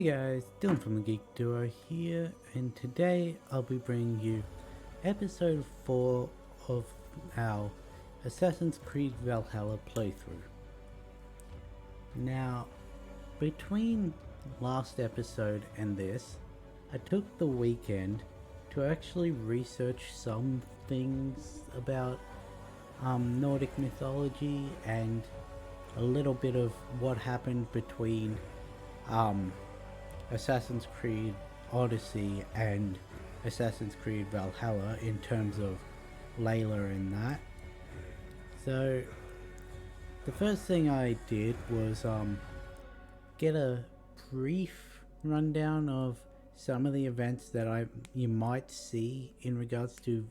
Hey guys, Dylan from the Geek Duo here, and today I'll be bringing you episode 4 of our Assassin's Creed Valhalla playthrough. Now, between last episode and this, I took the weekend to actually research some things about Nordic mythology and a little bit of what happened between Assassin's Creed Odyssey and Assassin's Creed Valhalla in terms of Layla and that. So the first thing I did was get a brief rundown of some of the events that you might see in regards to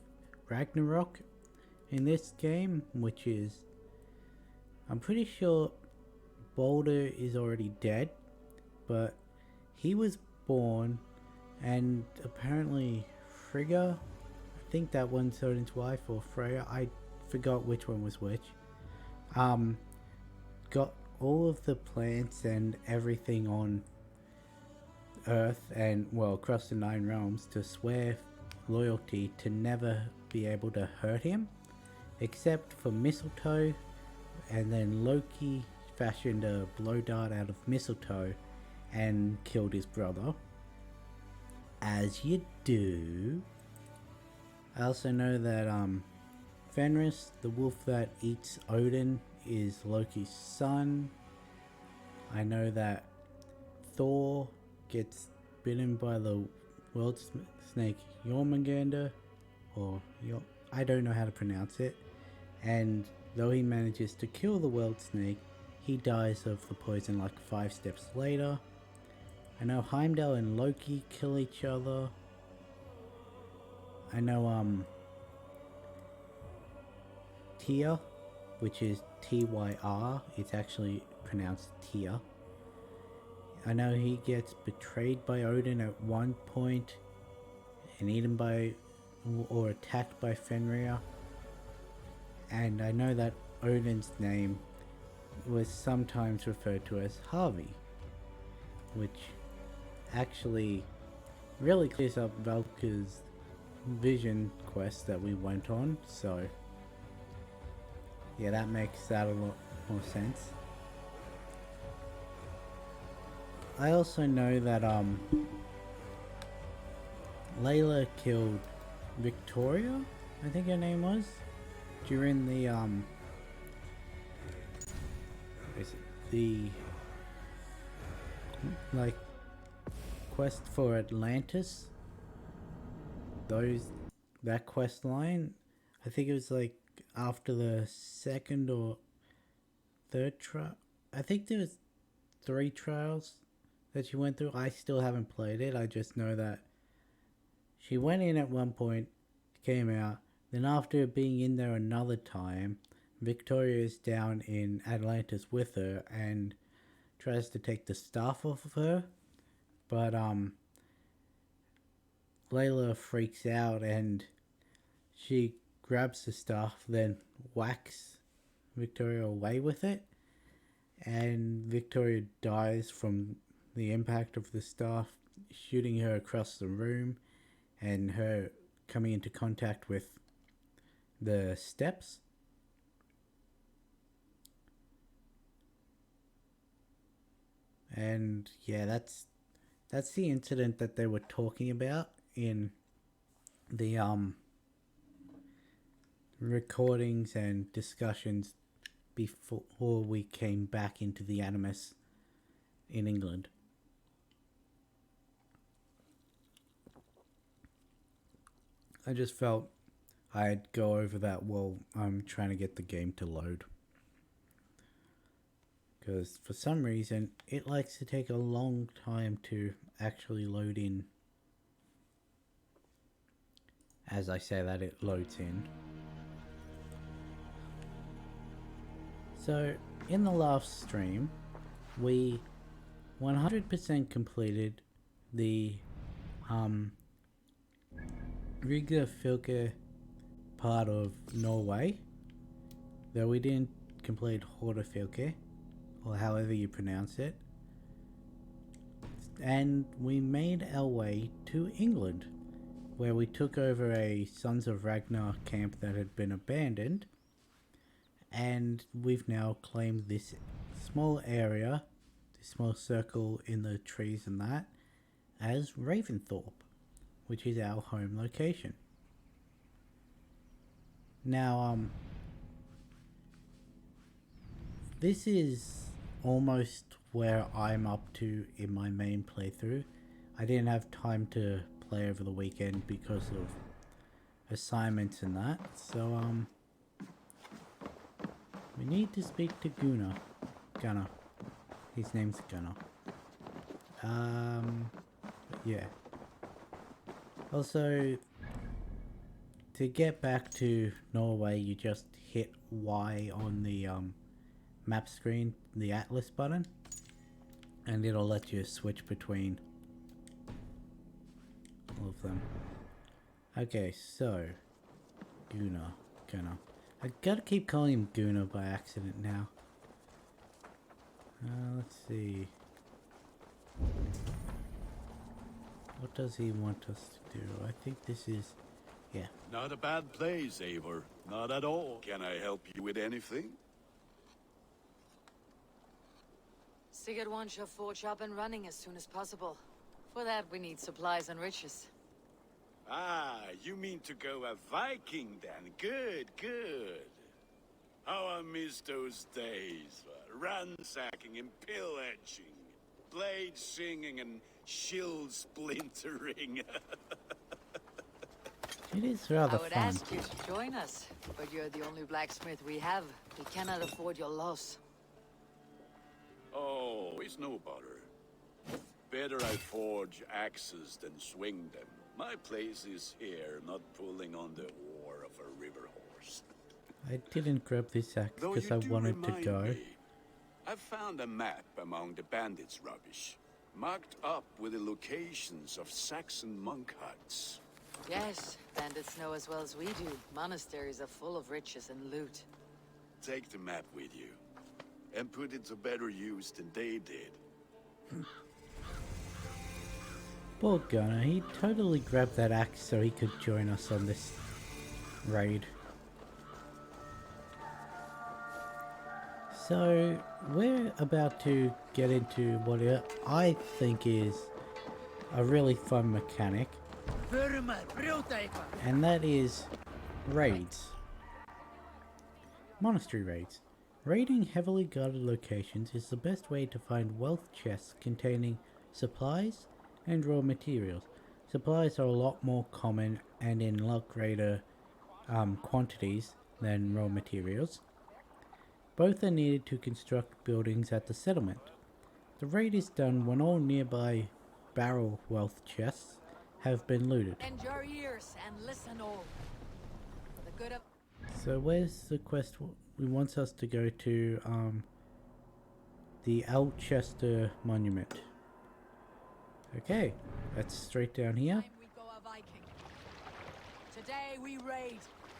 Ragnarok in this game, which is, I'm pretty sure Balder is already dead, but he was born, and apparently Frigga, I think that one's Odin's wife, or Freya, I forgot which one was which, got all of the plants and everything on Earth and, well, across the 9 realms to swear loyalty to never be able to hurt him, except for mistletoe, and then Loki fashioned a blow dart out of mistletoe and killed his brother, as you do. I also know that Fenris, the wolf that eats Odin, is Loki's son. I know that Thor gets bitten by the world snake Jormungandr, or I don't know how to pronounce it, and though he manages to kill the world snake, he dies of the poison like 5 steps later. I know Heimdall and Loki kill each other. I know Tyr, which is Tyr, it's actually pronounced Tyr. I know he gets betrayed by Odin at one point and eaten by or attacked by Fenrir. And I know that Odin's name was sometimes referred to as Harvey, which actually really clears up Valky's vision quest that we went on, so yeah, that makes that a lot more sense. I also know that Layla killed Victoria, I think her name was, during the like quest for Atlantis. That quest line, I think it was like after the second or third trial. I think there was 3 trials that she went through. I still haven't played it. I just know that she went in at one point, came out, then after being in there another time, Victoria is down in Atlantis with her and tries to take the staff off of her, but Layla freaks out and she grabs the staff, then whacks Victoria away with it, and Victoria dies from the impact of the staff shooting her across the room and her coming into contact with the steps. And yeah, that's the incident that they were talking about in the recordings and discussions before we came back into the Animus in England. I just felt I'd go over that while I'm trying to get the game to load, because for some reason it likes to take a long time to actually load in. As I say that, it loads in. So in the last stream we 100% completed the Riga Fylke part of Norway, though we didn't complete Horda Fylke, or however you pronounce it. and we made our way to England, where we took over a Sons of Ragnar camp that had been abandoned, and we've now claimed this small area, this small circle in the trees and that, as Ravensthorpe, which is our home location. Now, this is almost where I'm up to in my main playthrough. I didn't have time to play over the weekend because of assignments and that, so we need to speak to Gunnar. His name's Gunnar. Yeah. Also, to get back to Norway, you just hit Y on the map screen, the Atlas button, and it'll let you switch between all of them. Okay, so Gunnar. I gotta keep calling him Gunnar by accident now. Let's see. What does he want us to do? I think this is... yeah. Not a bad place, Eivor. Not at all. Can I help you with anything? Sigurd wants your forge up and running as soon as possible. For that, we need supplies and riches. Ah, you mean to go a Viking then? Good, good. How I miss those days. Ransacking and pillaging. Blade singing and shield splintering. It is rather I would fun. ask you to join us, but you're the only blacksmith we have. We cannot afford your loss. Oh, it's no bother. Better I forge axes than swing them. My place is here, not pulling on the oar of a river horse. I didn't grab this axe Though because you I do wanted to remind go. me, I found a map among the bandits' rubbish, marked up with the locations of Saxon monk huts. Yes, bandits know as well as we do. Monasteries are full of riches and loot. Take the map with you, and put it to better use than they did. Poor Gunnar, he totally grabbed that axe so he could join us on this raid. So, we're about to get into what I think is a really fun mechanic, and that is raids. Monastery raids. Raiding heavily guarded locations is the best way to find wealth chests containing supplies and raw materials. Supplies are a lot more common and in lot greater quantities than raw materials. Both are needed to construct buildings at the settlement. The raid is done when all nearby barrel wealth chests have been looted. Bend your ears and listen all. For the good of... So where's the quest? He wants us to go to the Alchester Monument. Okay, that's straight down here. We go a Viking. Today we raid,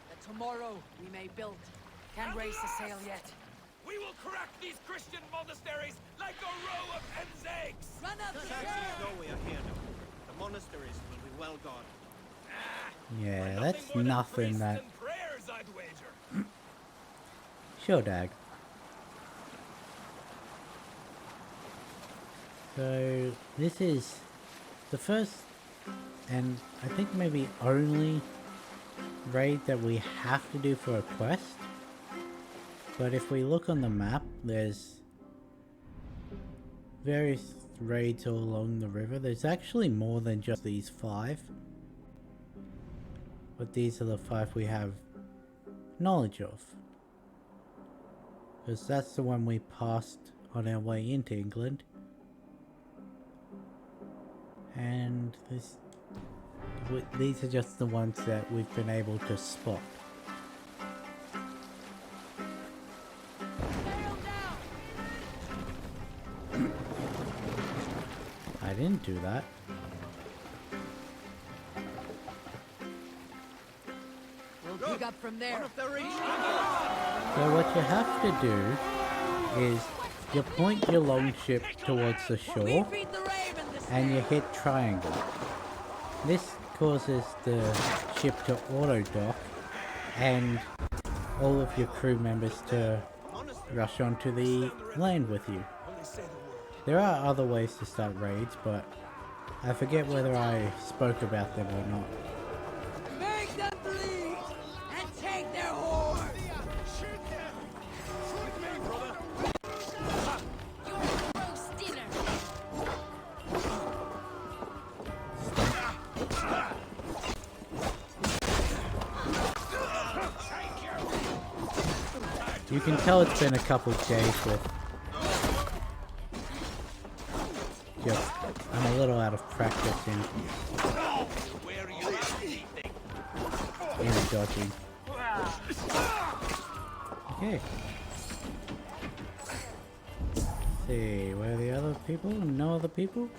that tomorrow we may build. Can't raise the sail yet. We will crack these Christian monasteries like a row of hen's eggs! Run up the Saxons know we are here now. The monasteries will be well guarded. Yeah, Nothing that's more than nothing priests that... and prayers, I'd wager. Sure, Dag. So, this is the first, and I think maybe only, raid that we have to do for a quest. But if we look on the map, there's various raids all along the river. There's actually more than just these 5. But these are the 5 we have knowledge of. Because that's the one we passed on our way into England. And these are just the ones that we've been able to spot. I didn't do that. We'll pick up from there. So what you have to do is you point your longship towards the shore, Feed the raven this and you hit triangle. This causes the ship to auto-dock and all of your crew members to rush onto the land with you. There are other ways to start raids, but I forget whether I spoke about them or not. Make them bleed and take their horse. Shoot them! Shoot me, brother! You're roast dinner. You can tell it's been a couple days with just, I'm a little out of practice in Where are you at, do you think? dodging. Okay. Let's see, where are the other people? No other people?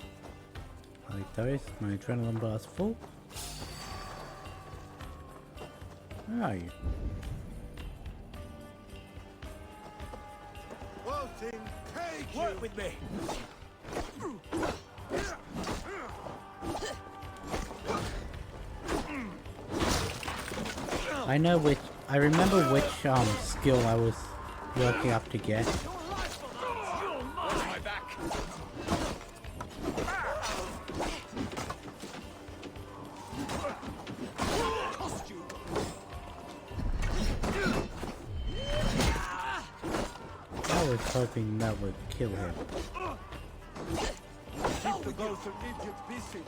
Like those, my adrenaline bar's full. Where are you? Work with me! I remember which skill I was working up to get. My back! I was hoping that would kill him. Keep the both of idiot busy!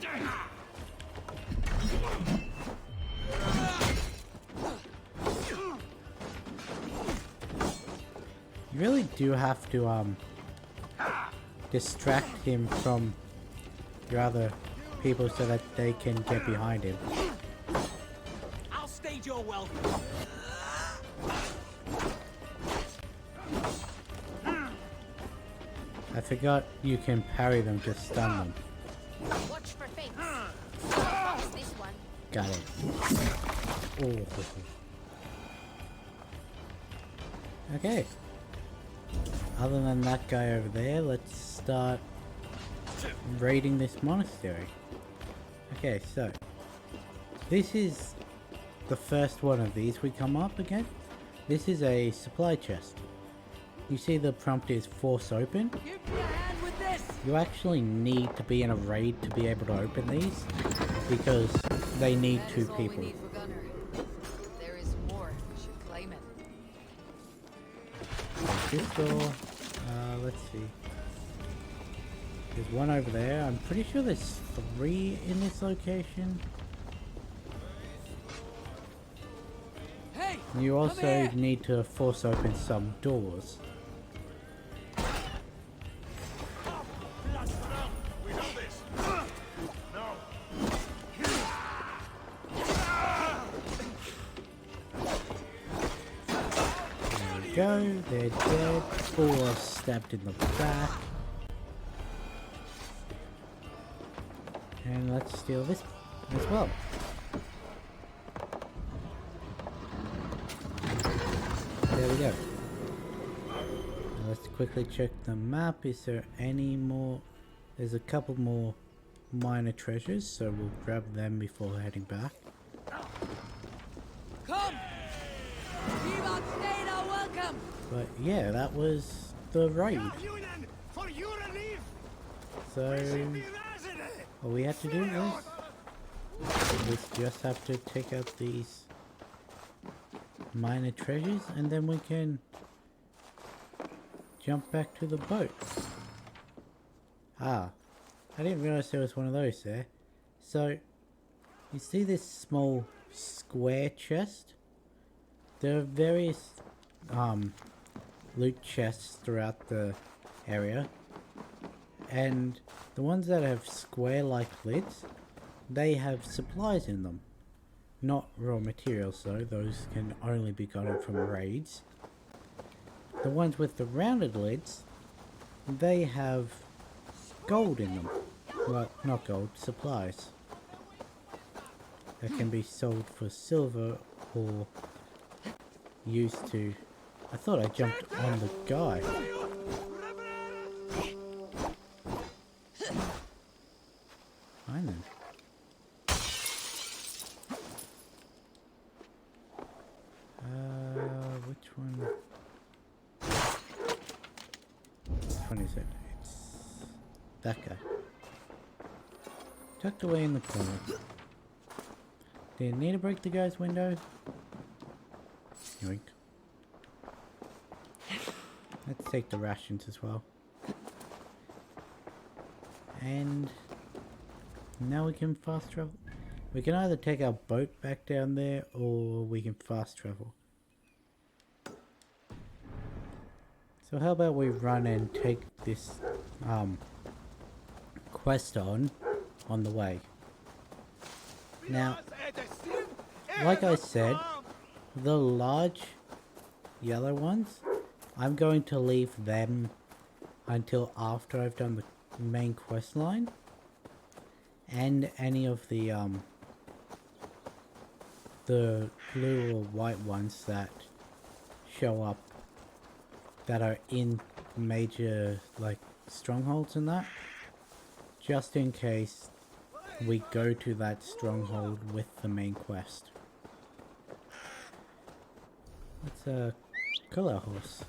You really do have to distract him from your other people so that they can get behind him. I'll stage your welcome. I forgot you can parry them to stun them. Watch for feints. Watch this one. Got it. Oh. Okay. Other than that guy over there, let's start raiding this monastery. Okay, so this is the first one of these we come up again. This is a supply chest. You see the prompt is force open. Give me a hand with this. You actually need to be in a raid to be able to open these because they need That two is all we people. need for Gunner. If there is more, we should claim it. This door, let's see. There's one over there. I'm pretty sure there's 3 in this location. Hey! You come also here. need to force open some doors. We got this! No! There we go. They're dead. 4 stabbed in the back. And let's steal this as well. There we go. Now let's quickly check the map. Is there any more? There's a couple more minor treasures, so we'll grab them before heading back. Come! Viva Stena, welcome! But yeah, that was the raid. Union! For your relief! So all we had to do was just have to take out these minor treasures and then we can jump back to the boat. Ah, I didn't realize there was one of those there. So you see this small square chest? There are various loot chests throughout the area, and the ones that have square like lids, they have supplies in them. Not raw materials though, those can only be gotten from raids. The ones with the rounded lids, they have gold in them. Well, not gold, supplies. That can be sold for silver or used to... I thought I jumped on the guy. fine then. Which one? Which one is it? It's that guy. Tucked away in the corner. Didn't need to break the guy's window. Yoink. Let's take the rations as well. And now we can fast travel. We can either take our boat back down there or we can fast travel. So how about we run and take this quest on the way. Now, like I said, the large yellow ones, I'm going to leave them until after I've done the main quest line. And any of the blue or white ones that show up that are in major like strongholds and that, just in case we go to that stronghold with the main quest. Let's kill our horse.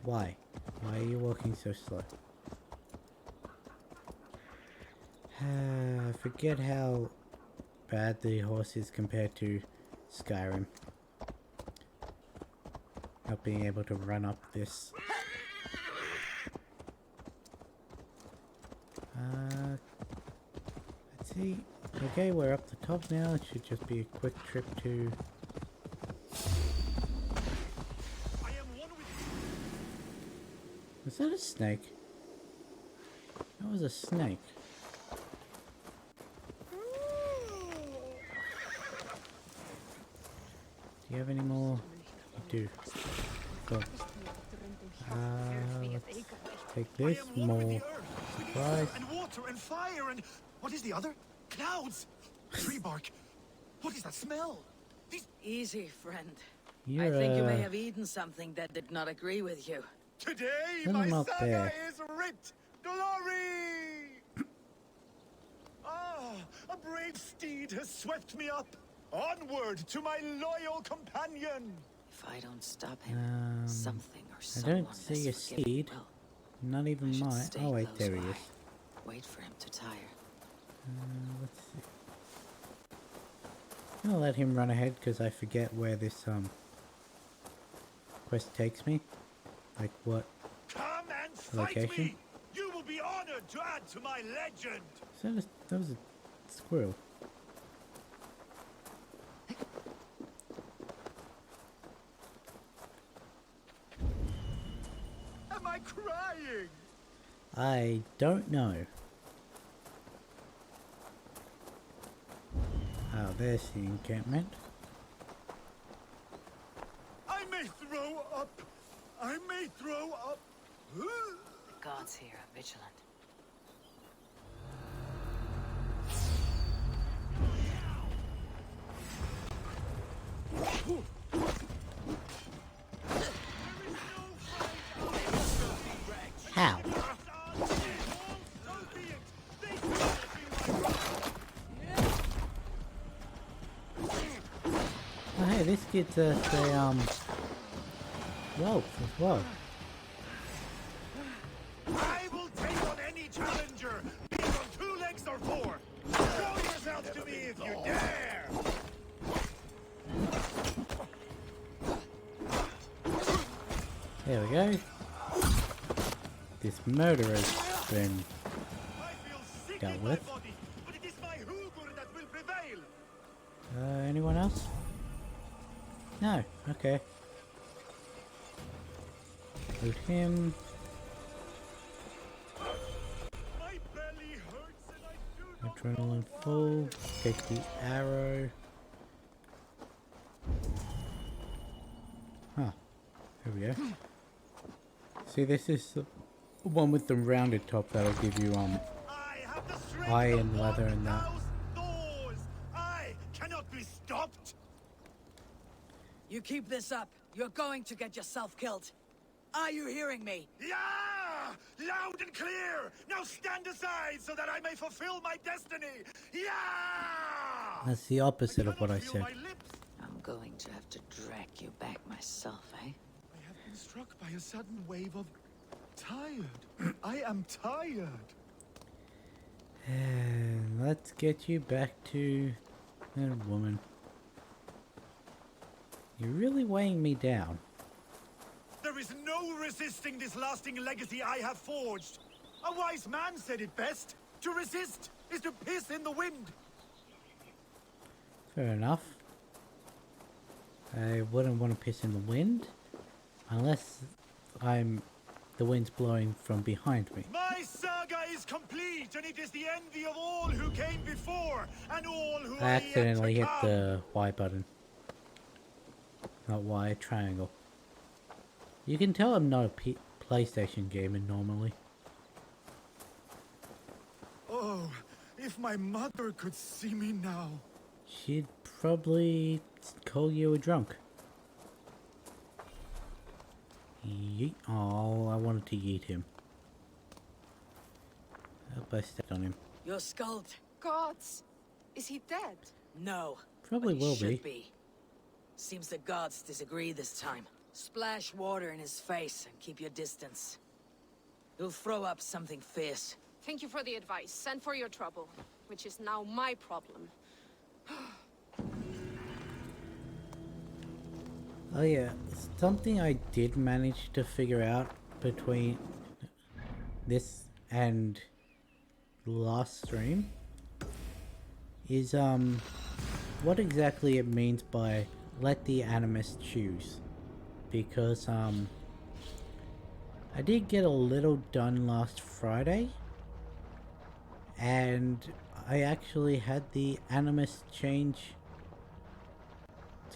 Why? Why are you walking so slow? I forget how bad the horse is compared to Skyrim. Not being able to run up this. Let's see. Okay, we're up the top now. It should just be a quick trip to... Was that a snake? That was a snake. Do you have any more? You do. Cool. Let's take this. More supplies. And water and fire and what is the other? Clouds. Tree bark. What is that smell? Easy, friend. You're, I think you may have eaten something that did not agree with you. Today Still my not saga there. is writ. Glory! Ah, a brave steed has swept me up. Onward to my loyal companion. If I don't stop him, something or I someone don't see a has forgiven steed. will. Not I even should mine. stay Oh wait, close there he by. is. Wait for him to tire. Let's see. I'm gonna let him run ahead because I forget where this quest takes me. Like what Come and fight location? me. You will be honored to add to my legend. That was a squirrel. Am I crying? I don't know. Oh, there's the encampment. I may throw up. I may throw up. The gods here are vigilant. How? Oh, hey, this gets us a rope as well. I will take on any challenger, be it on 2 legs or 4. Show yourself to me if you dare. There we go. This murderer's been I feel sick dealt in my with. body, but it is my hubur that will prevail. Anyone else? No. Okay. Loot him. My belly hurts and I do not Adrenaline full. Take the arrow. Huh. There we go. See, this is the one with the rounded top that'll give you I have the strength iron, of leather, and that. 1,000 Thors. I cannot be stopped. You keep this up, you're going to get yourself killed. Are you hearing me? Yeah! Loud and clear! Now stand aside so that I may fulfill my destiny! Yeah! That's the opposite of what I feel said. my lips. I'm going to have to drag you back myself, eh? I have been struck by a sudden wave of tired. I am tired. And let's get you back to that woman. You're really weighing me down. There is no resisting this lasting legacy I have forged. A wise man said it best. To resist is to piss in the wind. Fair enough. I wouldn't want to piss in the wind. Unless the wind's blowing from behind me. My saga is complete, and it is the envy of all who came before, and all who I are yet accidentally to hit come. the Y button. Not Y, triangle. You can tell I'm not a PlayStation gamer normally. Oh, if my mother could see me now. She'd probably call you a drunk. Yeet. Oh, I wanted to yeet him. Hope I stepped on him. Your Skald. Gods! Is he dead? No. Probably but he will should be. be. Seems the gods disagree this time. Splash water in his face and keep your distance. He'll throw up something fierce. Thank you for the advice and for your trouble, which is now my problem. Oh yeah, something I did manage to figure out between this and the last stream is what exactly it means by let the animist choose, because I did get a little done last Friday and I actually had the animist change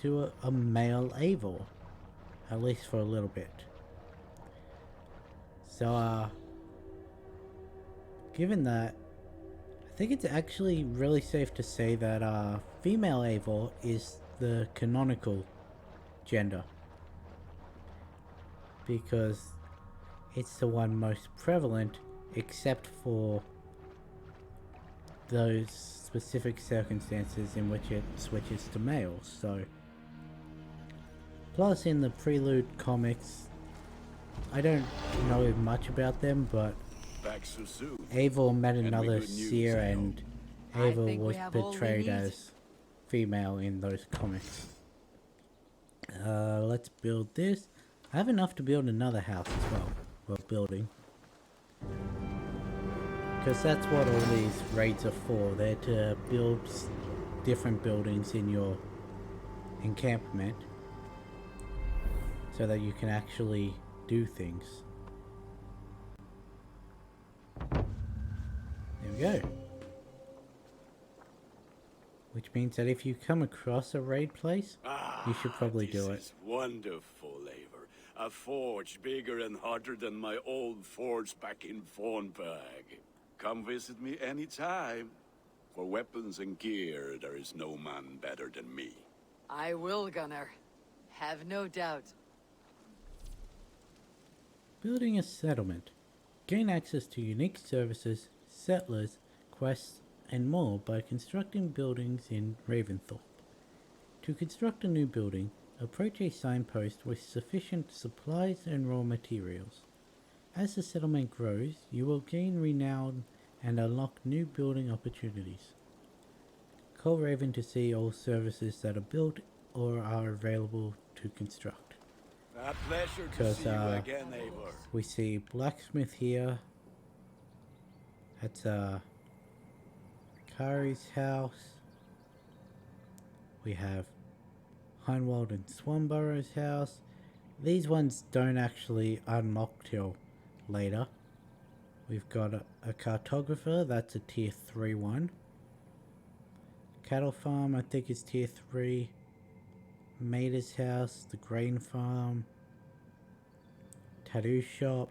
to a male Eivor, at least for a little bit. So given that, I think it's actually really safe to say that female Eivor is the canonical gender, because it's the one most prevalent, except for those specific circumstances in which it switches to males. So plus in the Prelude comics, I don't know much about them, but Back so soon. Eivor met And another with good news, seer I and I Eivor think we was have all we portrayed need. as female in those comics. Let's build this. I have enough to build another house as well. Well, building. Because that's what all these raids are for. They're to build different buildings in your encampment so that you can actually do things. There we go. Which means that if you come across a raid place, you should probably do it. This is wonderful, Eivor. A forge bigger and hotter than my old forge back in Fornburg. Come visit me anytime. For weapons and gear, there is no man better than me. I will, Gunnar. Have no doubt. Building a settlement. Gain access to unique services, settlers, quests, and more by constructing buildings in Raventhorpe. To construct a new building, approach a signpost with sufficient supplies and raw materials. As the settlement grows, you will gain renown and unlock new building opportunities. Call Raven to see all services that are built or are available to construct. A pleasure to 'Cause, see you again, Eivor. We see blacksmith here. That's Kari's house. We have Heinwald and Swanborough's house. These ones don't actually unlock till later. We've got a cartographer, that's a tier 3 one. Cattle farm, I think is tier 3. Mater's house, the grain farm. Tattoo shop.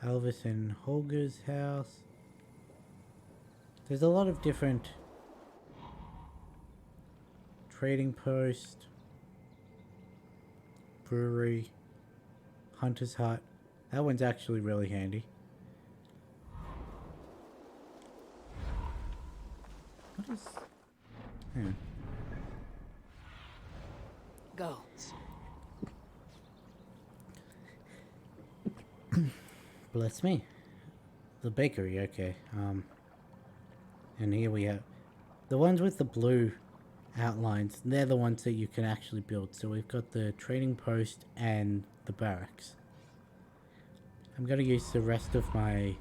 Elvis and Holger's house. There's a lot of different trading post, brewery, Hunter's Hut. That one's actually really handy. What is... Hang on. Go. Bless me. The bakery, okay. And here we have the ones with the blue outlines. They're the ones that you can actually build. So we've got the trading post and the barracks. I'm gonna use the rest of my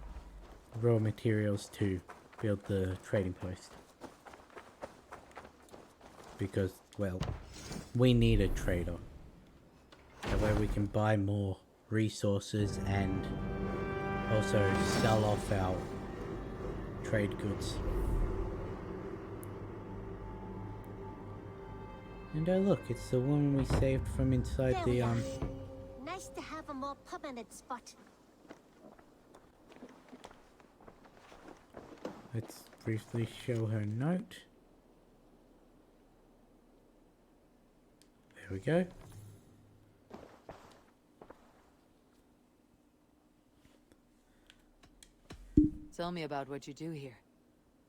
raw materials to build the trading post. Because, well, we need a trader. That way we can buy more resources and also sell off our trade goods. And oh look, it's the woman we saved from inside There the we are. Nice to have a more permanent spot. Let's briefly show her note. There we go. Tell me about what you do here.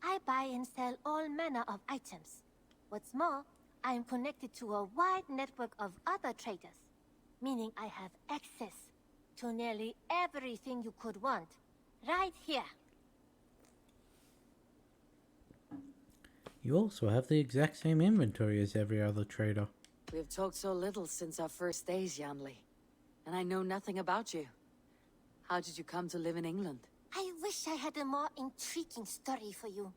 I buy and sell all manner of items. What's more, I am connected to a wide network of other traders, meaning I have access to nearly everything you could want, right here. You also have the exact same inventory as every other trader. We have talked so little since our first days, Yanli. And I know nothing about you. How did you come to live in England? I wish I had a more intriguing story for you.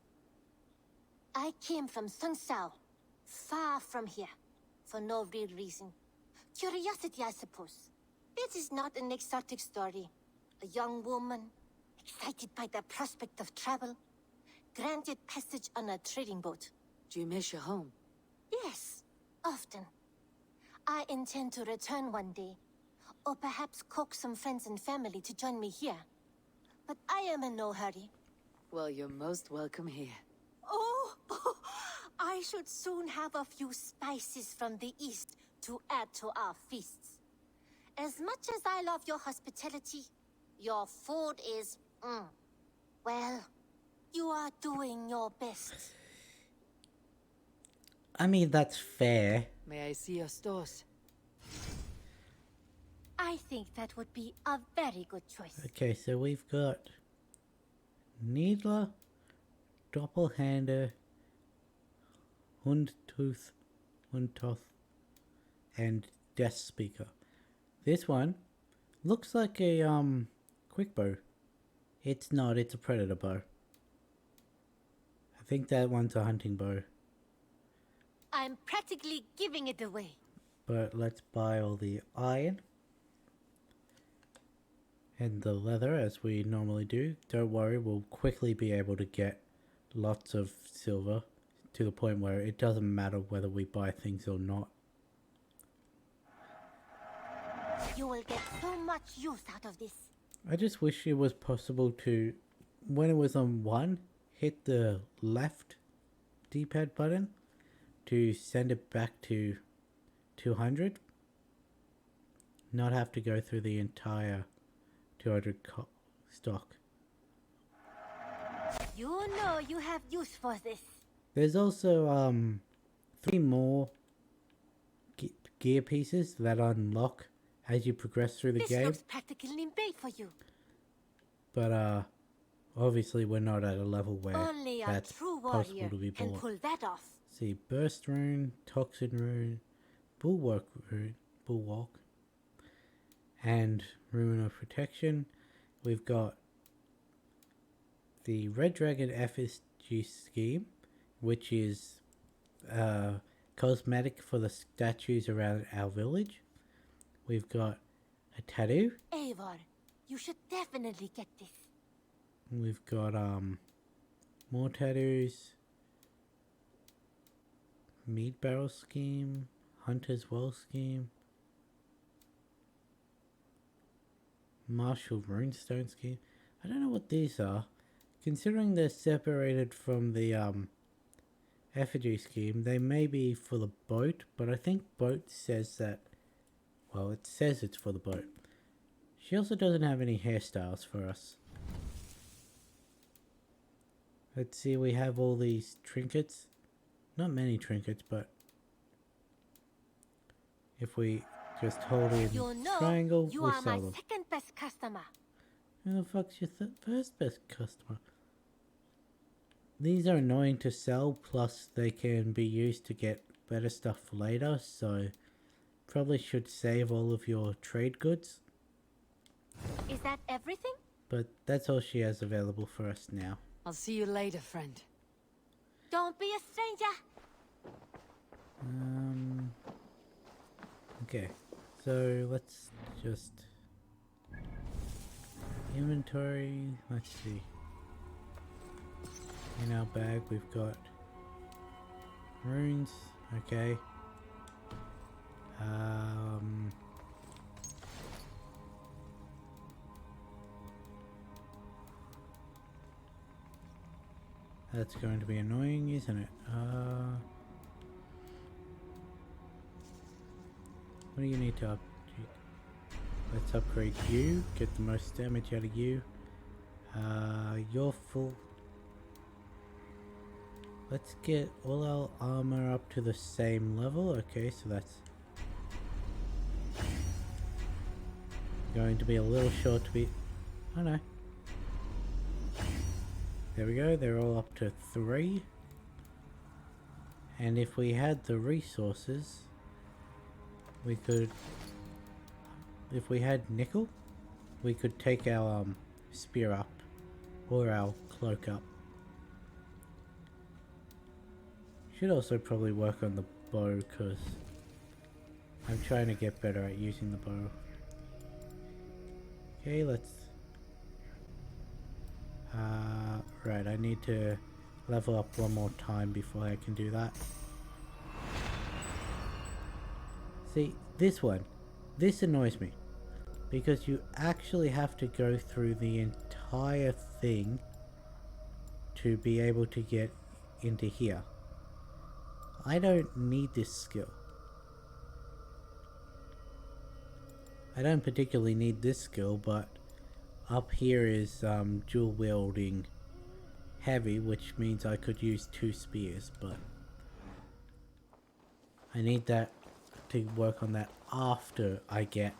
I came from Sunsao, far from here, for no real reason. Curiosity, I suppose. This is not an exotic story. A young woman, excited by the prospect of travel, granted passage on a trading boat. Do you miss your home? Yes, often. I intend to return one day, or perhaps coax some friends and family to join me here. But I am in no hurry. Well, you're most welcome here. Oh, I should soon have a few spices from the east to add to our feasts. As much as I love your hospitality, your food is, well, you are doing your best. I mean, that's fair. May I see your stores? I think that would be a very good choice. Okay, so we've got Needler, Doppelhander, Hundtooth, and Death Speaker. This one looks like a quick bow. It's not, it's a predator bow. I think that one's a hunting bow. I'm practically giving it away. But let's buy all the iron and the leather as we normally do. Don't worry, we'll quickly be able to get lots of silver to the point where it doesn't matter whether we buy things or not. You will get so much use out of this. I just wish it was possible to, when it was on 1, hit the left D-pad button to send it back to 200. Not have to go through the entire 200 stock. You know you have use for this. There's also 3 more gear pieces that unlock as you progress through the This game. looks practically made for you. But obviously we're not at a level where Only a that's true possible warrior to be can bought. pull that off. See, burst rune, toxin rune, bulwark rune, bulwark, and rune of protection. We've got the Red Dragon FSG scheme, which is cosmetic for the statues around our village. We've got a tattoo. Eivor, you should definitely get this. We've got more tattoos. Meat barrel scheme, hunter's well scheme, martial runestone scheme. I don't know what these are. Considering they're separated from the effigy scheme, they may be for the boat, but I think boat says that, well, it says it's for the boat. She also doesn't have any hairstyles for us. Let's see, we have all these trinkets. Not many trinkets, but if we just hold in You know, triangle, you we are sell my them. second best customer. Who the fuck's your first best customer? These are annoying to sell, plus they can be used to get better stuff later, so probably should save all of your trade goods. Is that everything? But that's all she has available for us now. I'll see you later, friend. Don't be a stranger. Okay, so let's just inventory. Let's see. In our bag, we've got runes. Okay. That's going to be annoying, isn't it? What do you need to upgrade? Let's upgrade you. Get the most damage out of you. You're full. Let's get all our armor up to the same level. Okay, so that's going to be a little short to be... Oh no. There we go, they're all up to 3. And if we had the resources, we could... If we had nickel, we could take our spear up, or our cloak up. Should also probably work on the bow, because I'm trying to get better at using the bow. Okay, let's... right, I need to level up one more time before I can do that. See, this one. This annoys me. Because you actually have to go through the entire thing to be able to get into here. I don't need this skill. I don't particularly need this skill, but up here is dual wielding heavy, which means I could use 2 spears, but I need that to work on that after I get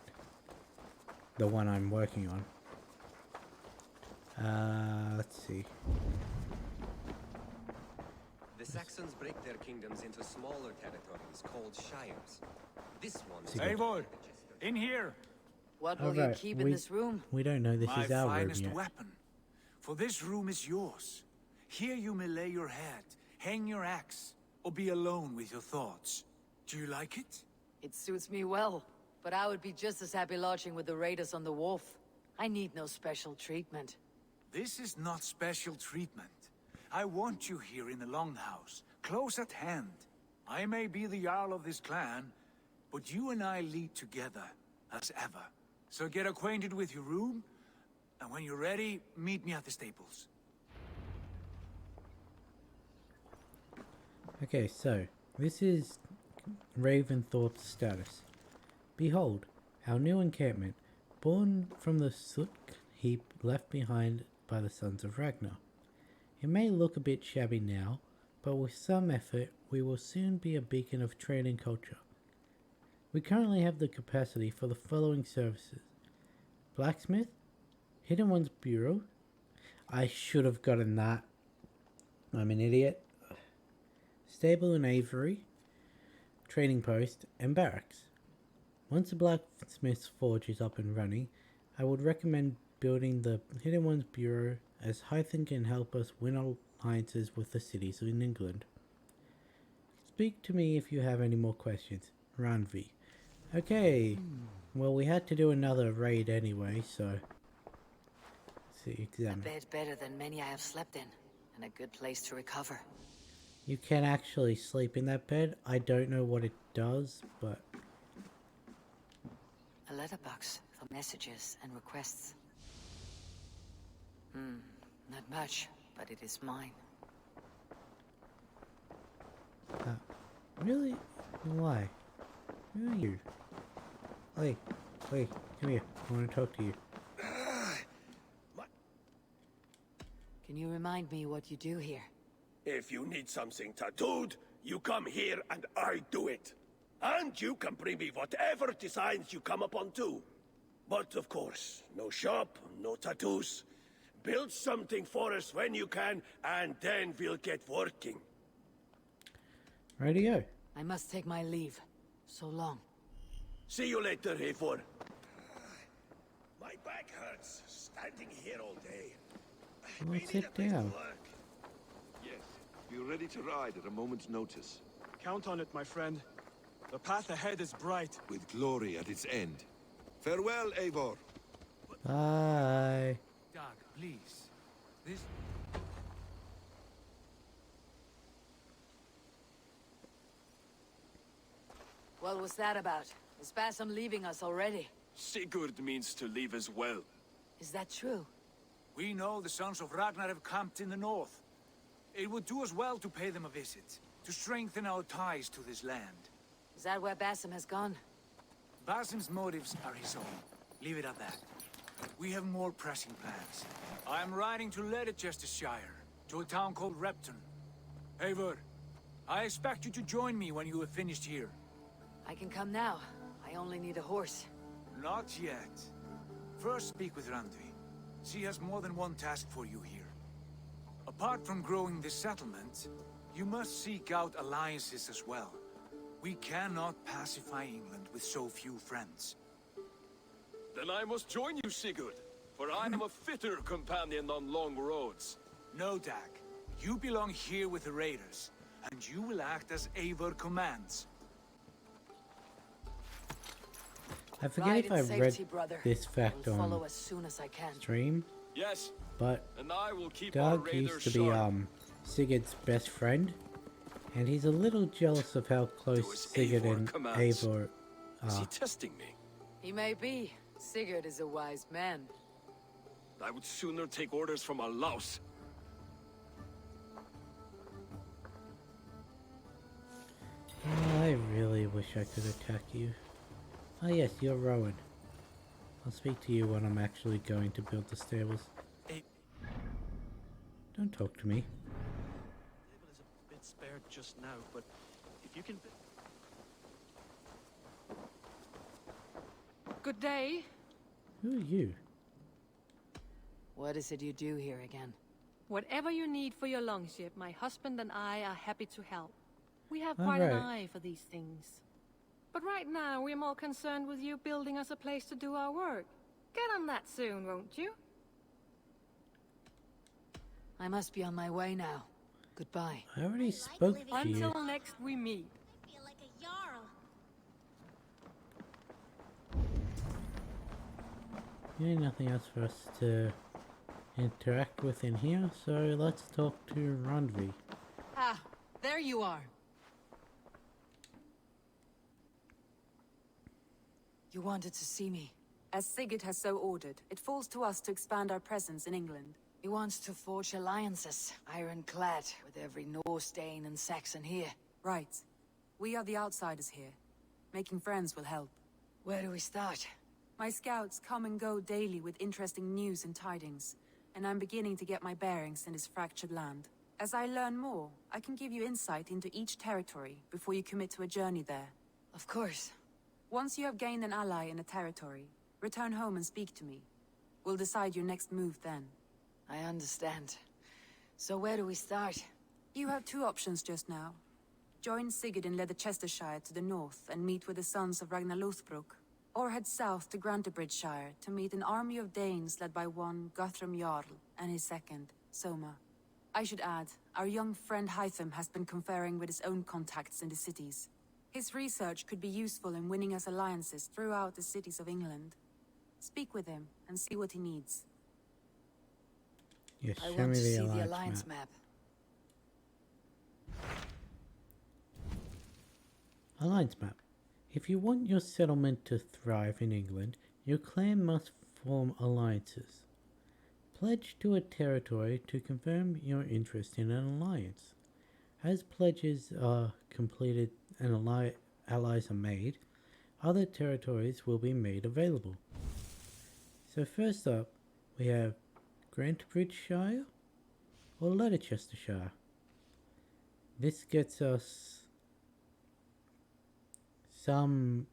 the one I'm working on. Let's see. The Saxons break their kingdoms into smaller territories called shires. This one is Eivor, in here. What will you Alright, keep in this room? we don't know this My is our room finest yet. weapon. For this room is yours. Here you may lay your head, hang your axe, or be alone with your thoughts. Do you like it? It suits me well, but I would be just as happy lodging with the raiders on the wharf. I need no special treatment. This is not special treatment. I want you here in the Longhouse, close at hand. I may be the Jarl of this clan, but you and I lead together, as ever. So get acquainted with your room, and when you're ready, meet me at the stables. Okay, so this is Raventhorpe's status. Behold, our new encampment, born from the soot heap left behind by the sons of Ragnar. It may look a bit shabby now, but with some effort, we will soon be a beacon of trade and culture. We currently have the capacity for the following services: blacksmith, hidden ones bureau. I should have gotten that. I'm an idiot. Stable and aviary, trading post, and barracks. Once the blacksmith's forge is up and running, I would recommend building the Hidden Ones Bureau, as Hythen can help us win alliances with the cities in England. Speak to me if you have any more questions. Ranvi. Okay, well we had to do another raid anyway, so... Let's see, A examine. bed better than many I have slept in, and a good place to recover. You can actually sleep in that bed. I don't know what it does, but... A letterbox for messages and requests. Not much, but it is mine. Really? Why? Who are you? Like, Wait, come here. I want to talk to you. Can you remind me what you do here? If you need something tattooed, you come here and I do it. And you can bring me whatever designs you come upon too. But of course, no shop, no tattoos. Build something for us when you can, and then we'll get working. Radio. I must take my leave. So long. See you later, Eivor. My back hurts, standing here all day. Well, sit down. Yes, be ready to ride at a moment's notice. Count on it, my friend. The path ahead is bright. With glory at its end. Farewell, Eivor. Bye. Doug, please. This... What was that about? Is Bassam leaving us already? Sigurd means to leave as well. Is that true? We know the sons of Ragnar have camped in the north. It would do us well to pay them a visit, to strengthen our ties to this land. Is that where Bassam has gone? Basim's motives are his own. Leave it at that. We have more pressing plans. I am riding to Leicestershire, to a town called Repton. Eivor, I expect you to join me when you have finished here. I can come now. I only need a horse. Not yet. First speak with Randvi. She has more than one task for you here. Apart from growing this settlement, you must seek out alliances as well. We cannot pacify England with so few friends. Then I must join you, Sigurd, for I am a fitter companion on long roads. No, Dag. You belong here with the raiders, and you will act as Eivor commands. I forget Ride if in I safety, read brother. this fact I'll follow on as soon as I can. stream, Yes, but and I will keep our Doug raiders used to be sharp. Sigurd's best friend, and he's a little jealous of how close his Sigurd Eivor and commands. Eivor Is he are. testing me? He may be. Sigurd is a wise man. I would sooner take orders from a louse. I really wish I could attack you. Oh yes, you're Rowan. I'll speak to you when I'm actually going to build the stables. Hey. Don't talk to me. Table is a bit spared just now, but if you can... Good day. Who are you? What is it you do here again? Whatever you need for your longship, my husband and I are happy to help. We have All quite an right. eye for these things. But right now, we're more concerned with you building us a place to do our work. Get on that soon, won't you? I must be on my way now. Goodbye. I already spoke to you. Until next we meet. I feel like a jarl. There's nothing else for us to interact with in here, so let's talk to Randvi. Ah, there you are. You wanted to see me. As Sigurd has so ordered, it falls to us to expand our presence in England. He wants to forge alliances, ironclad, with every Norse, Dane, and Saxon here. Right. We are the outsiders here. Making friends will help. Where do we start? My scouts come and go daily with interesting news and tidings, and I'm beginning to get my bearings in this fractured land. As I learn more, I can give you insight into each territory before you commit to a journey there. Of course. Once you have gained an ally in a territory, return home and speak to me. We'll decide your next move then. I understand. So where do we start? You have two options just now. Join Sigurd in Leicestershire to the north and meet with the sons of Ragnar Lothbrok, or head south to Grantebridgeshire to meet an army of Danes led by one Guthrum Jarl and his second, Soma. I should add, our young friend Hytham has been conferring with his own contacts in the cities. His research could be useful in winning us alliances throughout the cities of England. Speak with him and see what he needs. Yes, I show want me to the see alliance the alliance map. map. Alliance map. If you want your settlement to thrive in England, your clan must form alliances. Pledge to a territory to confirm your interest in an alliance. As pledges are completed and allies are made, other territories will be made available. So first up, we have Grantebridgeshire or Leicestershire. This gets us some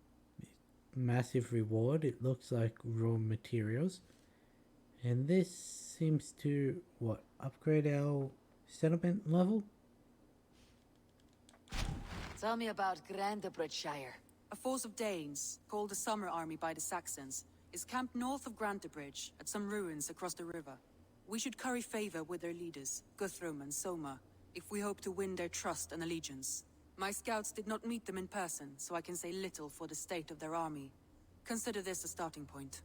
massive reward. It looks like raw materials. And this seems to, what, upgrade our settlement level? Tell me about Grantebridgeshire. A force of Danes, called the Summer Army by the Saxons, is camped north of Grantebridge at some ruins across the river. We should curry favor with their leaders, Guthrum and Soma, if we hope to win their trust and allegiance. My scouts did not meet them in person, so I can say little for the state of their army. Consider this a starting point.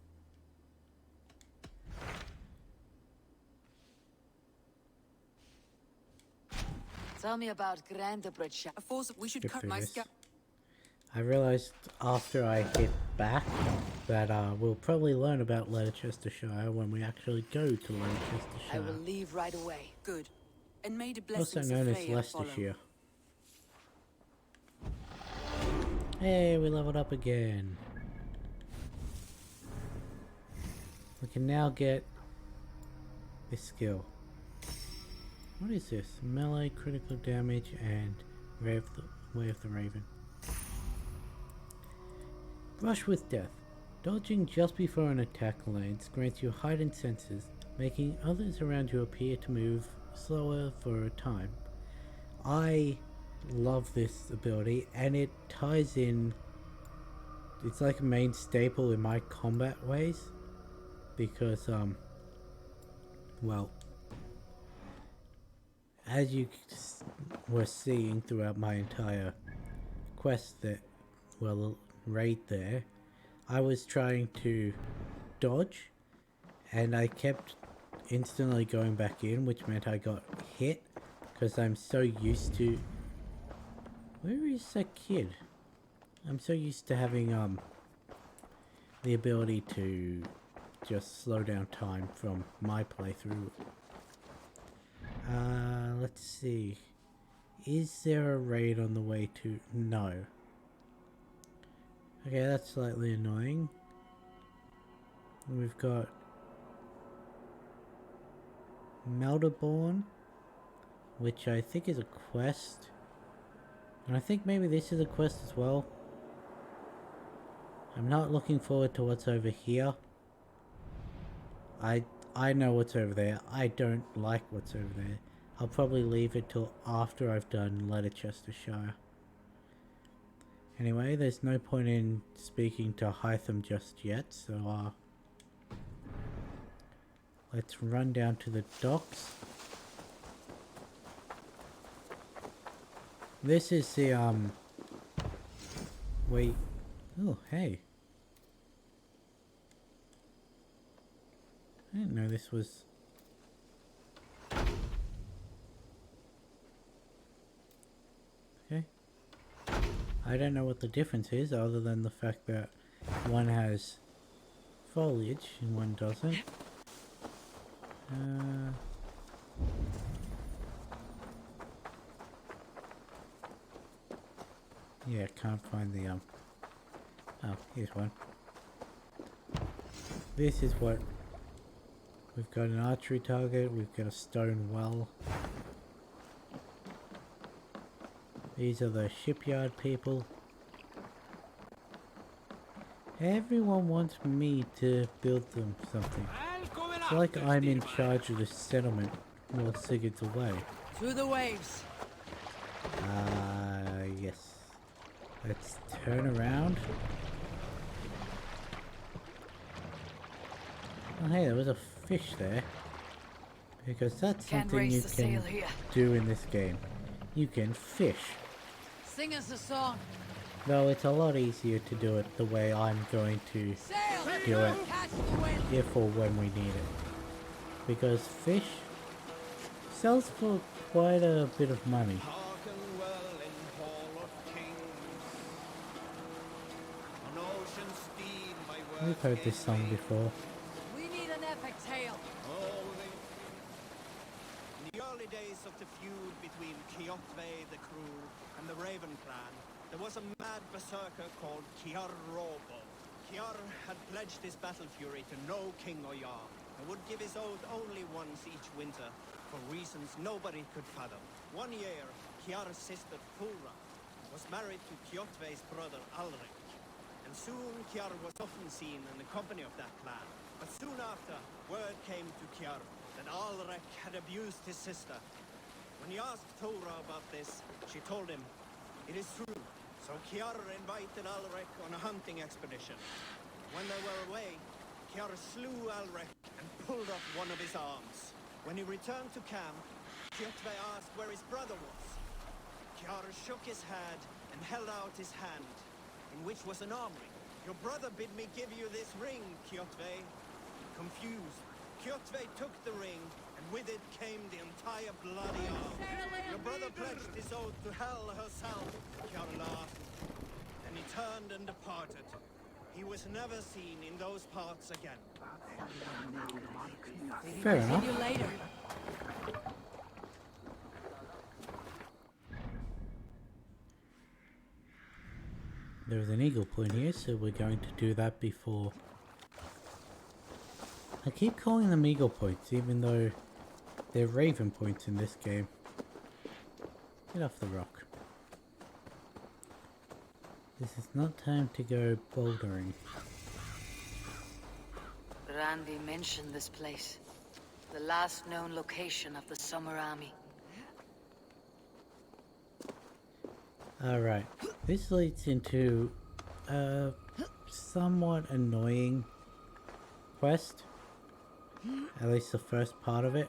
Tell me about Grantebridgeshire. A force of... We should Good cut for my this. scout... I realized after I hit back that we'll probably learn about Leicestershire when we actually go to I will Leicestershire, leave right away. Good. And may the also blessings known of as Freya follow. Leicestershire. Hey, we leveled up again. We can now get this skill. What is this? Melee, critical damage, and Way of the Raven. Brush with Death. Dodging just before an attack lands grants you heightened senses, making others around you appear to move slower for a time. I love this ability, and it ties in. It's like a main staple in my combat ways, because well, as you were seeing throughout my entire quest raid there, I was trying to dodge and I kept instantly going back in, which meant I got hit because I'm so used to... Where is that kid? I'm so used to having the ability to just slow down time from my playthrough. Let's see. Is there a raid on the way to... No. Okay, that's slightly annoying. We've got Melderborn, which I think is a quest. And I think maybe this is a quest as well. I'm not looking forward to what's over here. I know what's over there. I don't like what's over there. I'll probably leave it till after I've done Leicestershire. Anyway, there's no point in speaking to Hytham just yet, so let's run down to the docks. This is the wait. Oh, hey. I didn't know this was... Okay. I don't know what the difference is other than the fact that one has foliage and one doesn't. Yeah, can't find the oh, here's one. This is what we've got: an archery target, we've got a stone well. These are the shipyard people. Everyone wants me to build them something. It's like I'm in charge of the settlement while Sigurd's away. Through the waves. Yes. Let's turn around. Oh hey, there was a fish there. Because that's something you can do in this game. You can fish. Sing us a song. Though it's a lot easier to do it the way I'm going to do it if or when we need it. Because fish sells for quite a bit of money. We've heard this song before. We need an epic tale. In the early days of the feud between Kjotve the Cruel and the Raven clan, There was a mad berserker called Kiar Robo. Kiar had pledged his battle fury to no king or jarl, and would give his oath only once each winter, for reasons nobody could fathom. One year, Kiar's sister Thora was married to Kjotve's brother Alrik, and soon Kiar was often seen in the company of that clan. But soon after, word came to Kiar that Alrik had abused his sister. When he asked Thora about this, she told him, "It is true." So Kiar invited Alrik on a hunting expedition. When they were away, Kiar slew Alrik and pulled off one of his arms. When he returned to camp, Kjotve asked where his brother was. Kiar shook his head and held out his hand, in which was an arm ring. "Your brother bid me give you this ring, Kjotve." Confused, Kjotve took the ring, and with it came the entire bloody arm. "Your brother pledged his oath to Hel herself," Kiar laughed. Then he turned and departed. He was never seen in those parts again. Fair enough. See you later. There's an eagle point here, so we're going to do that before. I keep calling them eagle points, even though they're raven points in this game. Get off the rock. This is not time to go bouldering. Randy mentioned this place. The last known location of the Summer Army. Alright, this leads into a somewhat annoying quest. At least the first part of it.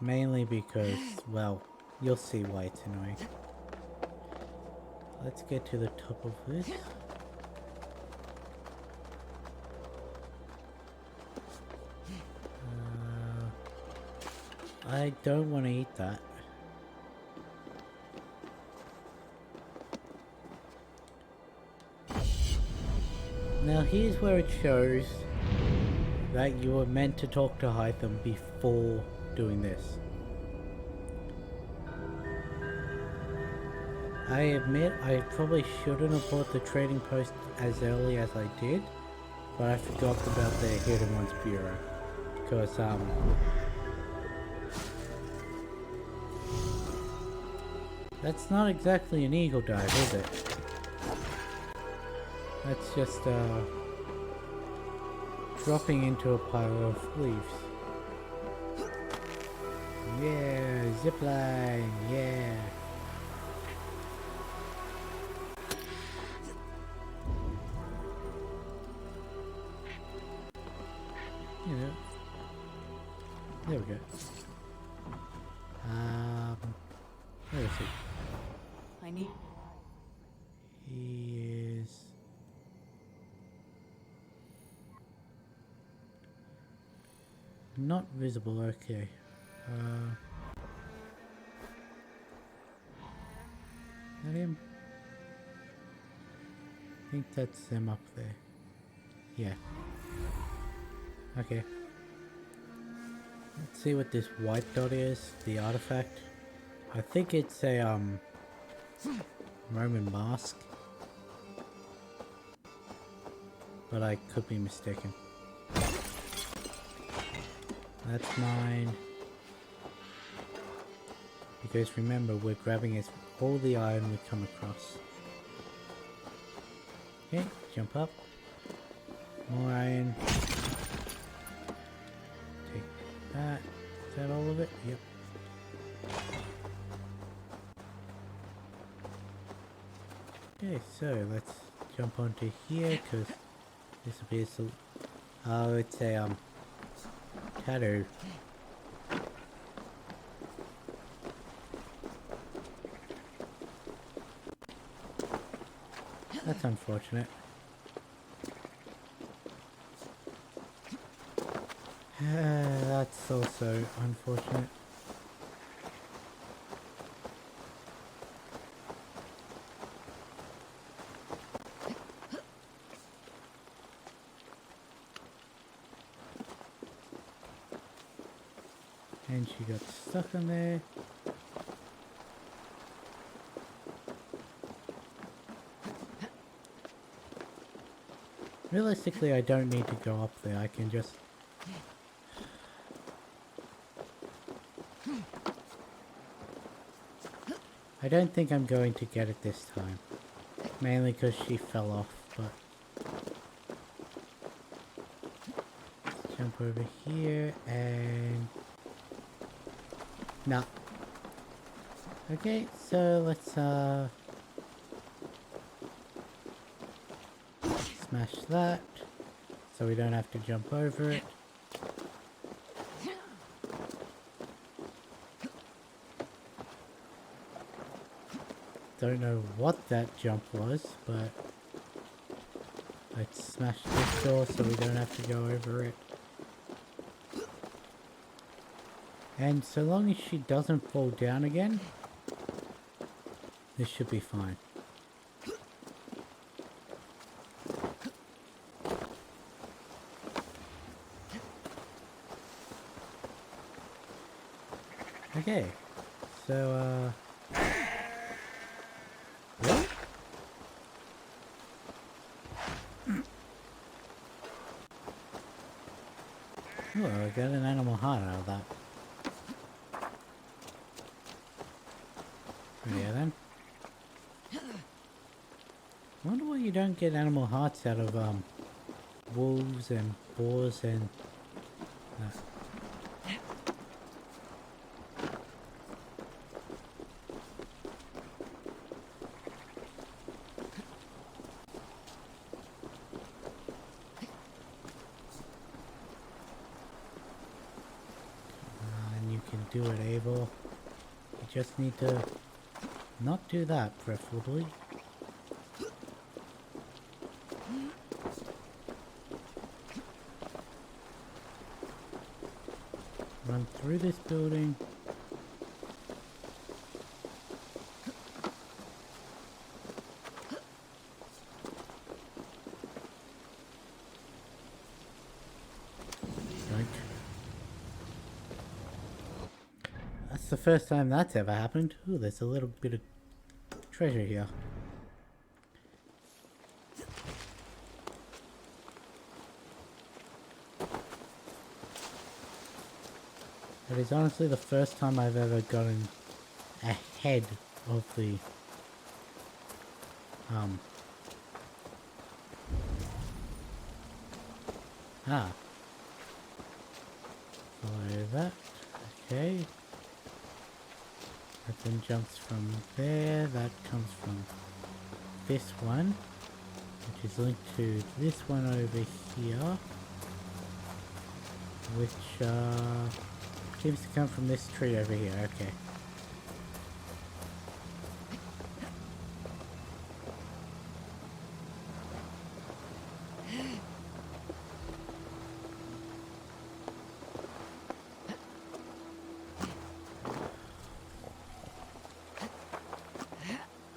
Mainly because, well, you'll see why it's annoying. Let's get to the top of this. I don't want to eat that. Now here's where it shows that you were meant to talk to Hytham before doing this. I admit I probably shouldn't have bought the trading post as early as I did, but I forgot about the Hidden Ones Bureau. Because, that's not exactly an eagle dive, is it? That's just, dropping into a pile of leaves. Yeah, zipline, yeah. You know. There we go. Where is he? I need... He is... not visible, okay. Is that him? I think that's them up there. Yeah. Okay. Let's see what this white dot is, the artifact. I think it's a Roman mask. But I could be mistaken. That's mine. Because remember, we're grabbing all the iron we come across. Okay, jump up. More iron. Take that. Is that all of it? Yep. Okay, so let's jump onto here because this appears to... oh, it's a tattoo. That's unfortunate. That's also unfortunate. And she got stuck on there. Realistically, I don't need to go up there. I can just... I don't think I'm going to get it this time. Mainly because she fell off, but... Let's jump over here and... Nah. Okay, so let's smash that, so we don't have to jump over it. Don't know what that jump was, but let's smash this door so we don't have to go over it. And so long as she doesn't fall down again, this should be fine. Okay, so what? Oh, I got an animal heart out of that. Yeah then. I wonder why you don't get animal hearts out of wolves and boars and and you can do it, Abel. You just need to not do that, preferably. Run through this building. Yoink. That's the first time that's ever happened. Ooh, there's a little bit of treasure here. It is honestly the first time I've ever gotten ahead of the follow that. Okay. That then jumps from there. That comes from this one, which is linked to this one over here, which seems to come from this tree over here. Okay.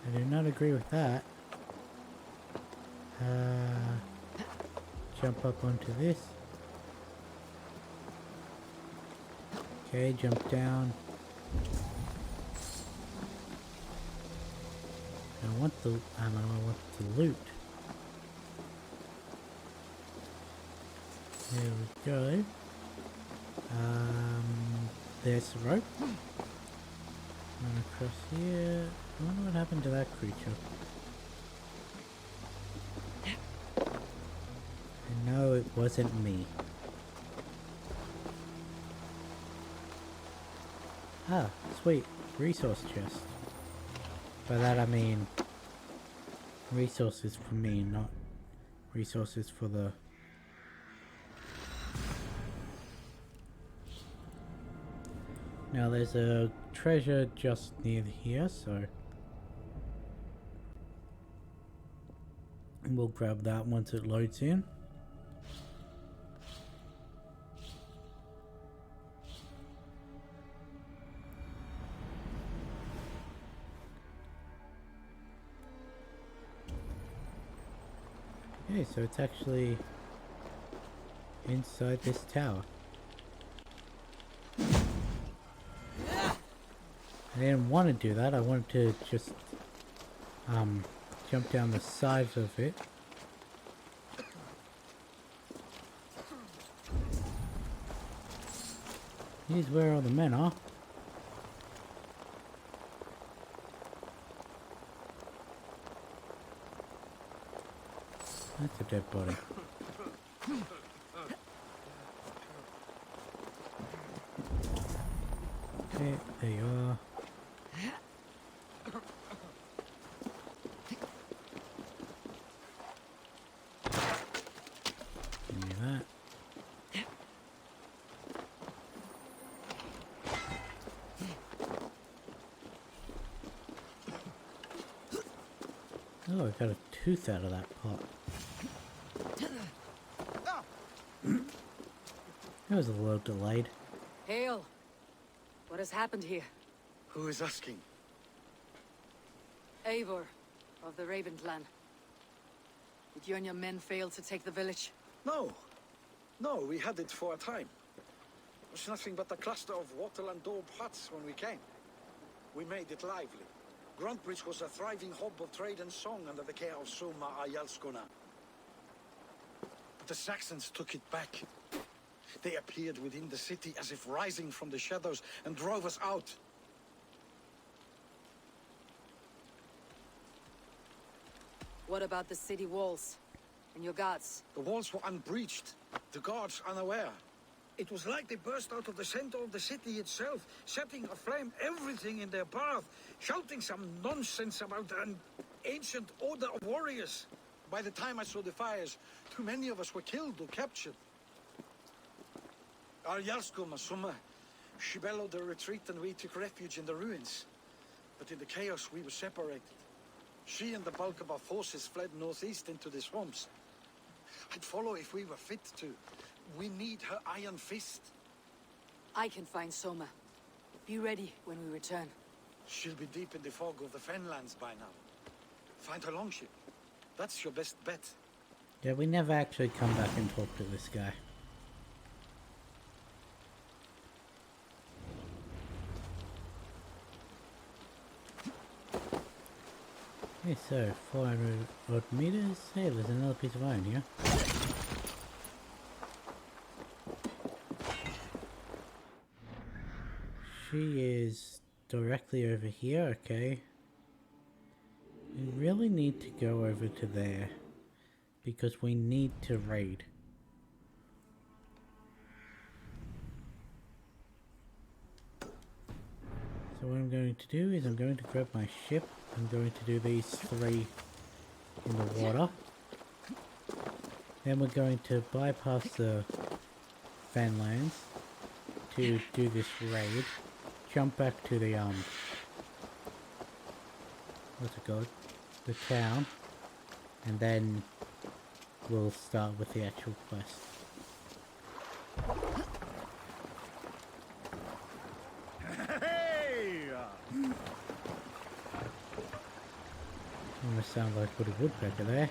I do not agree with that. Jump up onto this. Okay, jump down. I want the ammo, I want the loot. There we go. There's the rope. Run across here. I wonder what happened to that creature. I know it wasn't me. Ah, sweet. Resource chest. By that I mean resources for me, not resources for the... Now there's a treasure just near here, so we'll grab that once it loads in. Okay, so it's actually inside this tower. I didn't want to do that. I wanted to just jump down the sides of it. Here's where all the men are. That's a dead body. Okay, there you are. Give me that. Oh, I got a tooth out of that pot. That was a little delayed. Hail! What has happened here? Who is asking? Eivor, of the Raven clan. Did you and your men fail to take the village? No. No, we had it for a time. It was nothing but a cluster of wattle and daub huts when we came. We made it lively. Gruntbridge was a thriving hub of trade and song under the care of Soma Ayalskona. But the Saxons took it back. They appeared within the city as if rising from the shadows and drove us out. What about the city walls? And your guards? The walls were unbreached, the guards unaware. It was like they burst out of the center of the city itself, setting aflame everything in their path, shouting some nonsense about an ancient order of warriors. By the time I saw the fires, too many of us were killed or captured. Our Yarsko Masuma, she bellowed a retreat and we took refuge in the ruins. But in the chaos we were separated. She and the bulk of our forces fled northeast into the swamps. I'd follow if we were fit to. We need her iron fist. I can find Soma. Be ready when we return. She'll be deep in the fog of the Fenlands by now. Find her longship. That's your best bet. Yeah, we never actually come back and talk to this guy. Okay, so 400 odd meters. Hey, there's another piece of iron here. She is directly over here, okay. We really need to go over to there because we need to raid. So what I'm going to do is I'm going to grab my ship. I'm going to do these 3 in the water. Then we're going to bypass the Fenlands to do this raid. Jump back to the what's it called? The town. And then we'll start with the actual quest. Almost sound like a woodpecker there.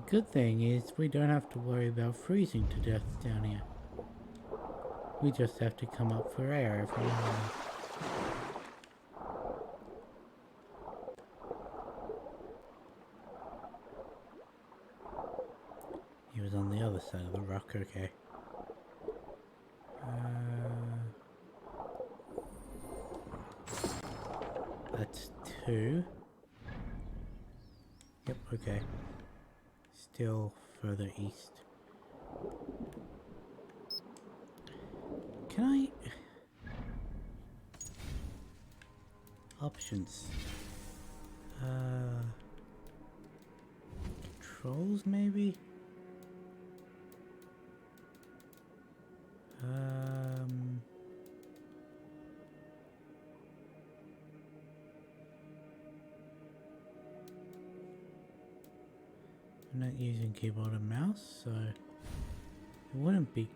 Good thing is we don't have to worry about freezing to death down here. We just have to come up for air every now and then. He was on the other side of the rock, okay. That's 2. Yep, okay. Still further east. Can I... Options. Controls maybe? I'm not using keyboard and mouse, so it wouldn't be.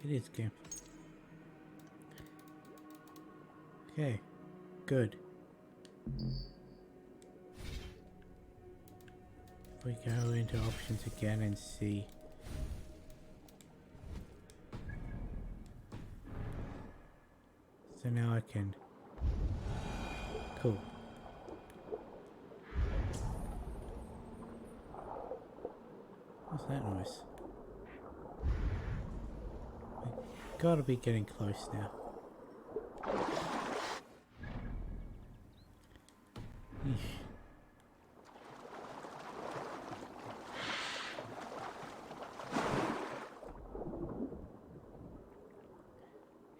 It is game. Okay, good. If we go into options again and see. So now I can. Cool. What's that noise? We gotta be getting close now. Eesh.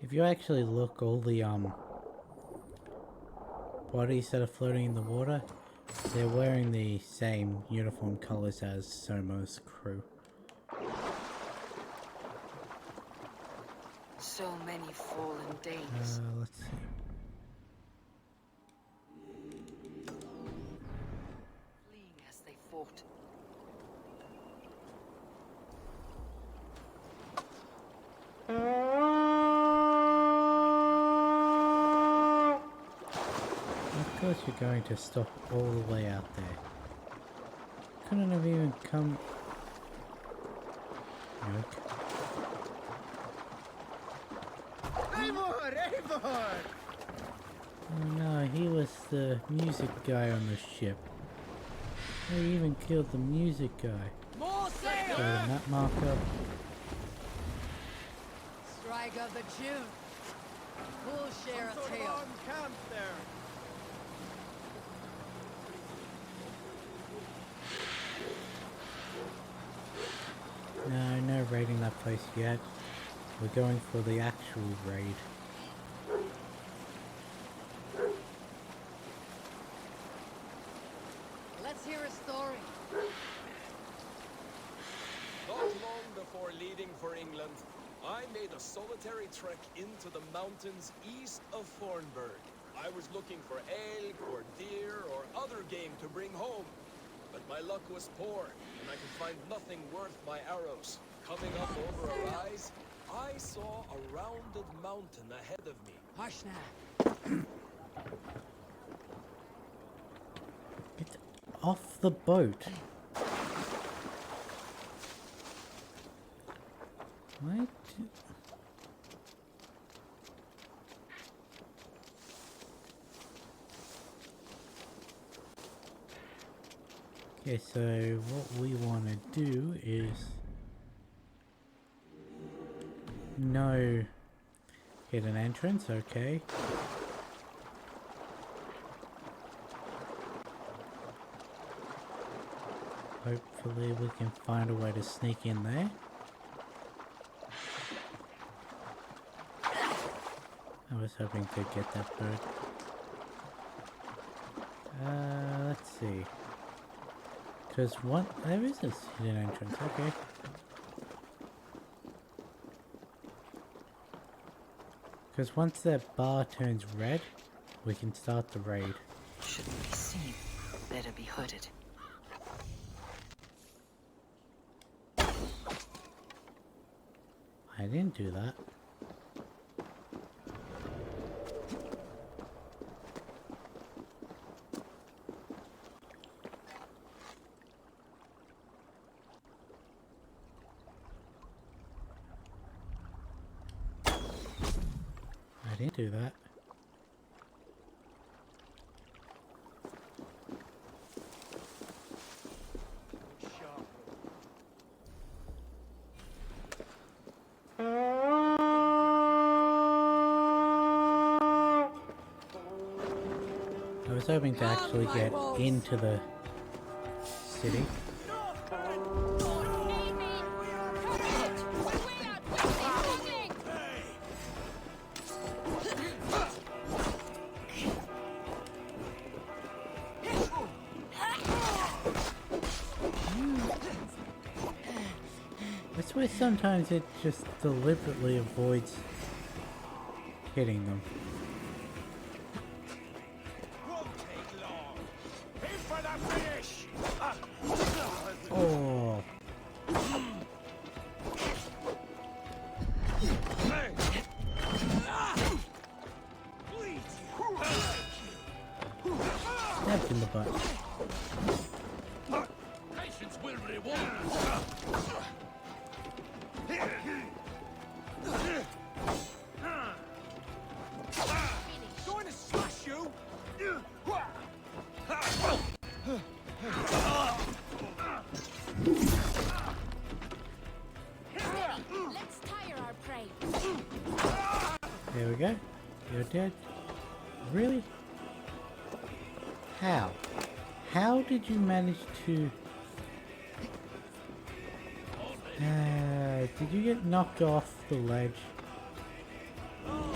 If you actually look, all the bodies that are floating in the water, they're wearing the same uniform colors as Somo's crew. So many fallen Danes. Let's see. Fleeing as they fought. Of course you're going to stop all the way out there. Couldn't have even come... Yoke. Eivor! Eivor! Oh no, he was the music guy on the ship. They even killed the music guy. More sail! So the map marker. Strike of the tune. We'll share a tale. Camp there. No, no raiding that place yet. We're going for the actual raid. Let's hear a story. Not long before leaving for England, I made a solitary trek into the mountains east of Thornburg. I was looking for elk or deer or other game to bring home. But my luck was poor, and I could find nothing worth my arrows. Coming up over a rise, I saw a rounded mountain ahead of me. Hush now. Get off the boat. What? Okay, so what we want to do is hit an entrance, okay. Hopefully we can find a way to sneak in there. I was hoping to get that bird. Let's see. Because there is this hidden entrance, okay. Because once that bar turns red, we can start the raid. Shouldn't be seen. Better be hooded. I didn't do that. I didn't do that. I was hoping to actually get into the city. I swear sometimes it just deliberately avoids hitting them. but Patience will reward Going to slash you! Let's tire our prey. there we go. You're dead. Really? How? How did you manage to... did you get knocked off the ledge? Oh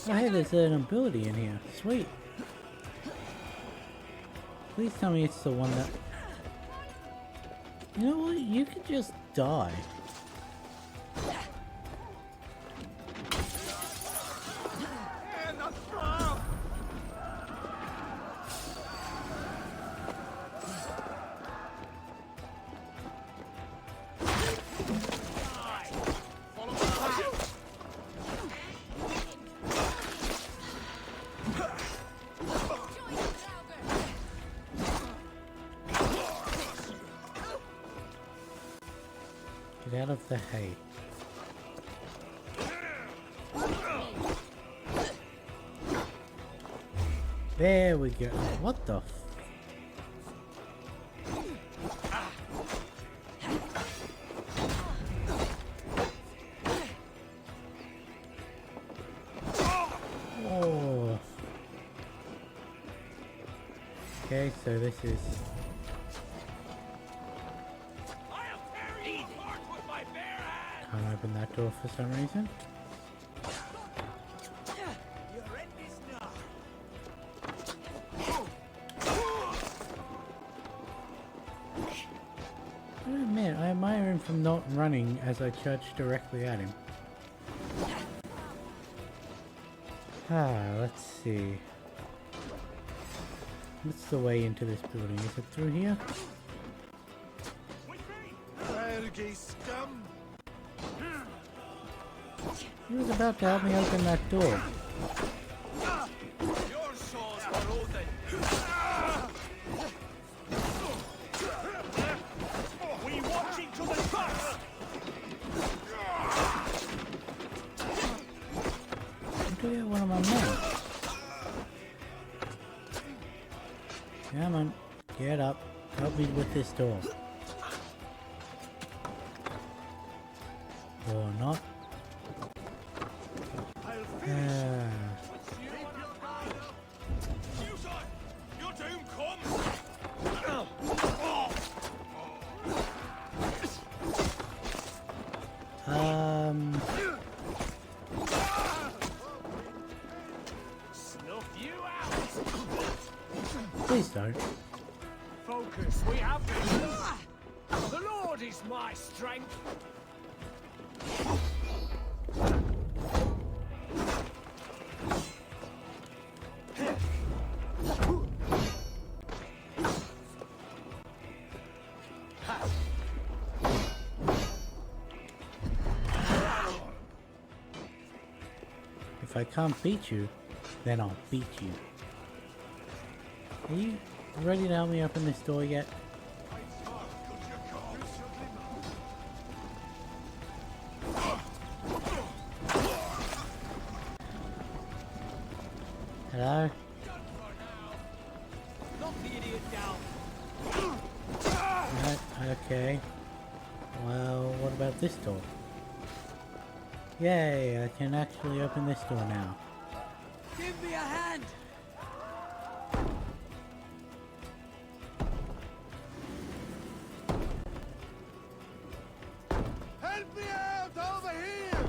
hey, there's an ability in here. Sweet. Please tell me it's the one that... You know what? You could just die. Get out of the hay. There we go. What the f... Oh. Okay, so this is... Can't open that door for some reason. I admit, I admire him from not running as I charged directly at him. Let's see. What's the way into this building? Is it through here? He was about to help me open that door. Do you have one of my men? Come on, get up. Help me with this door. Or not. Please don't. Focus, we have been. The Lord is my strength. If I can't beat you, then I'll beat you. Are you ready to help me open this door yet? Hello? Knock the idiot down. Right, okay. Well, what about this door? Yay, I can actually open this door now. Give me a hand! Help me out over here!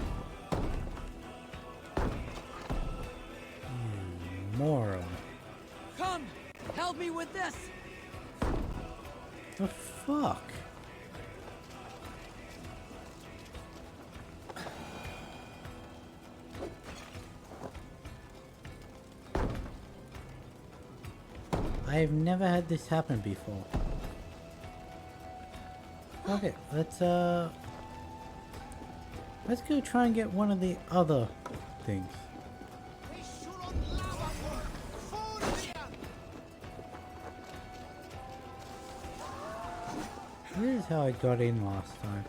Moron. Come! Help me with this! The fuck? I've never had this happen before. Okay, let's go try and get one of the other things. Here's how I got in last time.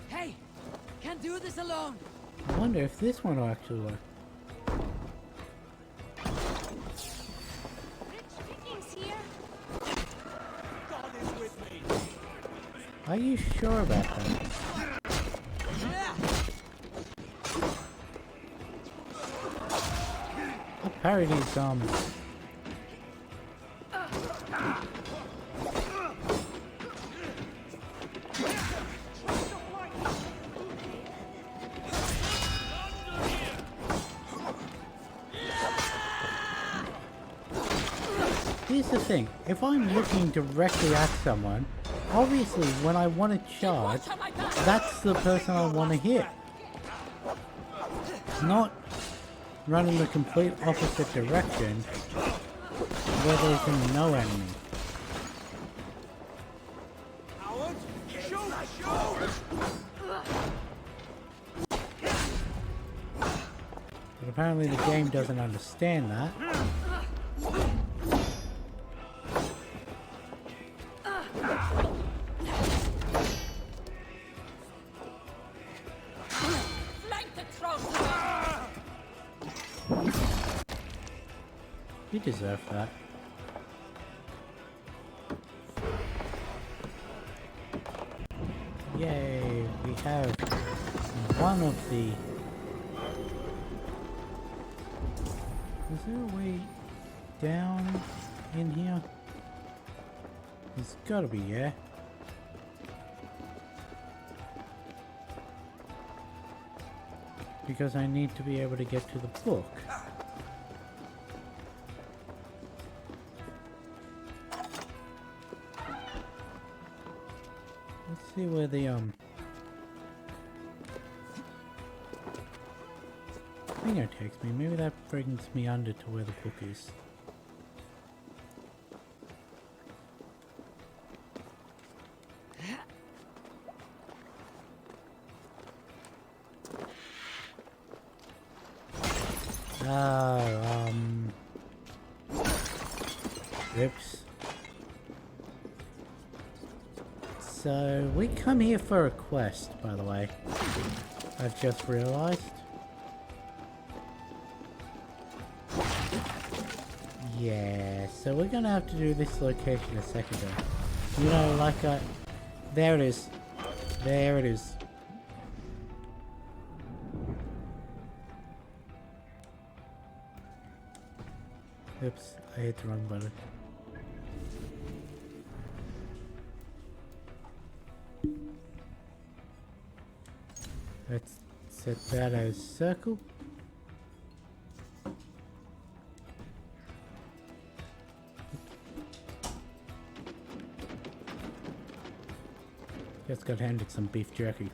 Hey! Can't do this alone! I wonder if this one will actually work. Are you sure about that? I parry these Here's the thing, if I'm looking directly at someone, obviously when I want to charge, that's the person I want to hit. Not running the complete opposite direction where there's no enemy. But apparently the game doesn't understand that. You deserve that. Yay, we have one of the... Is there a way down in here? There's gotta be, yeah? Because I need to be able to get to the book. Let's see where the finger takes me. Maybe that brings me under to where the book is. Oops. So, we come here for a quest, by the way. I've just realized. Yeah, so we're gonna have to do this location a second ago. You know, like there it is. There it is. Oops, I hit the wrong button. Let's set that as circle. Just got handed some beef jerky.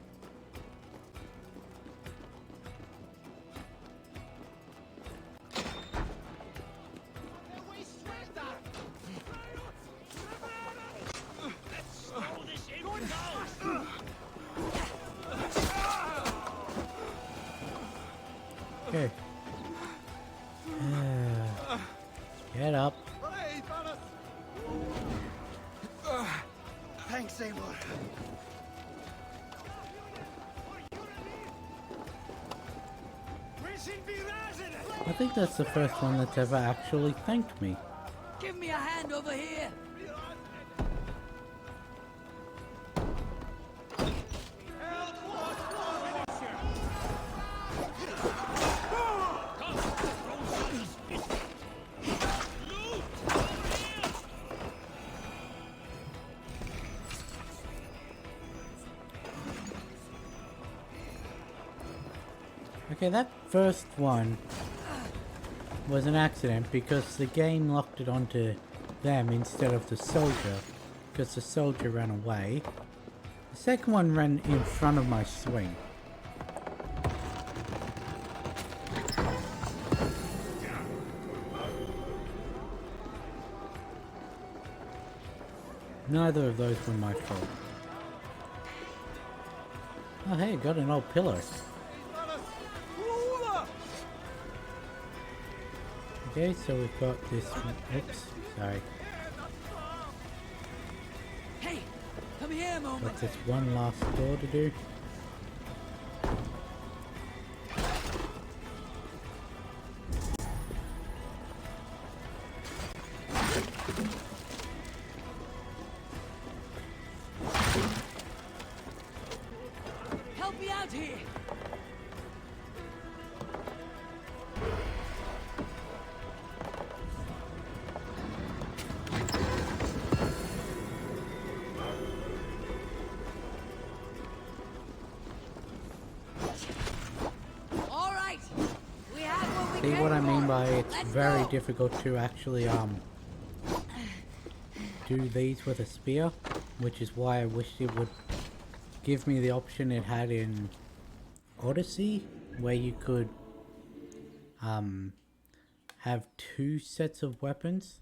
Okay. Get up. Thanks, Eivor. I think that's the first one that's ever actually thanked me. Give me a hand over here! Okay, that first one was an accident because the game locked it onto them instead of the soldier, because the soldier ran away. The second one ran in front of my swing. Neither of those were my fault. Oh hey, got an old pillow. Okay, so we've got this. Oops, sorry. Hey, come here a moment. Got this one last door to do. Help me out here. All right, we had what we See came what I mean for. by it's Let's very go. difficult to actually do these with a spear, which is why I wished it would give me the option it had in Odyssey, where you could have 2 sets of weapons.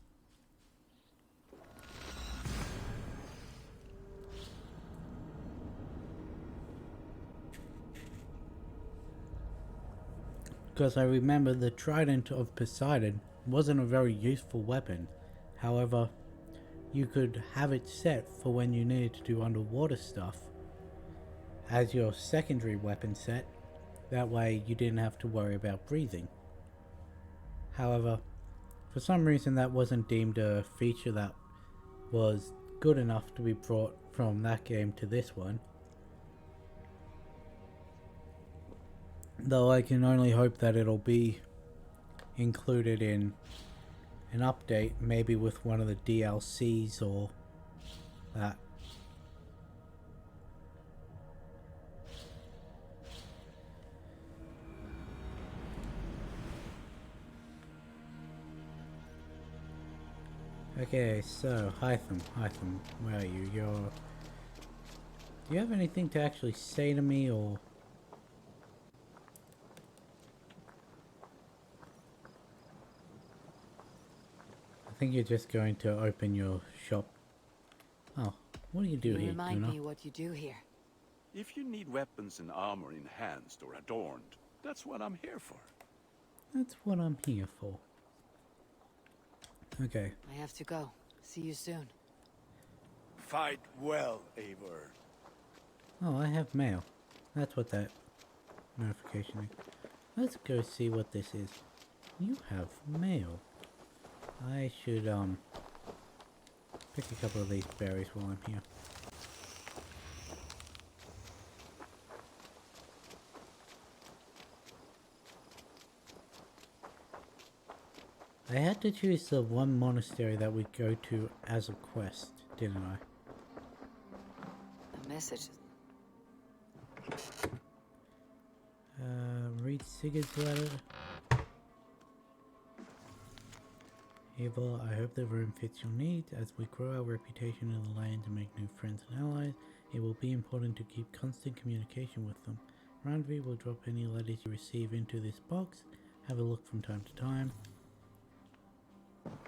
Because I remember the Trident of Poseidon wasn't a very useful weapon. However, you could have it set for when you needed to do underwater stuff as your secondary weapon set. That way you didn't have to worry about breathing. However, for some reason that wasn't deemed a feature that was good enough to be brought from that game to this one. Though I can only hope that it'll be included in an update, maybe with one of the DLCs or that. Okay, so Hytham, where are you? Do you have anything to actually say to me, or? I think you're just going to open your shop. Oh, what do you do here, Remind Yuna? me what you do here. If you need weapons and armor enhanced or adorned, that's what I'm here for. That's what I'm here for. Okay. I have to go. See you soon. Fight well, Eivor. Oh, I have mail. That's what that notification is. Let's go see what this is. You have mail. I should, pick a couple of these berries while I'm here. I had to choose the one monastery that we go to as a quest, didn't I? A message. Read Sigurd's letter. Eivor, I hope the room fits your needs. As we grow our reputation in the land and make new friends and allies, it will be important to keep constant communication with them. Randvi will drop any letters you receive into this box. Have a look from time to time.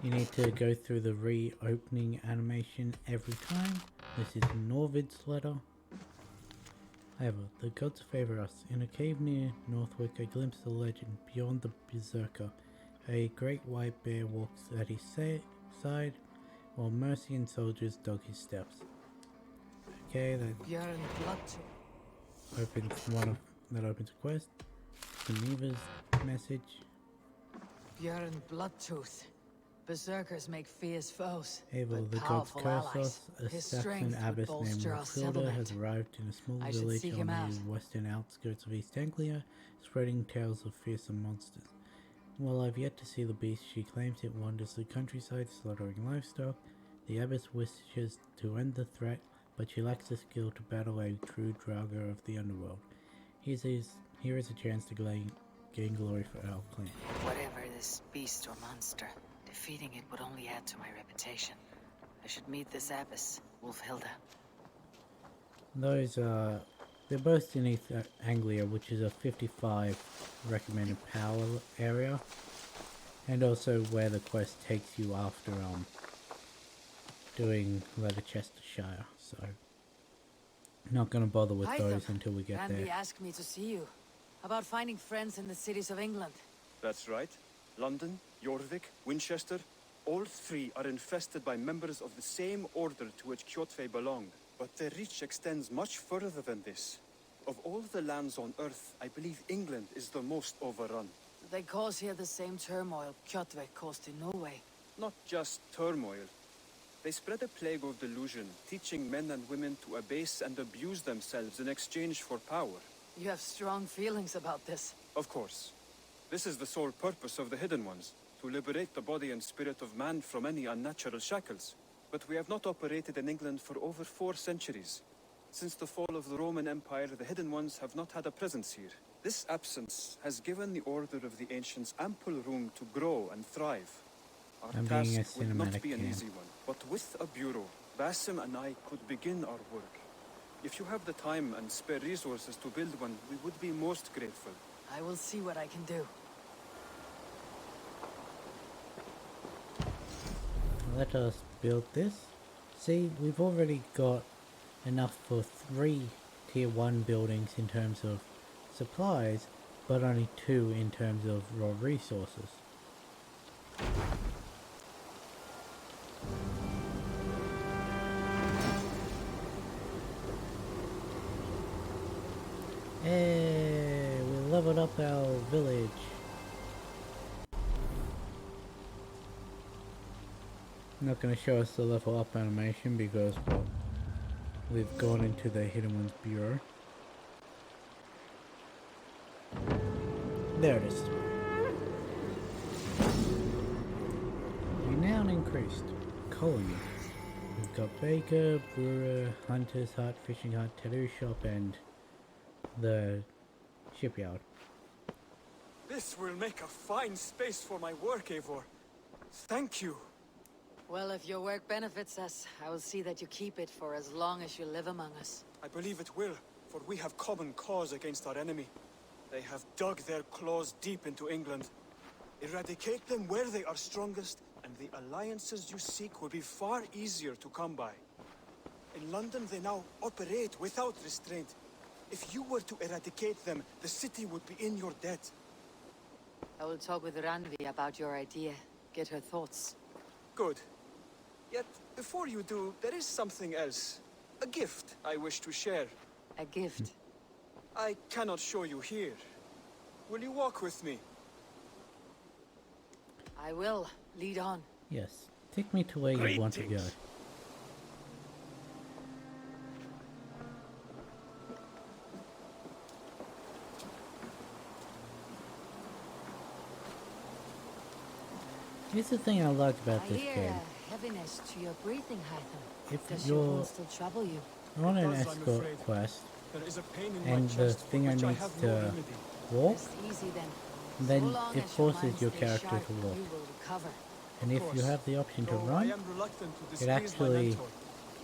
You need to go through the reopening animation every time. This is Norvid's letter. However, the gods favor us. In a cave near Northwick, I glimpsed the legend beyond the Berserker. A great white bear walks at his side, while Mercian soldiers dog his steps. Okay, that opens a quest. Geneva's message. Björn Bloodtooth. Berserkers make fierce foes, Abel, but the gods powerful curse allies. us. A His Saxon strength would abbess named bolster our Mathilda settlement. has arrived in a small I should village seek on him out. the western outskirts of East Anglia, spreading tales of fearsome monsters. While I've yet to see the beast, she claims it wanders the countryside, slaughtering livestock. The abbess wishes to end the threat, but she lacks the skill to battle a true Draugr of the underworld. Here is a chance to gain glory for our clan. Whatever this beast or monster, defeating it would only add to my reputation. I should meet this abbess, Wolfhilda. Those they're both in East Anglia, which is a 55 recommended power area, and also where the quest takes you after doing Leicestershire. So Not gonna bother with Hytham, those until we get Randy there. asked me to see you. About finding friends in the cities of England. That's right. London, Jorvik, Winchester, all three are infested by members of the same order to which Kjotve belonged. But their reach extends much further than this. Of all the lands on Earth, I believe England is the most overrun. They cause here the same turmoil Kjotve caused in Norway. Not just turmoil. They spread a plague of delusion, teaching men and women to abase and abuse themselves in exchange for power. You have strong feelings about this. Of course. This is the sole purpose of the Hidden Ones, to liberate the body and spirit of man from any unnatural shackles. But we have not operated in England for over 4 centuries. Since the fall of the Roman Empire, the Hidden Ones have not had a presence here. This absence has given the Order of the Ancients ample room to grow and thrive. Our I'm being a task will not cinematic be an cam. easy one, but with a bureau, Basim and I could begin our work. If you have the time and spare resources to build one, we would be most grateful. I will see what I can do. Let us build this. See, we've already got enough for 3 tier 1 buildings in terms of supplies, but only 2 in terms of raw resources. Hey, we leveled up our village. Not going to show us the level up animation because, well, we've gone into the Hidden Ones Bureau. There it is. Renown increased. Colony. We've got Baker, Brewer, Hunter's Hut, Fishing Hut, Tattoo Shop, and the shipyard. This will make a fine space for my work, Eivor. Thank you. Well, if your work benefits us, I will see that you keep it for as long as you live among us. I believe it will, for we have common cause against our enemy. They have dug their claws deep into England. Eradicate them where they are strongest, and the alliances you seek will be far easier to come by. In London, they now operate without restraint. If you were to eradicate them, the city would be in your debt. I will talk with Randvi about your idea. Get her thoughts. Good. Yet, before you do, there is something else. A gift I wish to share. A gift? I cannot show you here. Will you walk with me? I will. Lead on. Yes. Take me to where you want to go. Here's the thing I like about this I hear game. a heaviness to your breathing, Hytham. If Does you're your wound still trouble you? on an escort quest, and the thinger needs to walk, Rest easy then. then So long it as your forces mind your stays character sharp, to walk. you will recover. And if you have the option to run, it actually,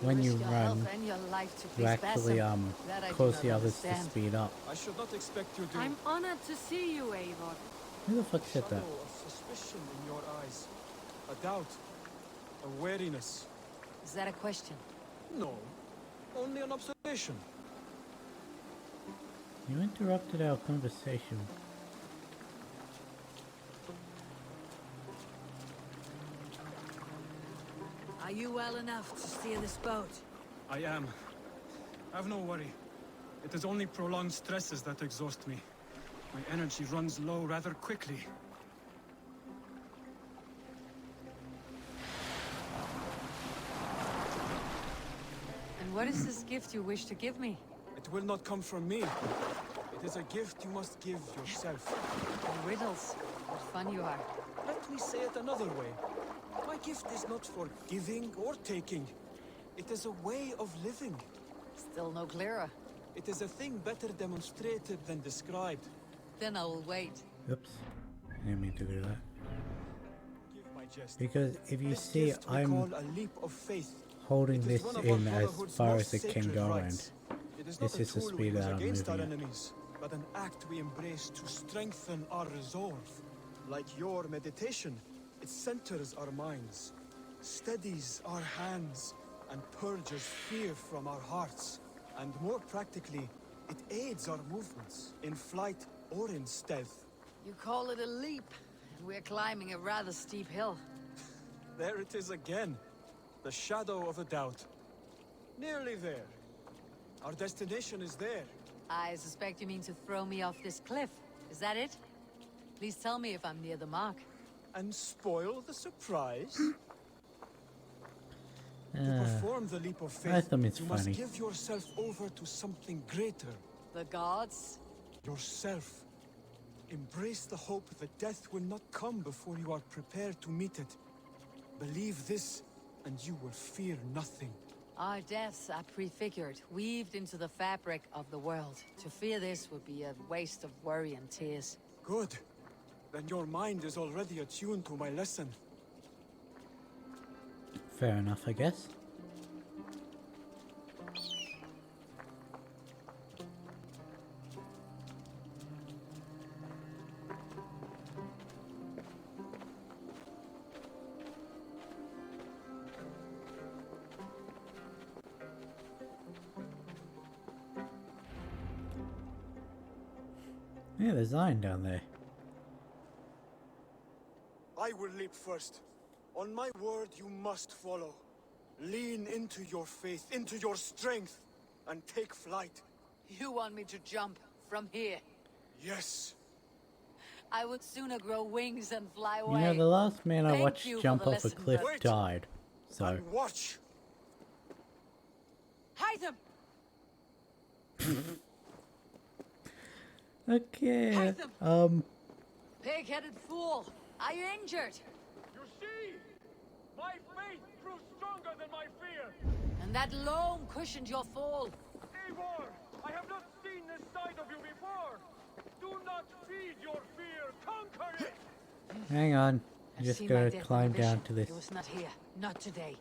when you risk your run, health and your life to you please actually Basim. That I do cause not the others to understand. speed up. I should not expect you to. I'm honored to see you, Eivor. Who the fuck said that? Shadow of suspicion in your eyes. A doubt. A wariness. Is that a question? No. Only an observation. You interrupted our conversation. Are you well enough to steer this boat? I am. Have no worry. It is only prolonged stresses that exhaust me. My energy runs low rather quickly. And what is this gift you wish to give me? It will not come from me. It is a gift you must give yourself. Oh, riddles. What fun you are. Let me say it another way. My gift is not for giving or taking. It is a way of living. Still no clearer. It is a thing better demonstrated than described. Then I will wait. Oops. I didn't mean to do that. Give my jest. Because if you This see, gift we I'm call a leap of faith. holding It is this one of in our as Brotherhood's far most as it can sacred go, rights. It is not this a is the tool we speed use that I'm against our moving at. enemies, but an act we embrace to strengthen our resolve. Like your meditation, it centers our minds, steadies our hands, and purges fear from our hearts. And more practically, it aids our movements, in flight or in stealth. You call it a leap, and we're climbing a rather steep hill. There it is again. The shadow of a doubt. Nearly there. Our destination is there. I suspect you mean to throw me off this cliff. Is that it? Please tell me if I'm near the mark. And spoil the surprise? To perform the leap of faith, you must give yourself over to something greater. The gods? Yourself. Embrace the hope that death will not come before you are prepared to meet it. Believe this, and you will fear nothing. Our deaths are prefigured, weaved into the fabric of the world. To fear this would be a waste of worry and tears. Good. Then your mind is already attuned to my lesson. Fair enough, I guess. Yeah, there's iron down there. I will leap first. On my word, you must follow. Lean into your faith, into your strength, and take flight. You want me to jump from here? Yes. I would sooner grow wings and fly away. You know, the last man I Thank watched you jump for the off a lesson, cliff but- died. So. And watch. Hide them! Okay. Pig-headed fool! Are you injured? You see? My faith grew stronger than my fear! And that loam cushioned your fall. Eivor, I have not seen this side of you before! Do not feed your fear, conquer it! Hang on. I I've just seen my gotta death climb on down vision. to this. It was not here. Not today.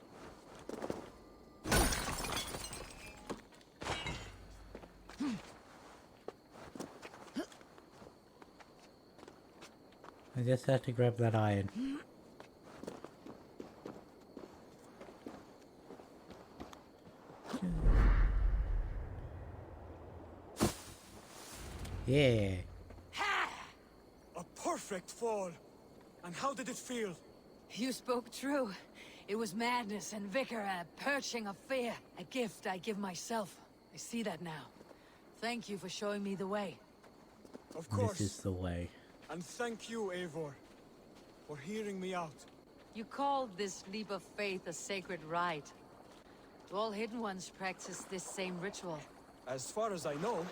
I just have to grab that iron. Yeah. A perfect fall. And how did it feel? You spoke true. It was madness and vigor and a perching of fear. A gift I give myself. I see that now. Thank you for showing me the way. Of course. This is the way. And thank you, Eivor, for hearing me out. You called this leap of faith a sacred rite. Do all Hidden Ones practice this same ritual? As far as I know,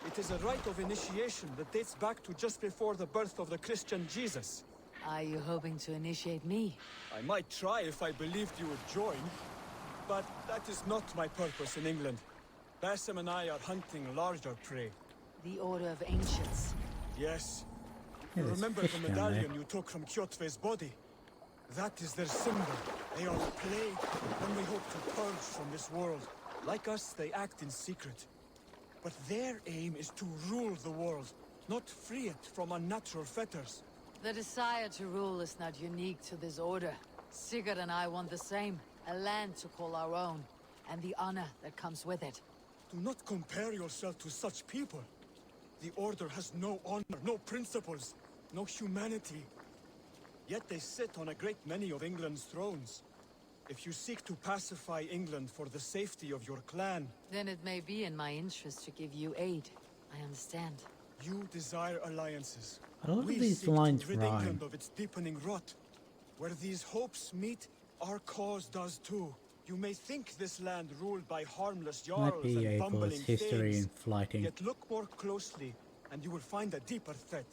it is a rite of initiation that dates back to just before the birth of the Christian Jesus. Are you hoping to initiate me? I might try if I believed you would join, but that is not my purpose in England. Basim and I are hunting larger prey. The Order of Ancients. Yes. Yeah, You there's remember fish the down there. medallion you took from Kjotve's body? That is their symbol. They are a plague, and we hope to purge from this world. Like us, they act in secret. But their aim is to rule the world, not free it from unnatural fetters. The desire to rule is not unique to this order. Sigurd and I want the same. A land to call our own, and the honor that comes with it. Do not compare yourself to such people. The Order has no honor, no principles, no humanity. Yet they sit on a great many of England's thrones. If you seek to pacify England for the safety of your clan... Then it may be in my interest to give you aid. I understand. You desire alliances. A lot of We these seek lines to rid rhyme. England of its deepening rot. Where these hopes meet, our cause does too. You may think this land ruled by harmless Might jarls be and Eivors' bumbling history thanes. in flighting. Yet look more closely, and you will find a deeper threat.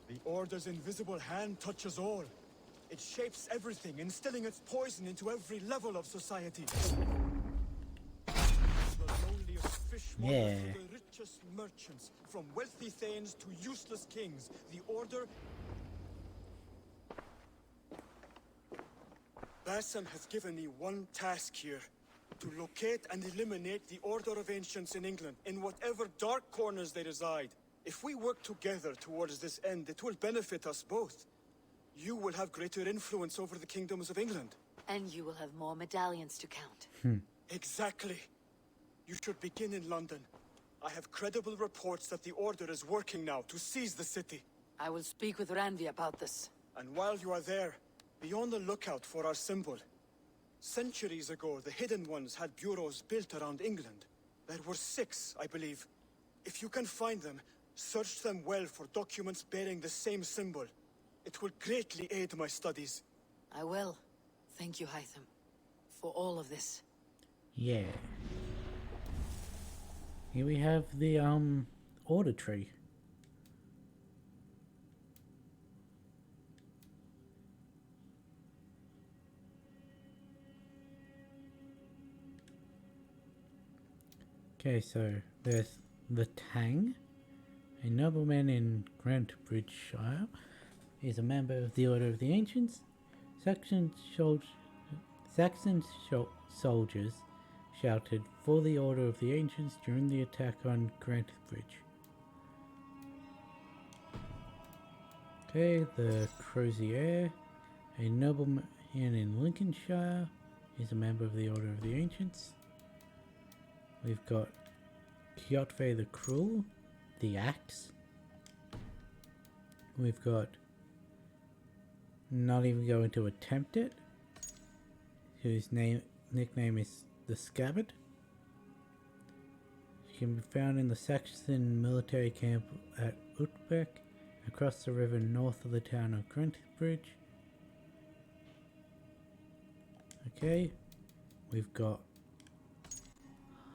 The Order's invisible hand touches all. It shapes everything, instilling its poison into every level of society. The lowliest fishmonger Yeah. to the richest merchants, from wealthy thanes to useless kings, the Order... Basim has given me one task here. To locate and eliminate the Order of Ancients in England, in whatever dark corners they reside. If we work together towards this end, it will benefit us both. You will have greater influence over the kingdoms of England. And you will have more medallions to count. Exactly. You should begin in London. I have credible reports that the Order is working now to seize the city. I will speak with Randy about this. And while you are there, be on the lookout for our symbol. Centuries ago, the Hidden Ones had bureaus built around England. There were 6, I believe. If you can find them, search them well for documents bearing the same symbol. It will greatly aid my studies. I will. Thank you, Hytham, for all of this. Yeah. Here we have the order tree. Okay, so there's the Tang, a nobleman in Grantebridgeshire. He's a member of the Order of the Ancients. Saxon soldiers shouted for the Order of the Ancients during the attack on Grantebridge. Okay, the Crozier, a nobleman in Lincolnshire. He's a member of the Order of the Ancients. We've got Kjotve the Cruel, the Axe. We've got Not Even Going to Attempt It, whose nickname is the Scabbard. She can be found in the Saxon military camp at Utbeck, across the river north of the town of Grantebridge. Okay, we've got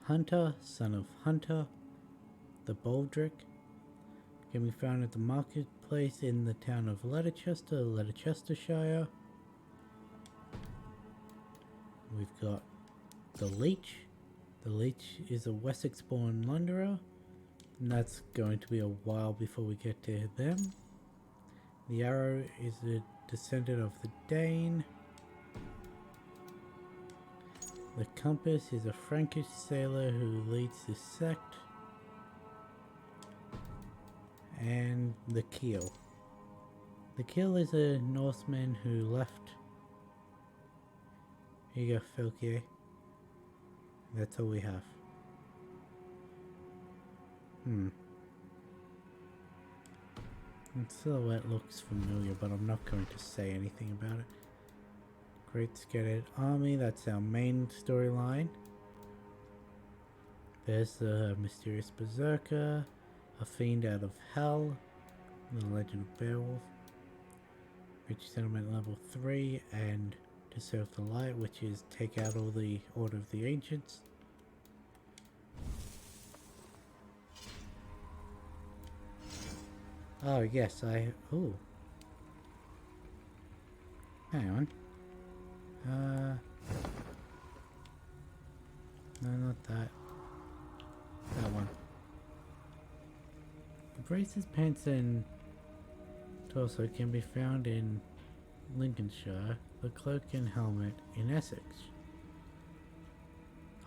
Hunter, son of Hunter, the Baldric, can be found at the marketplace in the town of Leicestershire, Leicestershire. We've got the Leech. The Leech is a Wessex-born Londoner, and that's going to be a while before we get to them. The Arrow is a descendant of the Dane. The Compass is a Frankish sailor who leads the sect. And the Keel. The Keel is a Norseman who left. Here you go, Filkier. That's all we have. The silhouette looks familiar, but I'm not going to say anything about it. Great Scattered Army, that's our main storyline. There's the Mysterious Berserker, a Fiend Out of Hell, the Legend of Beowulf, Reach Settlement Level 3, and To Serve the Light, which is take out all the Order of the Ancients. Oh yes, ooh. Hang on. No, not that. That one. The braces, pants, and torso can be found in Lincolnshire, the cloak and helmet in Essex.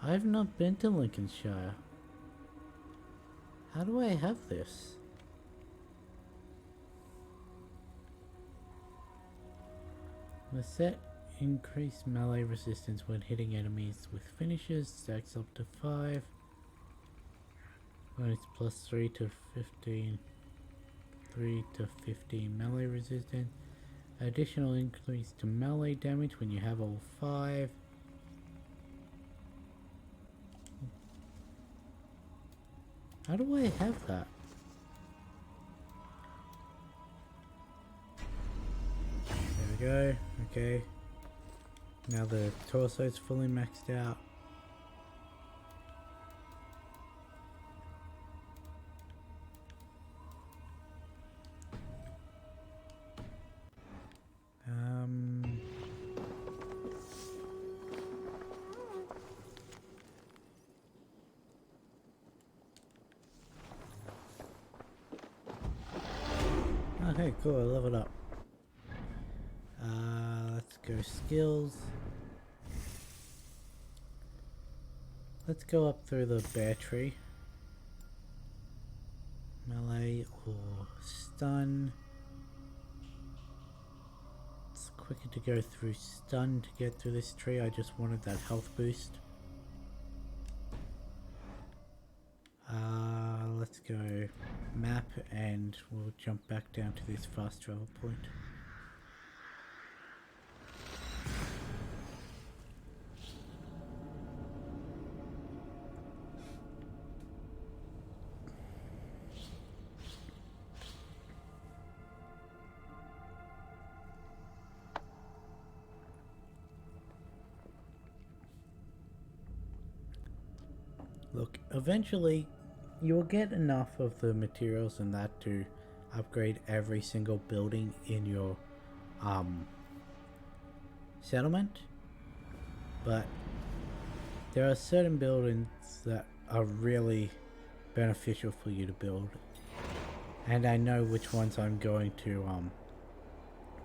I've not been to Lincolnshire. How do I have this? The set increase melee resistance when hitting enemies with finishes, stacks up to 5. Bonus plus 3 to 15. 3 to 15 melee resistance. Additional increase to melee damage when you have all 5. How do I have that? There we go. Okay. Now the torso is fully maxed out. Okay, cool, I leveled up. Let's go skills. Let's go up through the bear tree. Melee or stun. It's quicker to go through stun to get through this tree. I just wanted that health boost. Let's go map and we'll jump back down to this fast travel point. Look, eventually you'll get enough of the materials and that to upgrade every single building in your settlement, but there are certain buildings that are really beneficial for you to build, and I know which ones I'm going to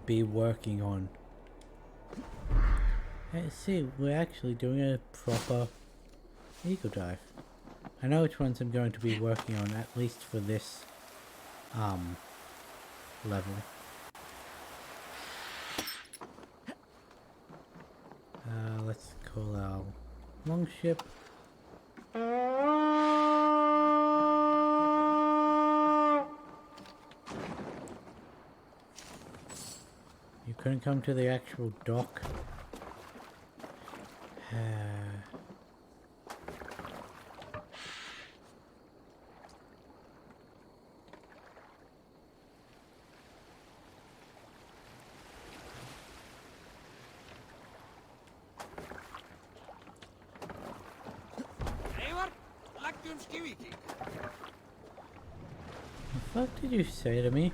be working on. Hey, see, we're actually doing a proper eagle dive. I know which ones I'm going to be working on, at least for this level. Let's call our longship. You couldn't come to the actual dock. What did you say to me?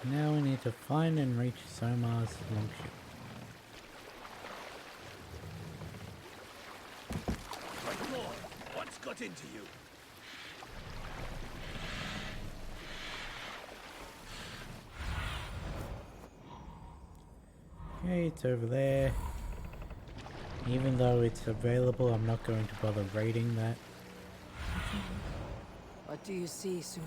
Now we need to find and reach Somar's longship. My lord, what's got into you? Okay, it's over there. Even though it's available, I'm not going to bother raiding that. What do you see, Suna?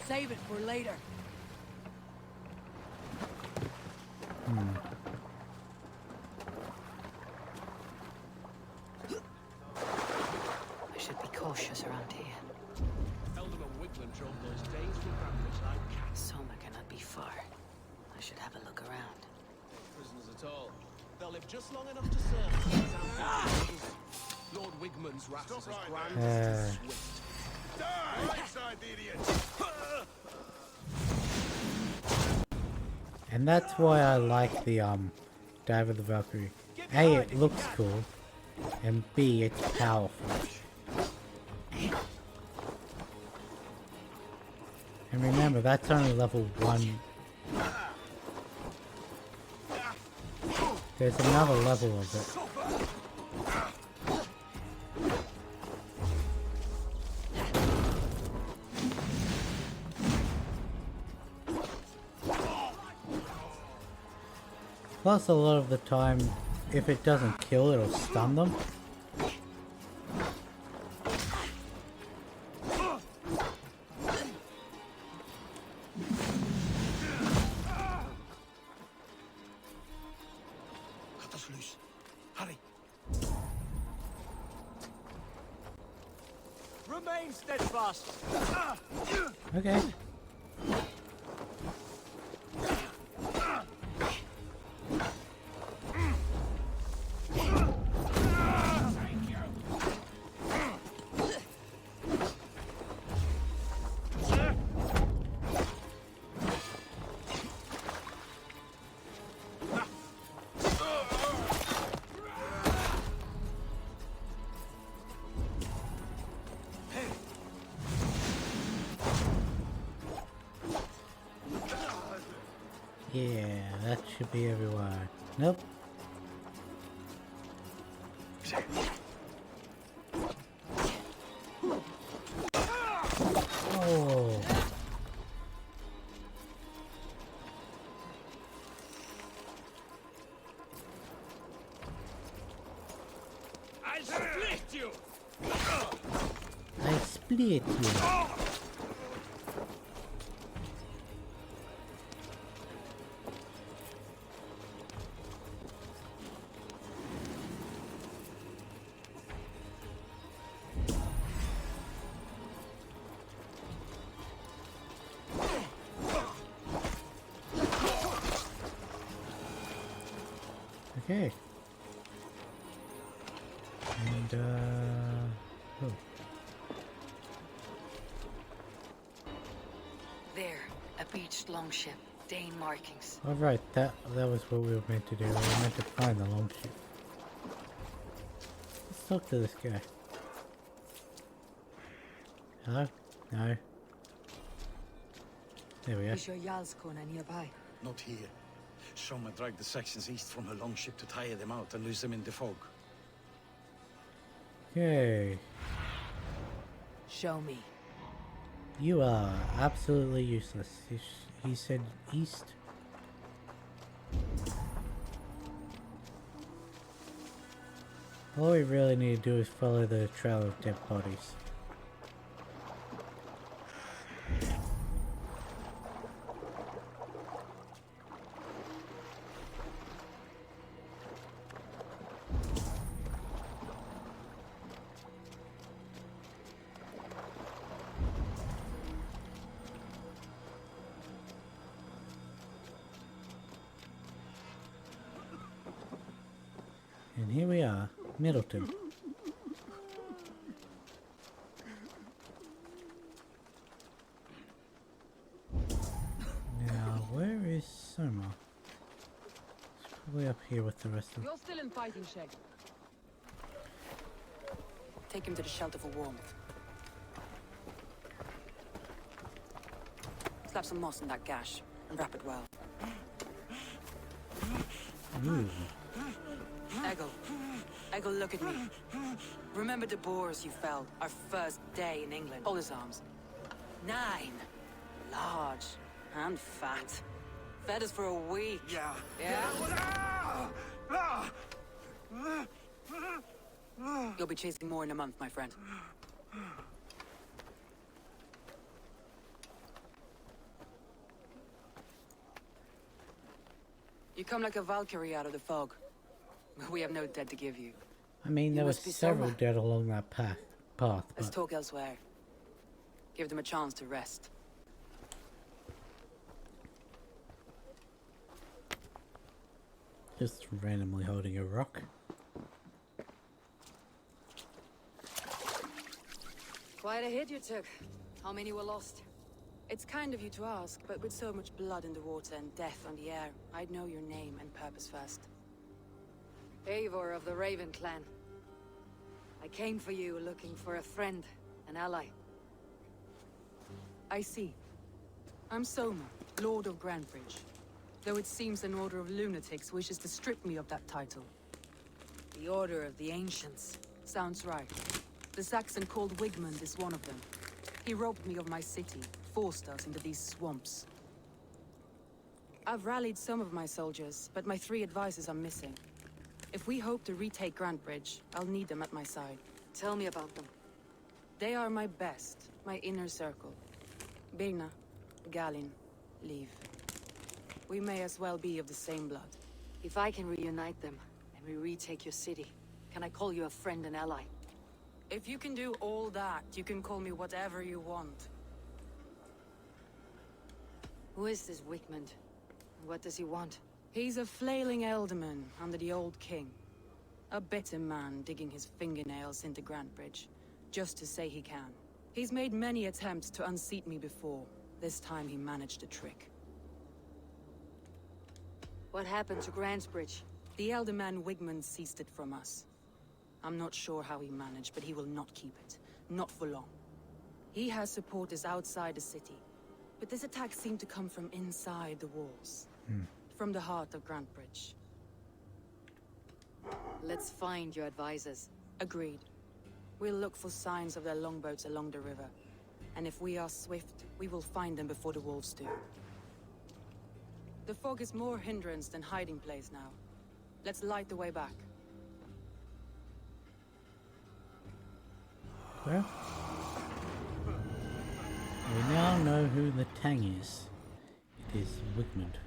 Save it for later. I should be cautious around here. Eldon and Wigland drove those days with rampage like cats. Soma cannot be far. I should have a look around. No prisoners at all. They'll live just long enough to serve. Lord Wigman's wrath is as grand as his swift. Die! Right side, the idiot! And that's why I like the Dive of the Valkyrie. A, it looks cool, and B, it's powerful. And remember, that's only level 1. There's another level of it. Plus, a lot of the time, if it doesn't kill, it'll stun them. Cut us loose. Hurry. Remain steadfast. Okay. Yeah, that should be everywhere. Nope. Oh. I'll split you! I split you. Okay. And, oh. There, a beached longship. Dane markings. All right, that was what we were meant to do. We were meant to find the longship. Let's talk to this guy. Hello? No. There we go. Is your Jarlskona nearby? Not here. Soma dragged the Saxons east from her longship to tire them out and lose them in the fog. Okay. Show me. You are absolutely useless. He said east. All we really need to do is follow the trail of dead bodies. And here we are, Middleton. Now, where is Soma? It's probably up here with the rest of them. You're still in fighting shape. Take him to the shelter for warmth. Slap some moss in that gash and wrap it well. Ooh. Eggle, look at me. Remember the boars you felled, our first day in England? Hold his arms. 9. Large and fat. Fed us for a week. Yeah. You'll be chasing more in a month, my friend. You come like a Valkyrie out of the fog. We have no dead to give you. I mean, there were several Soma. dead along that path. Let's But talk elsewhere. Give them a chance to rest. just randomly holding a rock. Quite a hit you took. How many were lost? It's kind of you to ask, but with so much blood in the water and death on the air, I'd know your name and purpose first. Eivor of the Raven clan. I came for you looking for a friend, an ally. I see. I'm Soma, Lord of Grandbridge. Though it seems an order of lunatics wishes to strip me of that title. The Order of the Ancients. Sounds right. The Saxon called Wigmund is one of them. He robbed me of my city, forced us into these swamps. I've rallied some of my soldiers, but my 3 advisors are missing. If we hope to retake Grantebridge, I'll need them at my side. Tell me about them. They are my best, my inner circle. Birna, Galin, Liv. We may as well be of the same blood. If I can reunite them, and we retake your city, can I call you a friend and ally? If you can do all that, you can call me whatever you want. Who is this Wigmund? What does he want? He's a flailing elderman under the old king. A bitter man digging his fingernails into Grantebridge, just to say he can. He's made many attempts to unseat me before. This time he managed a trick. What happened to Grantebridge? The elderman Wigmund seized it from us. I'm not sure how he managed, but he will not keep it. Not for long. He has supporters outside the city, but this attack seemed to come from inside the walls. From the heart of Grantebridge. Let's find your advisors. Agreed. We'll look for signs of their longboats along the river. And if we are swift, we will find them before the wolves do. The fog is more hindrance than hiding place now. Let's light the way back. Well, we now know who the Tang is. It is Wigmund.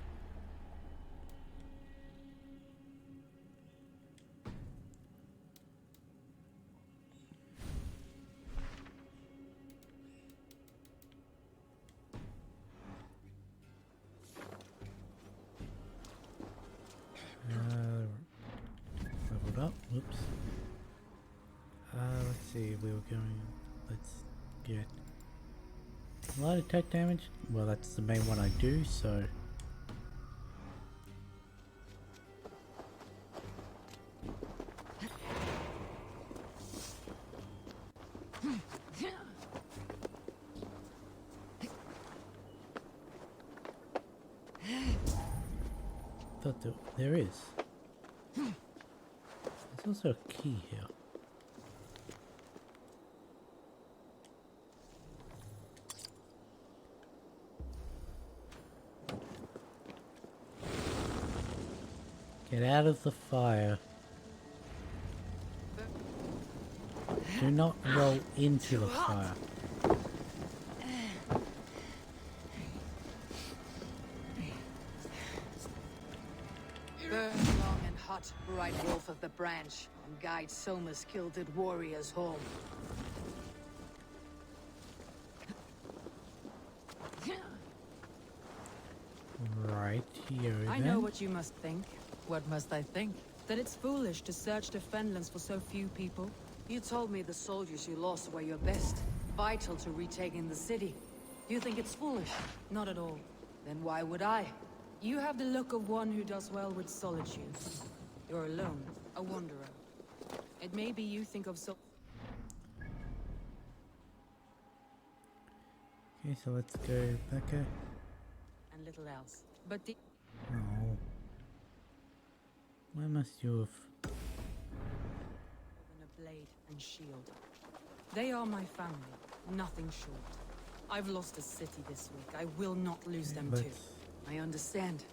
Oh, whoops. Let's see, we were going... Let's get... light attack damage. Well, that's the main one I do, so... thought there is. There's also a key here. Get out of the fire. Do not roll into the fire. Burn long and hot, bright wolf of the branch, and guide Soma's kilted warriors home. Right here, I then. know what you must think. What must I think? That it's foolish to search the Fenlands for so few people. You told me the soldiers you lost were your best, vital to retaking the city. You think it's foolish? Not at all. Then why would I? You have the look of one who does well with solitude. You're alone, a wanderer. It may be you think of so... Okay, so let's go back up. and little else. But the... Oh. Why must you have... than a blade and shield. They are my family, nothing short. I've lost a city this week. I will not lose them But too. I understand.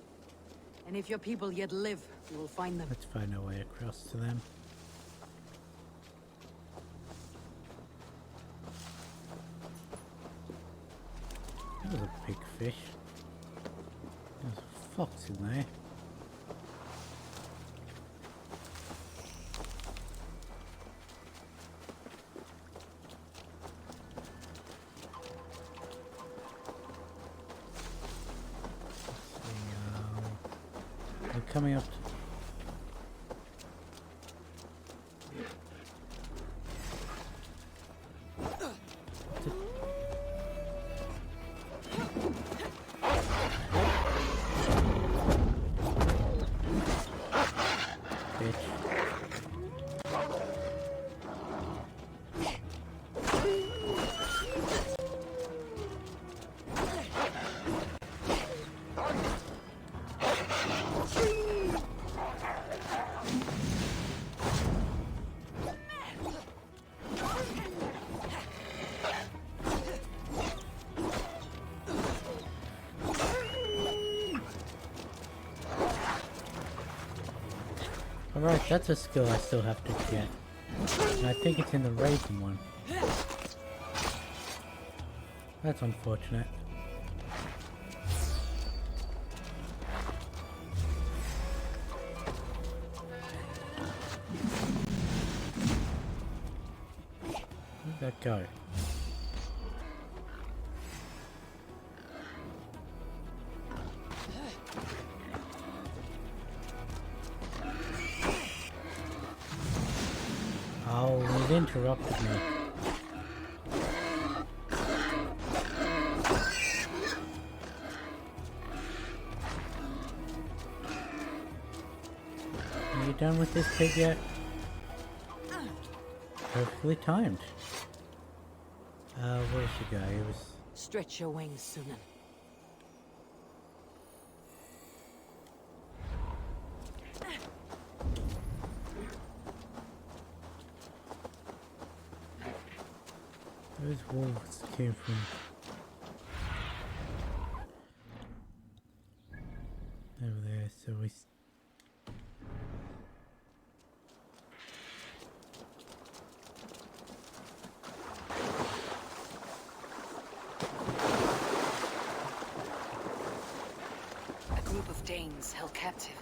And if your people yet live, you will find them. let's find our way across to them. That was a big fish. There's a fox in there. They're coming up. Alright, that's a skill I still have to get. And I think it's in the Raven one. That's unfortunate. Where'd that go? Oh, it interrupted me. Are you done with this pig yet? Perfectly timed. Where'd she go? It was... Stretch your wings, Sunan. Those wolves came from... over there, so we... A group of Danes held captive.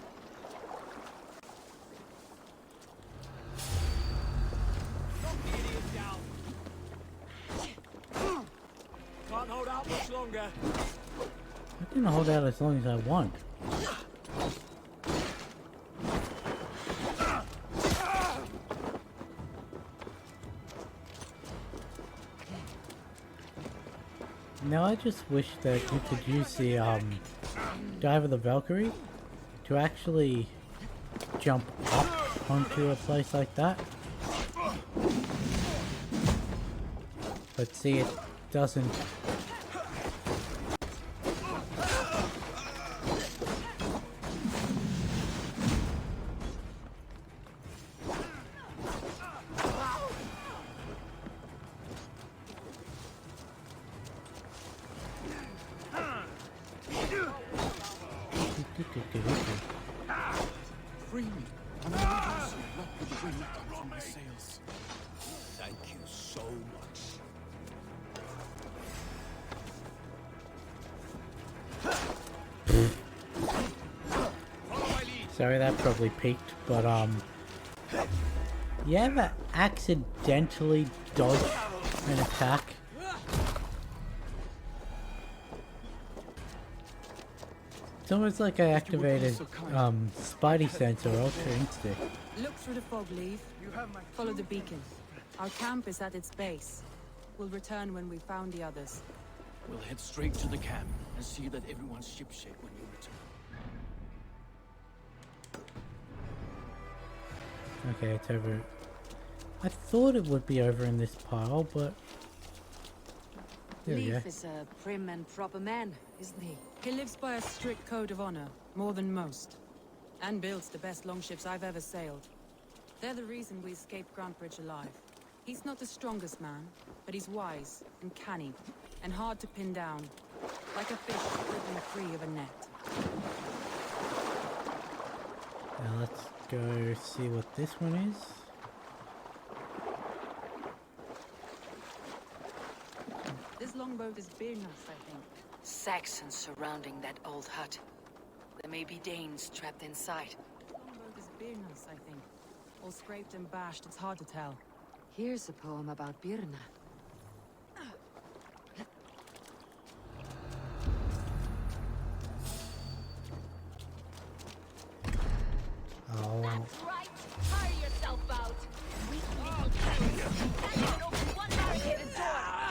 Can't hold out much longer. I can hold out as long as I want. Now I just wish that you could use the Dive of the Valkyrie to actually jump up onto a place like that. But see, it doesn't. Free me. I'm not with the wind from my sails. Thank you so much. Sorry, that probably peaked, but you ever accidentally dodge an attack? It's almost like I activated Spidey Sense or Ultra Instinct. Look through the fog, Leaf. Follow the beacon. Our camp is at its base. We'll return when we've found the others. We'll head straight to the camp and see that everyone's shipshape when you return. Okay, it's over. I thought it would be over in this pile, but there we go. Leif is a prim and proper man, isn't he? He lives by a strict code of honor, more than most. And builds the best longships I've ever sailed. They're the reason we escaped Grantebridge alive. He's not the strongest man, but he's wise and canny, and hard to pin down. Like a fish wriggling free of a net. Now let's go see what this one is. This longboat is Birna's, I think. Saxons surrounding that old hut. There may be Danes trapped inside. Longboat is Birna's, I think. All scraped and bashed, it's hard to tell. Here's a poem about Birna. Oh. That's right. Hire yourself out. Weak little things. Can't even open one barricaded door.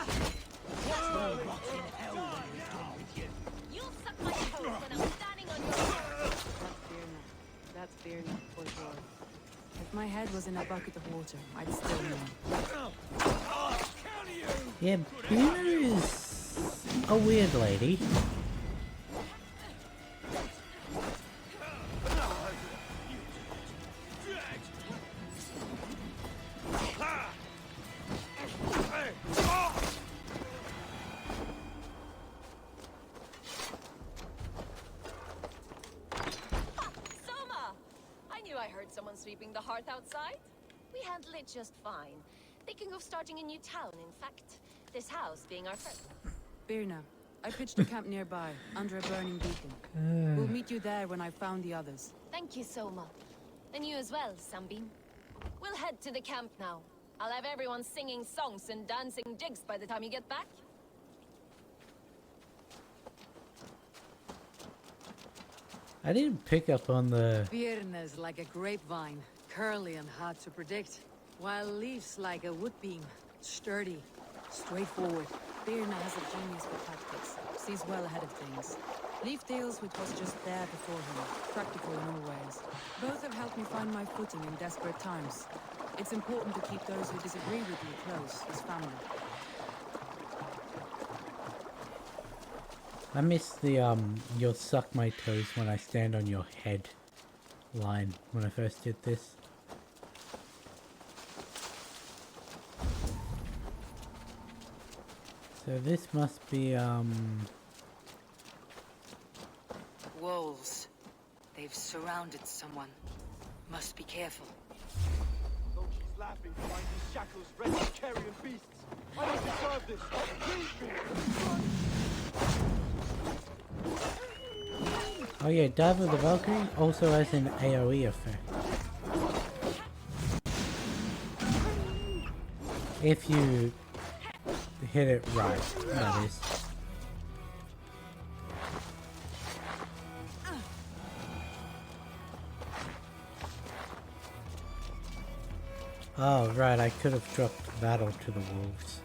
You'll suck my toes when I'm standing on your That's Birna, for sure. If my head was in a bucket of water, I'd still know. Yeah, Birna is a weird lady. someone sweeping the hearth outside? We handle it just fine. Thinking of starting a new town, in fact. This house being our first. Birna, I pitched a camp nearby, under a burning beacon. We'll meet you there when I've found the others. Thank you, Soma. And you as well, Sunbeam. We'll head to the camp now. I'll have everyone singing songs and dancing jigs by the time you get back. I didn't pick up on the... Birna's like a grapevine, curly and hard to predict, while Leaf's like a wood beam, sturdy, straightforward. Birna has a genius for tactics, sees well ahead of things. Leaf deals with what's just there before him, practical in all ways. Both have helped me find my footing in desperate times. It's important to keep those who disagree with you close, as family. I miss the, you'll suck my toes when I stand on your head line when I first did this. So this must be, Wolves. They've surrounded someone. Must be careful. Though she's laughing to find these shackles ready to carry beasts. I don't deserve this. Please me. oh yeah, Dive of the Valkyrie also has an AoE effect. If you hit it right, that is. Oh right, I could have dropped battle to the wolves.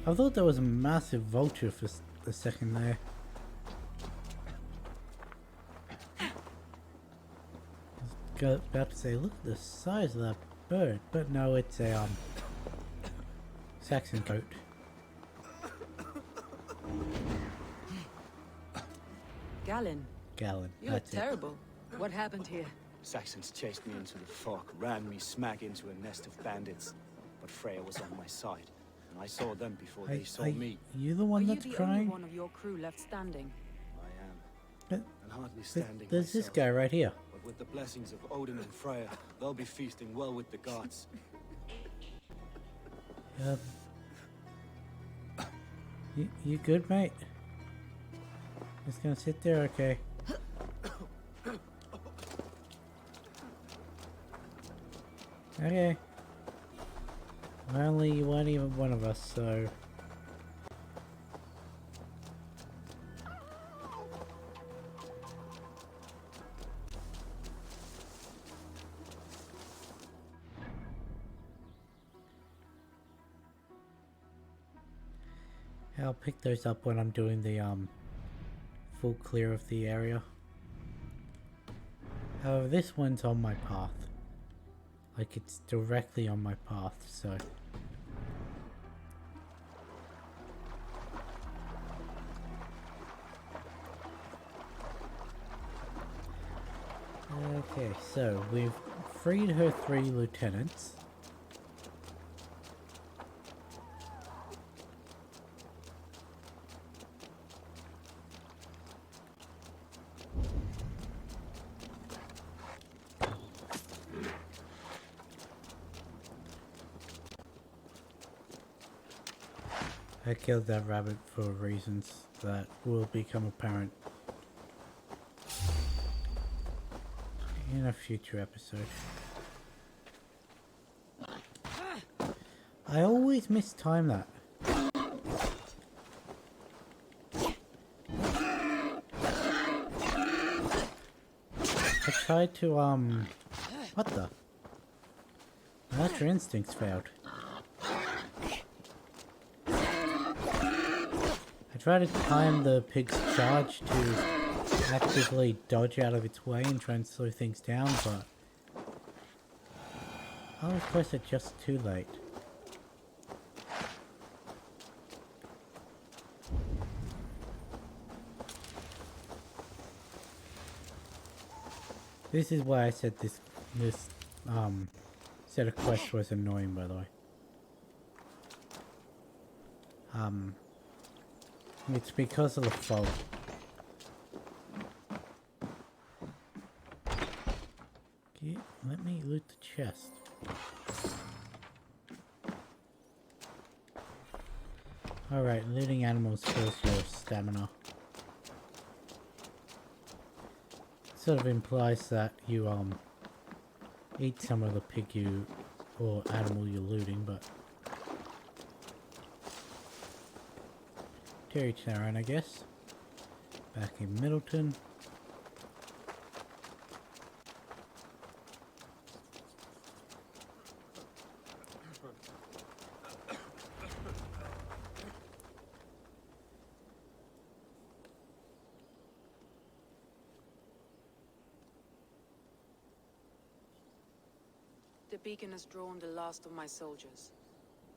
I thought there was a massive vulture for a second there. I was about to say, look at the size of that bird, but no, it's a Saxon coat. Galen, Galen, you look that's it. terrible. What happened here? Saxons chased me into the fog, ran me smack into a nest of bandits. But Freya was on my side, and I saw them before they saw me. You the one Are that's you the crying? only one of your crew left standing? I am. But And hardly standing there's this myself. guy right here. But with the blessings of Odin and Freya, they'll be feasting well with the gods. You good, mate? Just gonna sit there, okay? Okay. Only you weren't even one of us, so... I'll pick those up when I'm doing the full clear of the area. However, this one's on my path. Like, it's directly on my path, so... Okay, so we've freed her 3 lieutenants. I killed that rabbit for reasons that will become apparent in a future episode. I always mistime that. I tried to, what the? Natural instincts failed. I tried to time the pig's charge to actively dodge out of its way and try and slow things down, but I was pressed it just too late. This is why I said this set of quests was annoying, by the way. It's because of the fog. Okay, let me loot the chest. Alright, looting animals fills your stamina. Sort of implies that you eat some of the pig or animal you're looting, but to each their own, I guess. Back in Middleton. The beacon has drawn the last of my soldiers.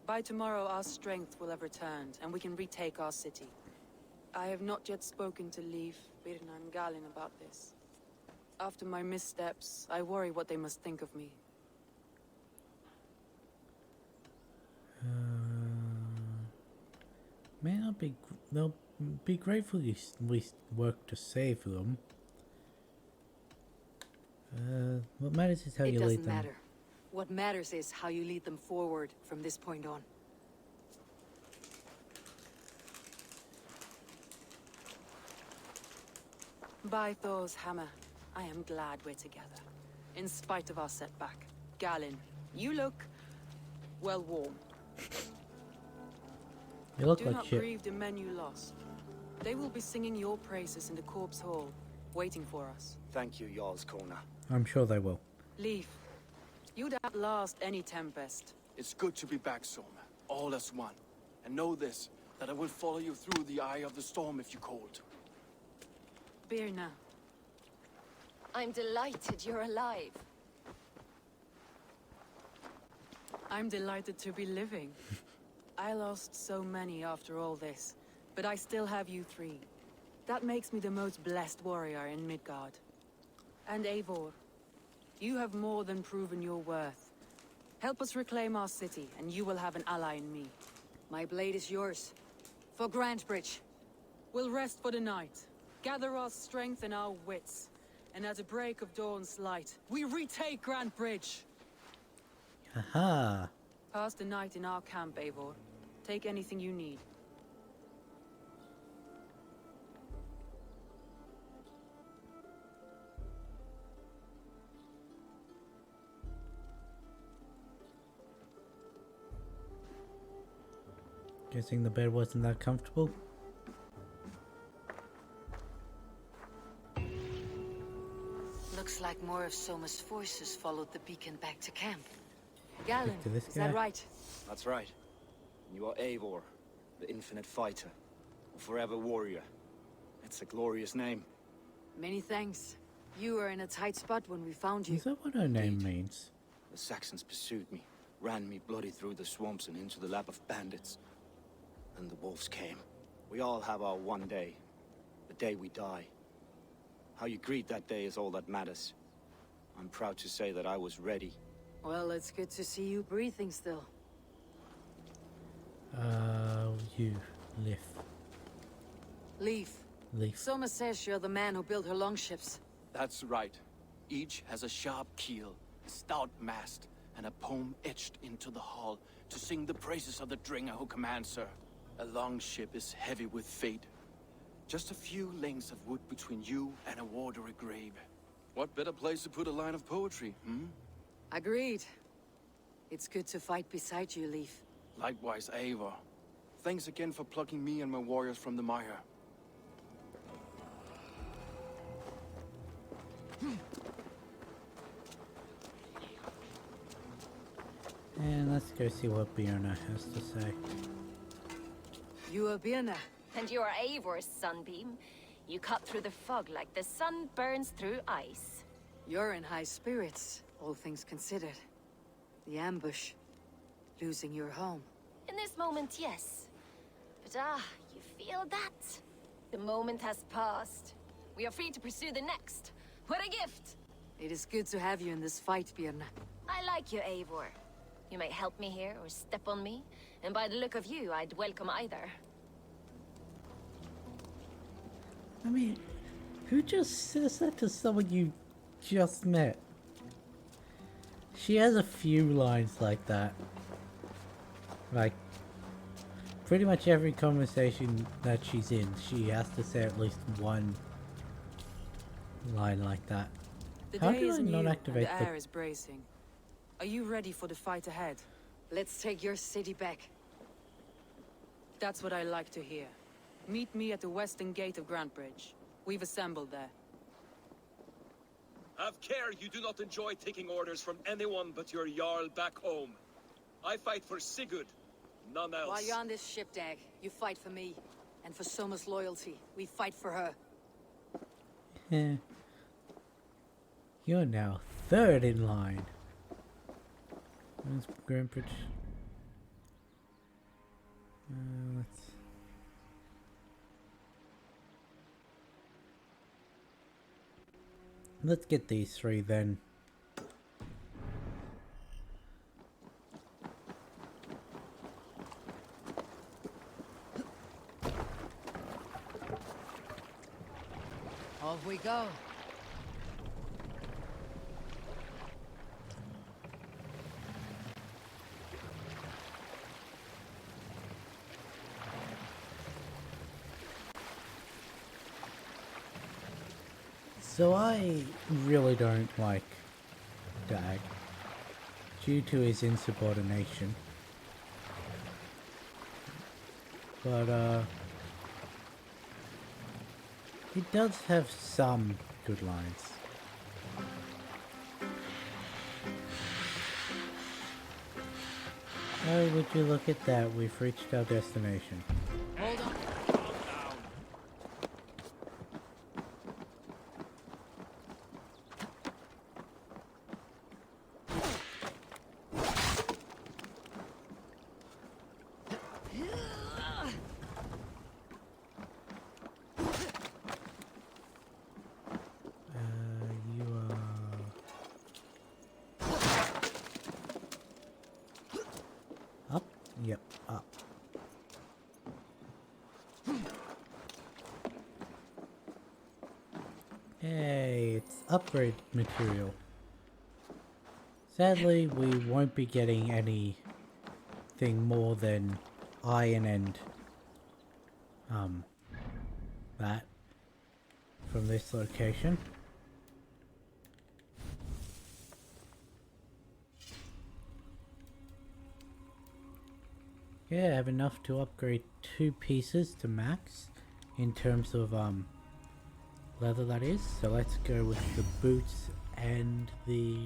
By tomorrow, our strength will have returned, and we can retake our city. I have not yet spoken to Leif, Birna, and Galen about this. After my missteps, I worry what they must think of me. May not be. They'll be grateful we worked to save them. What matters is how you lead them. It doesn't matter. What matters is how you lead them forward from this point on. By Thor's hammer, I am glad we're together. In spite of our setback. Galen, you look... well, warm. You look Do like not shit. grieve the men you lost. They will be singing your praises in the Corpse Hall, waiting for us. Thank you, Jarl's Corner. I'm sure they will. Leif, you'd outlast any tempest. It's good to be back, Soma. All as one. And know this, that I will follow you through the eye of the storm if you called. Birna. I'm delighted you're alive. I'm delighted to be living. I lost so many after all this, but I still have you three. That makes me the most blessed warrior in Midgard. And Eivor, you have more than proven your worth. Help us reclaim our city, and you will have an ally in me. My blade is yours. For Grantebridge. We'll rest for the night, gather our strength and our wits, and at the break of dawn's light, we retake Grantebridge! Haha. Pass the night in our camp, Eivor. Take anything you need. Guessing the bed wasn't that comfortable. Looks like more of Soma's forces followed the beacon back to camp. Galen, to this is that guy. right? That's right. You are Eivor, the infinite fighter, a forever warrior. It's a glorious name. Many thanks. You were in a tight spot when we found you. Is that what her name means? The Saxons pursued me, ran me bloody through the swamps and into the lap of bandits. And the wolves came. We all have our one day. The day we die. How you greet that day is all that matters. I'm proud to say that I was ready. Well, it's good to see you breathing still. You, Leif. Leaf. Leif. Soma says you're the man who built her longships. That's right. Each has a sharp keel, a stout mast, and a poem etched into the hull to sing the praises of the Dringer who commands her. A longship is heavy with fate. Just a few lengths of wood between you and a watery grave. What better place to put a line of poetry, hmm? Agreed. It's good to fight beside you, Leaf. Likewise, Eivor. Thanks again for plucking me and my warriors from the mire. And let's go see what Birna has to say. You are Birna. And you are Eivor's sunbeam. You cut through the fog like the sun burns through ice. You're in high spirits, all things considered. The ambush. Losing your home. In this moment, yes. But you feel that? The moment has passed. We are free to pursue the next. What a gift! It is good to have you in this fight, Birna. I like you, Eivor. You may help me here or step on me, and by the look of you, I'd welcome either. I mean, who just says that to someone you just met? She has a few lines like that. Like, pretty much every conversation that she's in, she has to say at least one line like that. The How day do is I new not and activate the the... air is bracing. Are you ready for the fight ahead? Let's take your city back. That's what I like to hear. Meet me at the western gate of Grantebridge. We've assembled there. Have care you do not enjoy taking orders from anyone but your Jarl back home. I fight for Sigurd, none else. While you're on this ship, Dag, you fight for me. And for Soma's loyalty, we fight for her. Yeah. You're now third in line. Where's Grantebridge? Let's get these three then. Off we go. So I really don't like Dag due to his insubordination. But he does have some good lines. Oh, would you look at that? We've reached our destination. Hold on. You are... Up? Yep, up. Hey, it's upgrade material. Sadly, we won't be getting anything more than iron and that from this location. Yeah, I have enough to upgrade 2 pieces to max in terms of leather, that is. So let's go with the boots and the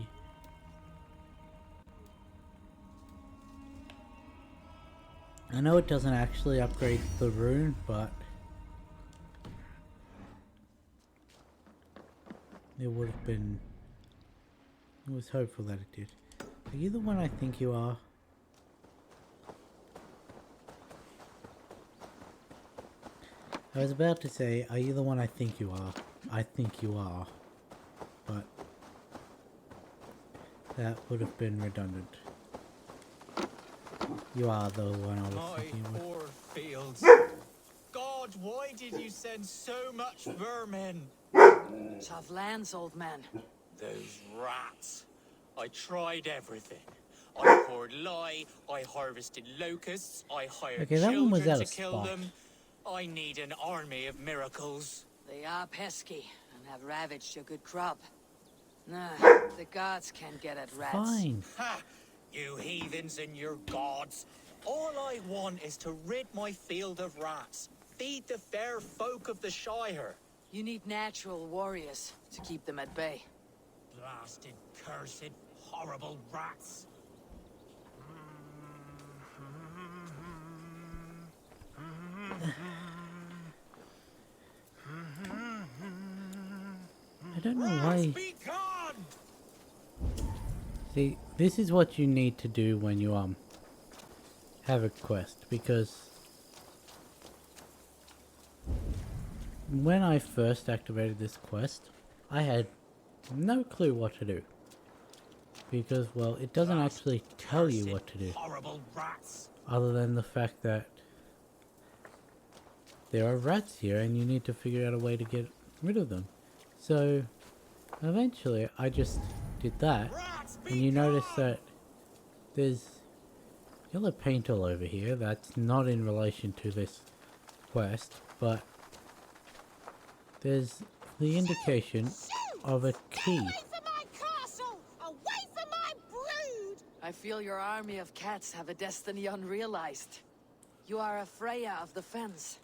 I know it doesn't actually upgrade the rune, but it would have been... I was hopeful that it did. Are you the one I think you are? I was about to say, are you the one I think you are? I think you are. But that would have been redundant. You are the one I was thinking of. Poor fields. God, why did you send so much vermin? Tough lands, old man. Those rats. I tried everything. I poured lye, I harvested locusts, I hired Okay, that one was children out to of kill spite. them. I need an army of miracles. They are pesky and have ravaged your good crop. Nah, the gods can't get at rats. Fine. Ha! You heathens and your gods. All I want is to rid my field of rats. Feed the fair folk of the Shire. You need natural warriors to keep them at bay. Blasted, cursed, horrible rats. I don't know why. See, this is what you need to do when you have a quest, because when I first activated this quest, I had no clue what to do. Because, well, it doesn't actually tell you what to do. Horrible rats. Other than the fact that there are rats here and you need to figure out a way to get rid of them. So, eventually I just did that, and you notice that there's yellow paint all over here. That's not in relation to this quest, but there's the indication of a key. I feel your army of cats have a destiny unrealized. You are a Freya of the Fens.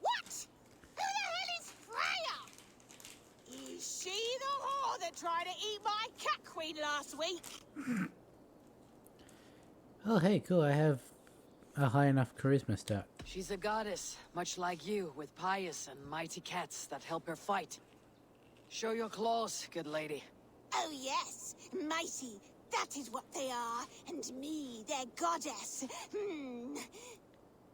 What? Who the hell is Freya? Is she the whore that tried to eat my cat queen last week? Oh hey, cool, I have a high enough charisma stat. She's a goddess, much like you, with pious and mighty cats that help her fight. Show your claws, good lady. Oh yes, mighty. That is what they are, and me, their goddess.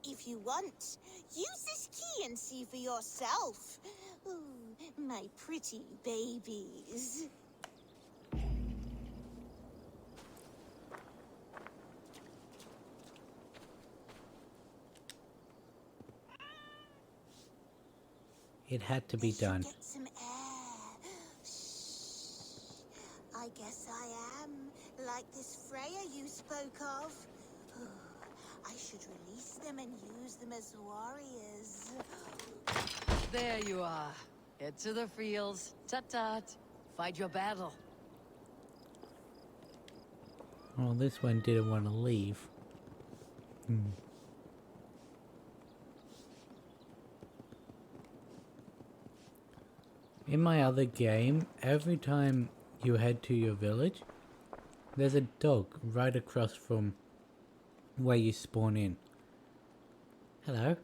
If you want, use this key and see for yourself. Ooh, my pretty babies. It had to be done. Get some air. Shh. I guess I am like this Freya you spoke of. I should release them and use them as warriors. There you are. Head to the fields. Tut-tut. Fight your battle. Well, this one didn't want to leave. In my other game, every time you head to your village, there's a dog right across from where you spawn in. Hello.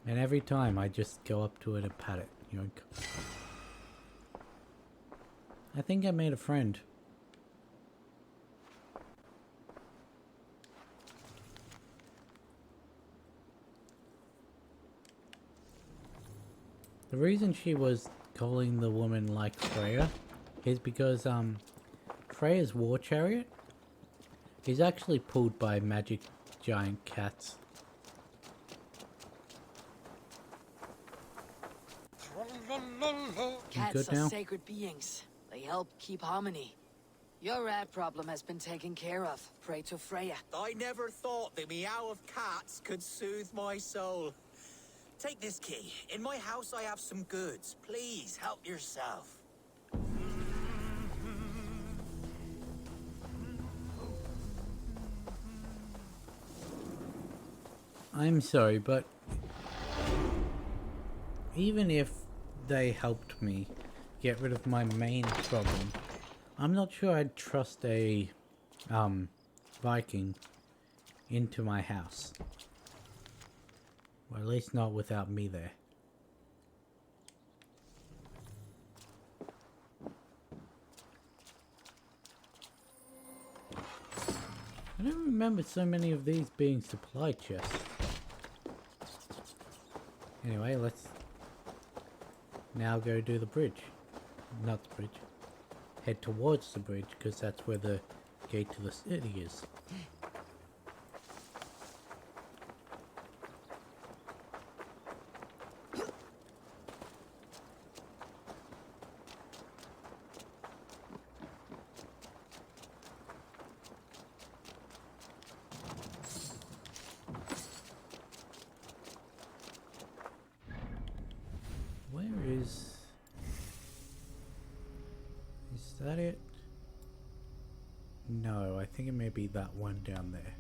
And every time I just go up to it and pat it. Yoink. I think I made a friend. The reason she was calling the woman like Freya is because Freya's war chariot is actually pulled by magic giant cats. Cats are sacred beings. They help keep harmony. Your rat problem has been taken care of. Pray to Freya. I never thought the meow of cats could soothe my soul. Take this key. In my house I have some goods. Please help yourself. I'm sorry, but even if they helped me get rid of my main problem, I'm not sure I'd trust a Viking into my house. Or at least not without me there. I don't remember so many of these being supply chests. Anyway, let's now go do the bridge. Not the bridge. Head towards the bridge, because that's where the gate to the city is. Is that it? No, I think it may be that one down there.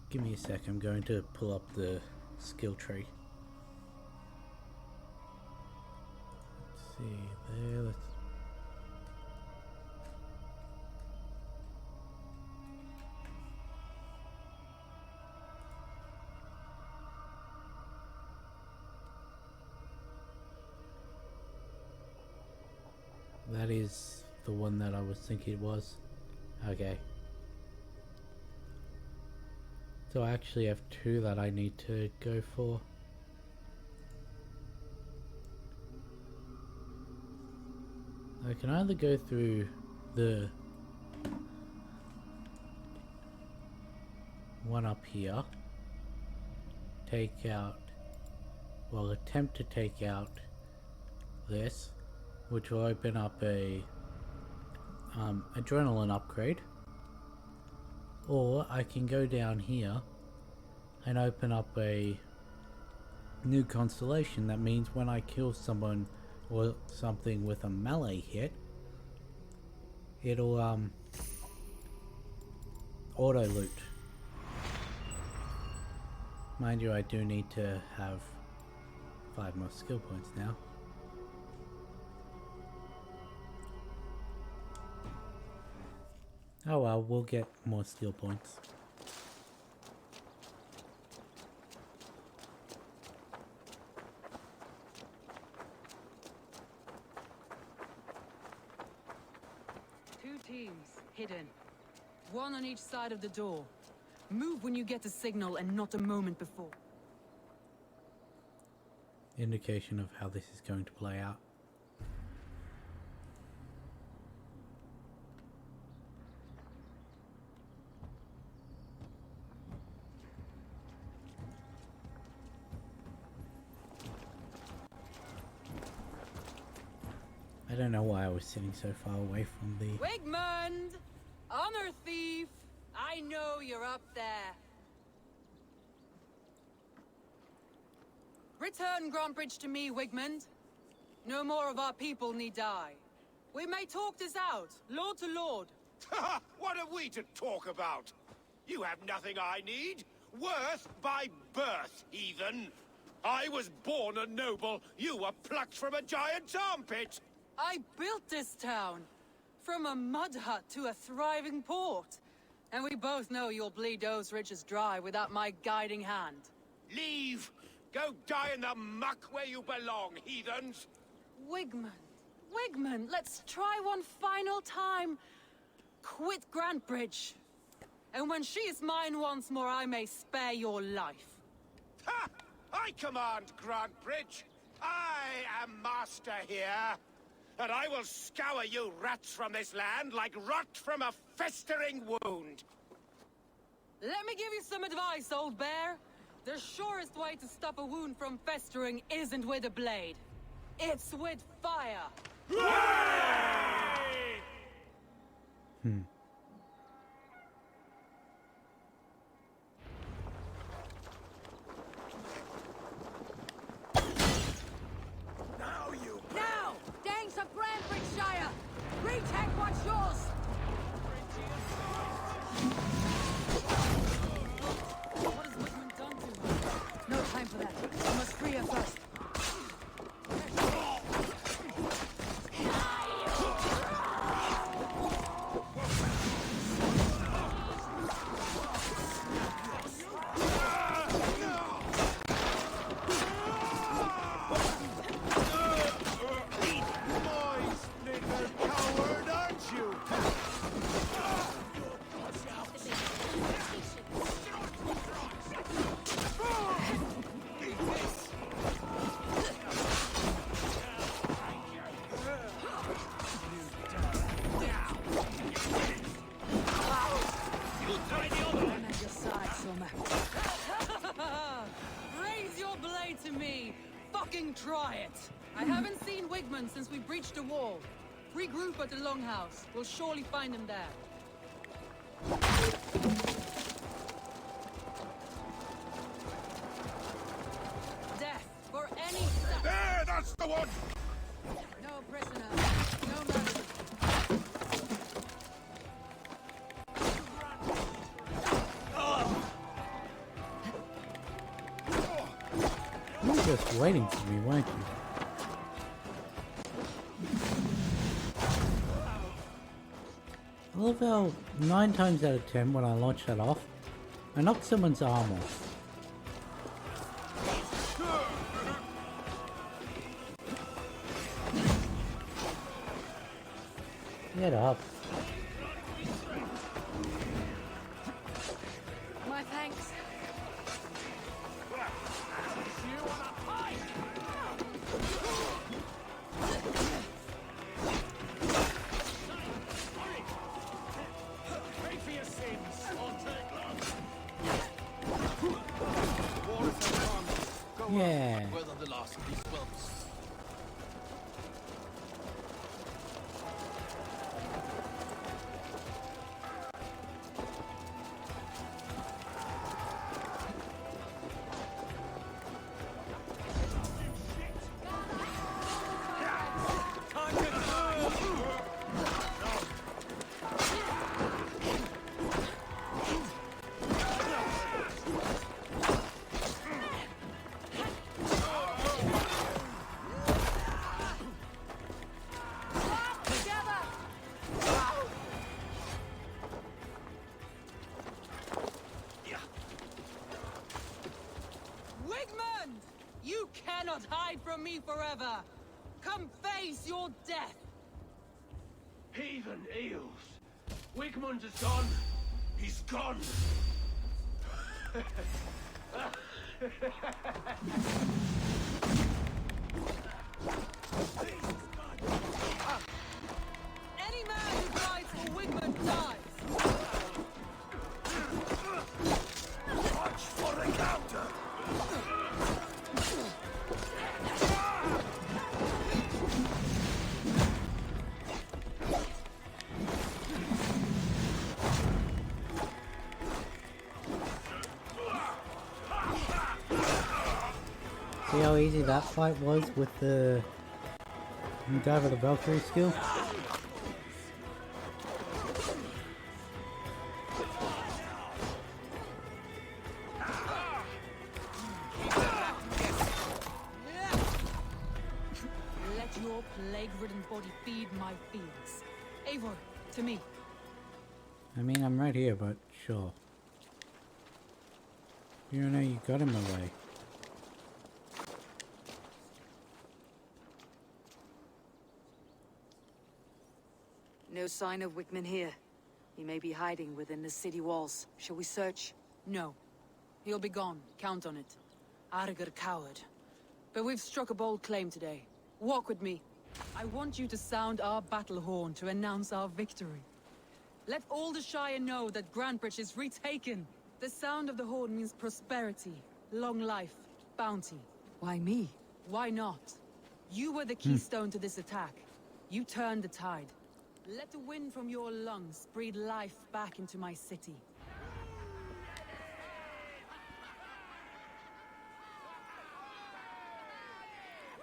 Give me a sec, I'm going to pull up the skill tree. Let's see, there, let's... That is the one that I was thinking it was. Okay. So I actually have two that I need to go for. I can either go through the one up here, take out, well, attempt to take out this, which will open up a adrenaline upgrade, or I can go down here and open up a new constellation. That means when I kill someone or something with a melee hit, it'll auto loot. Mind you, I do need to have 5 more skill points now. Oh well, we'll get more skill points. Two teams, hidden. One on each side of the door. Move when you get the signal and not a moment before. Indication of how this is going to play out. I don't know why I was sitting so far away from the... Wigmund! Honor thief! I know you're up there. Return Grantbridge to me, Wigmund. No more of our people need die. We may talk this out, lord to lord. What are we to talk about? You have nothing I need. Worth by birth, heathen. I was born a noble. You were plucked from a giant's armpit. I built this town. From a mud hut to a thriving port. And we both know you'll bleed those riches dry without my guiding hand. Leave! Go die in the muck where you belong, heathens! Wigmund, let's try one final time. Quit Grantbridge. And when she is mine once more, I may spare your life. Ha! I command Grantbridge! I am master here! And I will scour you rats from this land like rot from a festering wound! Let me give you some advice, old bear. The surest way to stop a wound from festering isn't with a blade. It's with fire! Now! Danes of Grantbridgeshire! Retake what's yours! What has Wigmund done to her? No time for that. I must free her first. Raise your blade to me! Fucking try it! I haven't seen Wigmund since we breached the wall. Regroup at the Longhouse. We'll surely find him there. Death for any... There! That's the one! No prisoner. No mercy. You were just waiting for me, weren't you? I love how 9 times out of 10 when I launch that off, I knock someone's arm off. Get up. My thanks. Yeah. Whether the last of these whelps. Wigmund! You cannot hide from me forever! Come face your death! Heathen eels! Wigmund is gone! He's gone! Any man who rides for Wigmund dies! Watch for the counter! See how easy that fight was with the guy with the Valkyrie skill? Let your plague-ridden body feed my fiends. Eivor, to me. I mean, I'm right here, but sure. You know you got him away. No sign of Wickman here. He may be hiding within the city walls. Shall we search? No. He'll be gone. Count on it. Arger coward. But we've struck a bold claim today. Walk with me. I want you to sound our battle horn to announce our victory. Let all the Shire know that Grantebridge is retaken. The sound of the horn means prosperity, long life, bounty. Why me? Why not? You were the keystone to this attack. You turned the tide. Let the wind from your lungs breathe life back into my city.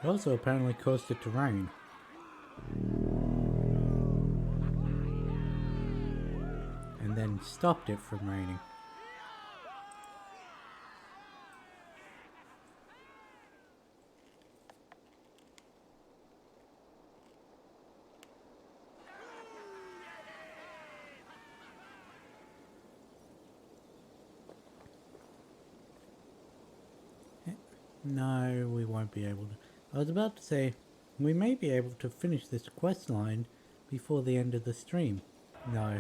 It also apparently caused it to rain. And then stopped it from raining. No, we won't be able to. I was about to say, we may be able to finish this quest line before the end of the stream. No,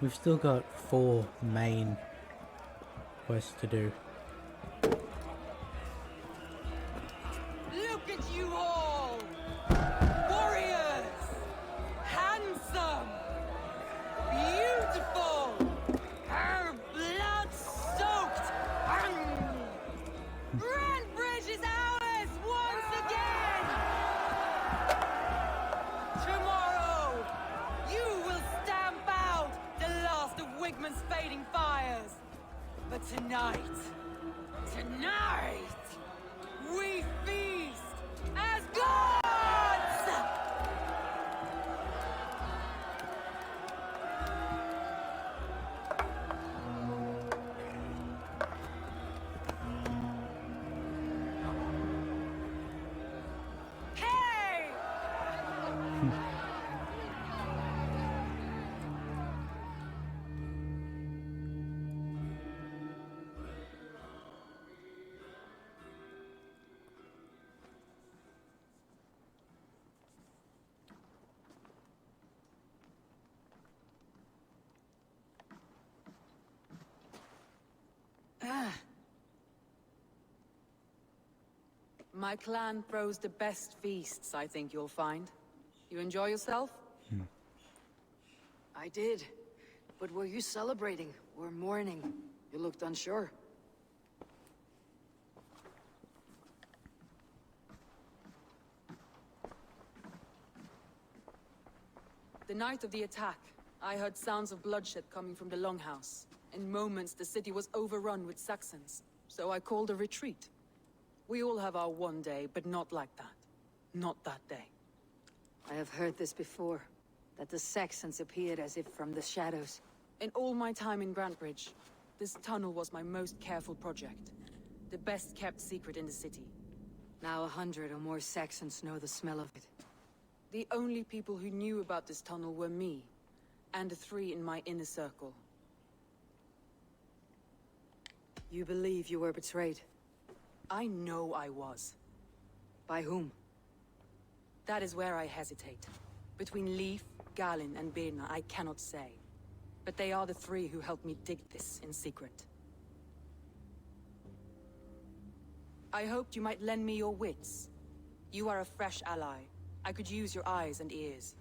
we've still got 4 main quests to do. Look at you all! Warriors! Handsome! Beautiful! Blood-soaked! Grantebridge is ours once again! Tomorrow, you will stamp out the last of Wigman's fading fires. But tonight, we feast as gods! Hey! My clan throws the best feasts, I think you'll find. You enjoy yourself? I did. But were you celebrating or mourning? You looked unsure. The night of the attack, I heard sounds of bloodshed coming from the Longhouse. In moments, the city was overrun with Saxons, so I called a retreat. We all have our one day, but not like that. Not that day. I have heard this before, that the Saxons appeared as if from the shadows. In all my time in Grantebridge, this tunnel was my most careful project. The best kept secret in the city. Now 100 or more Saxons know the smell of it. The only people who knew about this tunnel were me, and the 3 in my inner circle. You believe you were betrayed? I know I was. By whom? That is where I hesitate. Between Leif, Galin, and Birna, I cannot say. But they are the 3 who helped me dig this in secret. I hoped you might lend me your wits. You are a fresh ally. I could use your eyes and ears.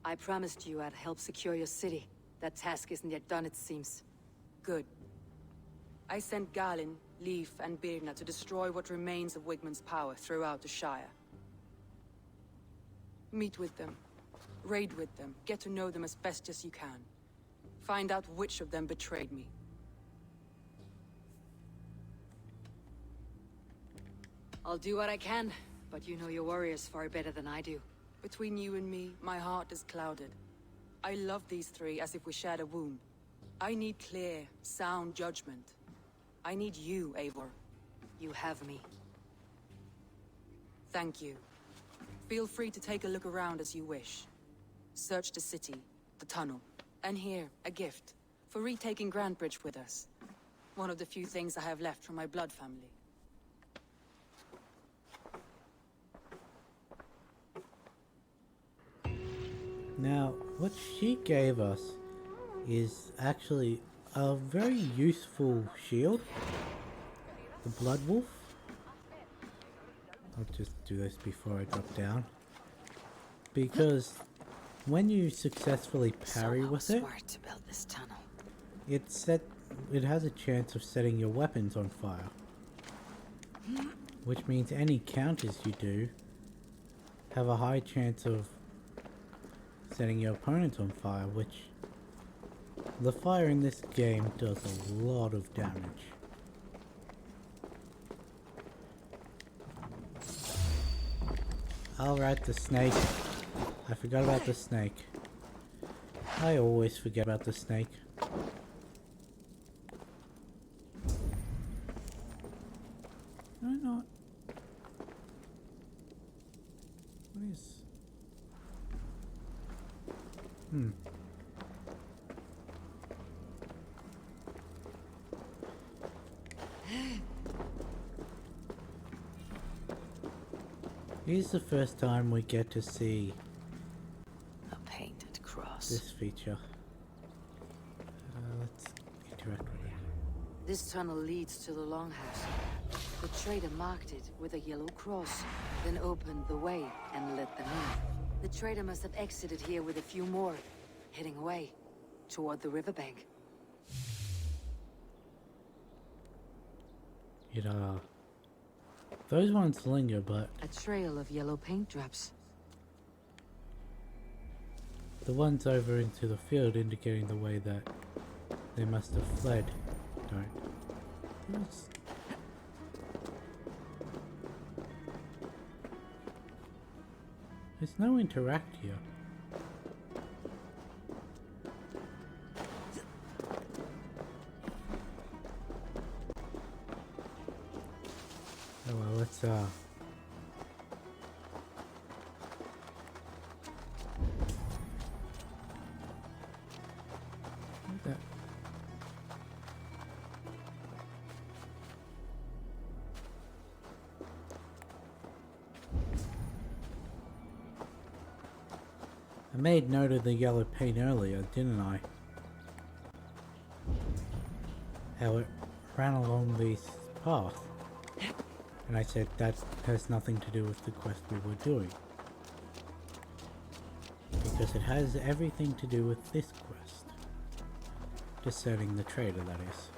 I promised you I'd help secure your city. That task isn't yet done, it seems. Good. I sent Galin, Leif, and Birna to destroy what remains of Wigman's power throughout the Shire. Meet with them. Raid with them. Get to know them as best as you can. Find out which of them betrayed me. I'll do what I can, but you know your warriors far better than I do. Between you and me, my heart is clouded. I love these 3 as if we shared a womb. I need clear, sound judgment. I need you, Eivor. You have me. Thank you. Feel free to take a look around as you wish. Search the city, the tunnel, and here, a gift. for retaking Grantebridge with us. One of the few things I have left from my blood family. Now, what she gave us is actually a very useful shield. The Blood Wolf. I'll just do this before I drop down. Because when you successfully parry with it, Smart to build this tunnel. it has a chance of setting your weapons on fire. Which means any counters you do have a high chance of setting your opponents on fire, which the fire in this game does a lot of damage. Alright, the snake. I forgot about the snake. I always forget about the snake. Can I not? What is... Here's the first time we get to see a painted cross. This feature. Let's interact with it. This tunnel leads to the Longhouse. The trader marked it with a yellow cross, then opened the way and let them in. The trader must have exited here with a few more, heading away toward the riverbank. Those ones linger, but a trail of yellow paint drops. The ones over into the field indicating the way that they must have fled don't. There's no interact here. Oh well, let's that. I made note of the yellow paint earlier, didn't I? How it ran along this path. And I said that has nothing to do with the quest we were doing. Because it has everything to do with this quest. Discerning the trader, that is.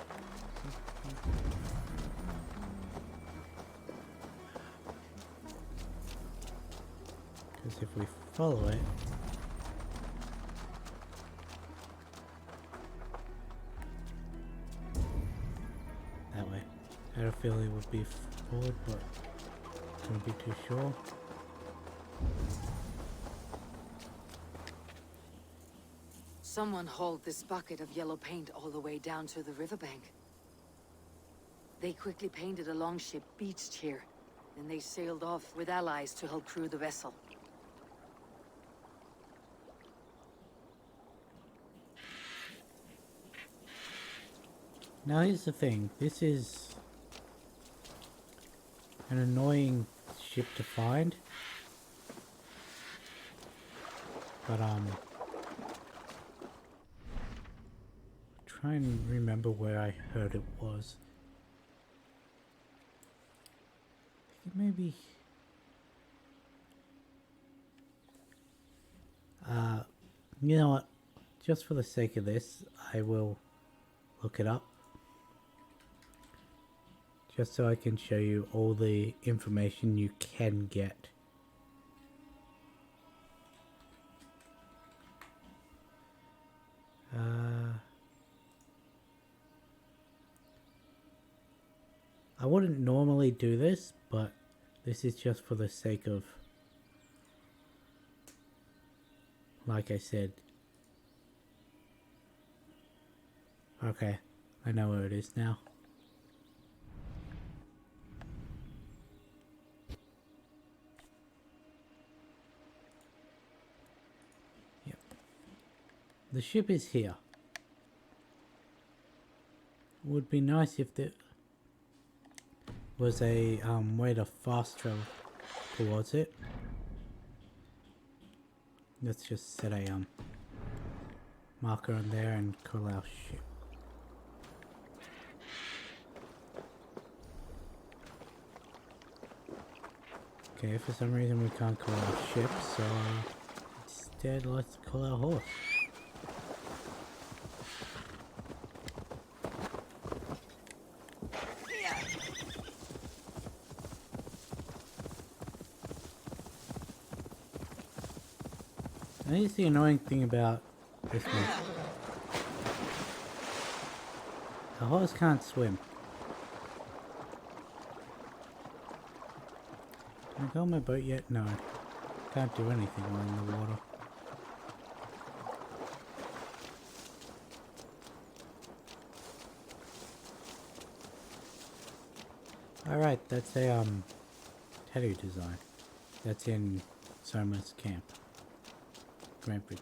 Because if we follow it... that way. I had a feeling it would be forward, but don't be too sure. Someone hauled this bucket of yellow paint all the way down to the riverbank. They quickly painted a longship beached here. Then they sailed off with allies to help crew the vessel. Now here's the thing, this is an annoying ship to find, but try and remember where I heard it was. I think maybe you know what, just for the sake of this I will look it up. Just so I can show you all the information you can get. I wouldn't normally do this, but this is just for the sake of, like I said. Okay, I know where it is now. The ship is here. would be nice if there was a way to fast travel towards it. Let's just set a marker on there and call our ship. Okay, for some reason we can't call our ship, so instead let's call our horse. And here's the annoying thing about this one. The horse can't swim. Can I go on my boat yet? No. Can't do anything while in the water. Alright, that's a tattoo design. That's in Soma's camp. Grantbridge.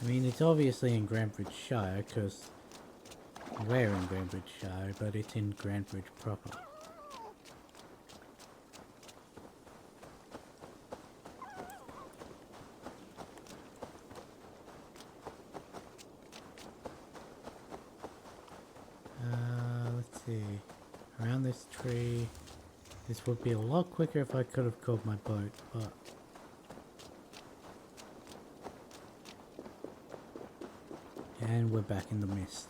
I mean, it's obviously in Grantbridge Shire, because we're in Grantbridge Shire, but it's in Grantbridge proper. Let's see. Around this tree. This would be a lot quicker if I could have called my boat, but... And we're back in the mist.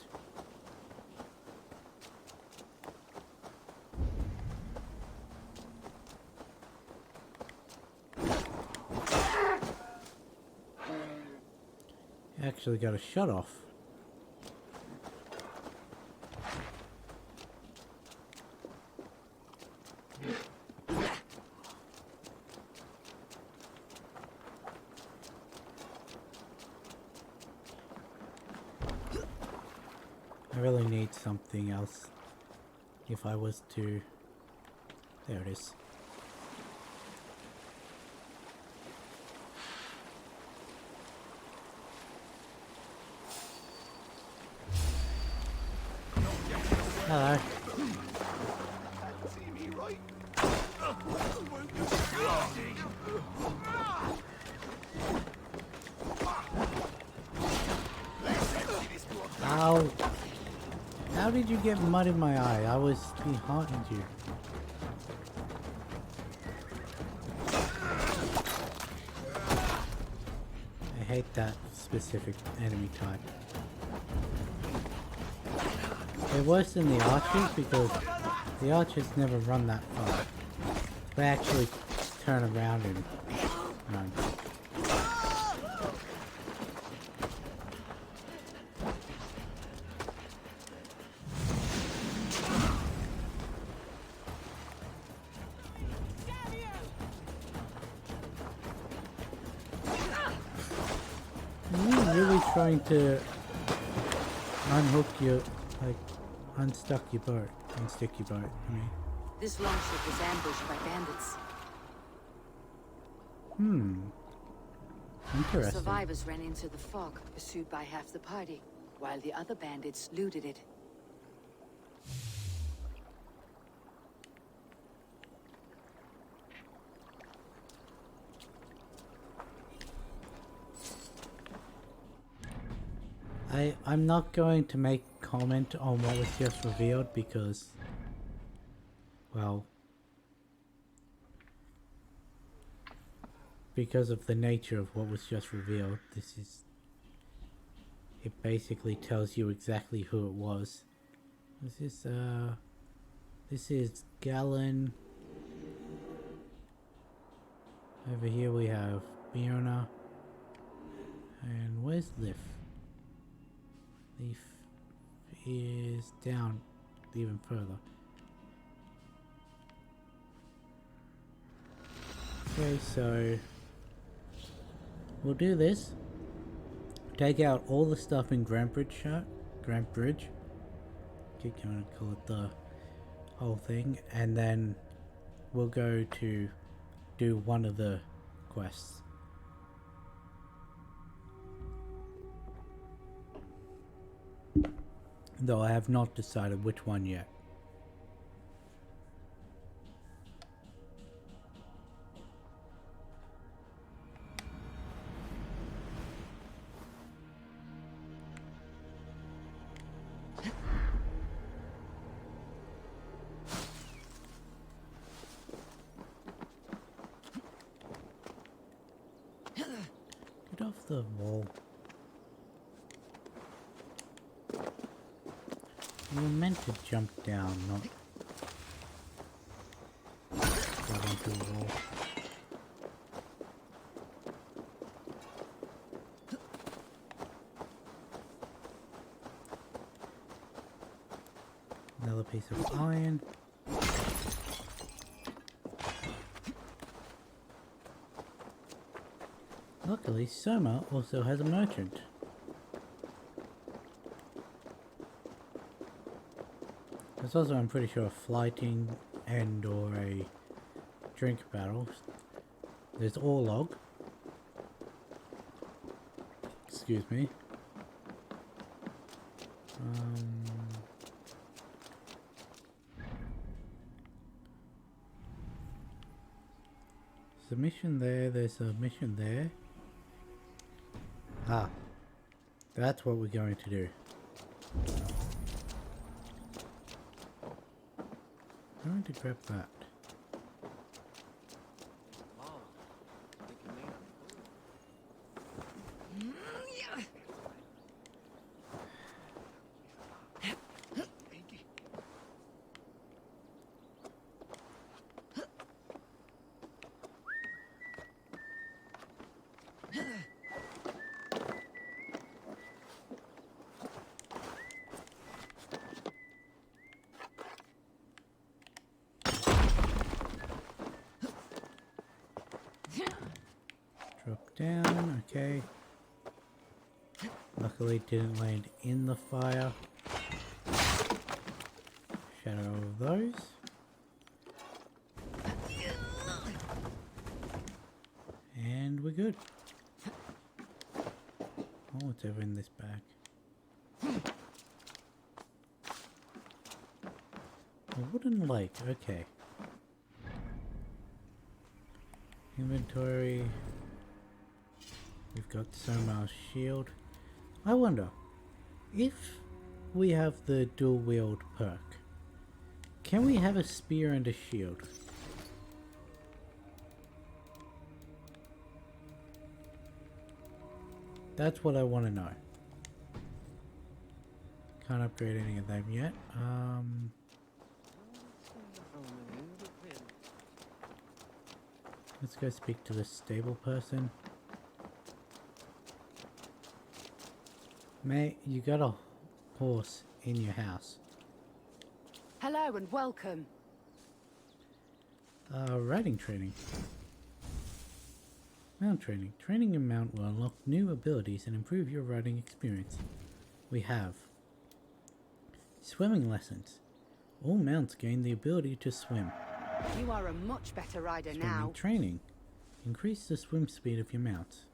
Actually got a shut off. I really need something else if I was to... There it is. Hello. Ow. How did you get mud in my eye? I was behind you. I hate that specific enemy type. They're worse than the archers because the archers never run that far. They actually turn around and run. Are you really trying to unhook your, like, unstuck your boat, unstick your boat, I mean. This longship was ambushed by bandits. Interesting. Survivors ran into the fog, pursued by half the party, while the other bandits looted it. I'm not going to make comment on what was just revealed because, well, because of the nature of what was just revealed. It basically tells you exactly who it was. This is Galen. Over here we have Fiona. And where's Leif? Leif is down even further. Okay, so we'll do this. Take out all the stuff in Grantbridge. Keep going to call it the whole thing, and then we'll go to do one of the quests. Though I have not decided which one yet. Get off the wall. You were meant to jump down, not go onto the wall. Another piece of iron. Luckily, Soma also has a merchant. There's also, I'm pretty sure, a flighting and or a drink barrel. There's Orlog. Excuse me. There's a mission there, there's a mission there. Ah, that's what we're going to do. I'm going to grab that. Drop down, okay. Luckily it didn't land in the fire. Shadow of those. And we're good. Oh, what's ever in this bag? A wooden lake, okay. Inventory. We've got Somar's shield. I wonder, if we have the dual wield perk, can we have a spear and a shield? That's what I want to know. Can't upgrade any of them yet. Let's go speak to the stable person. Mate, you got a horse in your house. Hello and welcome. Riding training. Mount training. Training in mount will unlock new abilities and improve your riding experience. We have swimming lessons. All mounts gain the ability to swim. You are a much better rider Swimming now. training. Increase the swim speed of your mounts.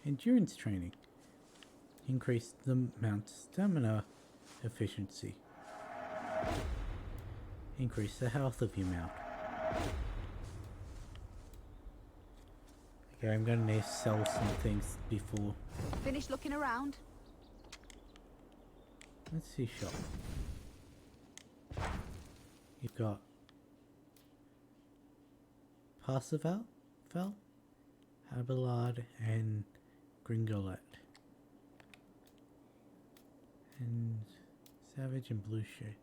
Endurance training. Increase the mount's stamina efficiency. Increase the health of your mount. Okay, I'm gonna need to sell some things before. Finish looking around? Let's see shop. You've got Parseval, Abelard, and Gringolet. And Savage and Blue Shade.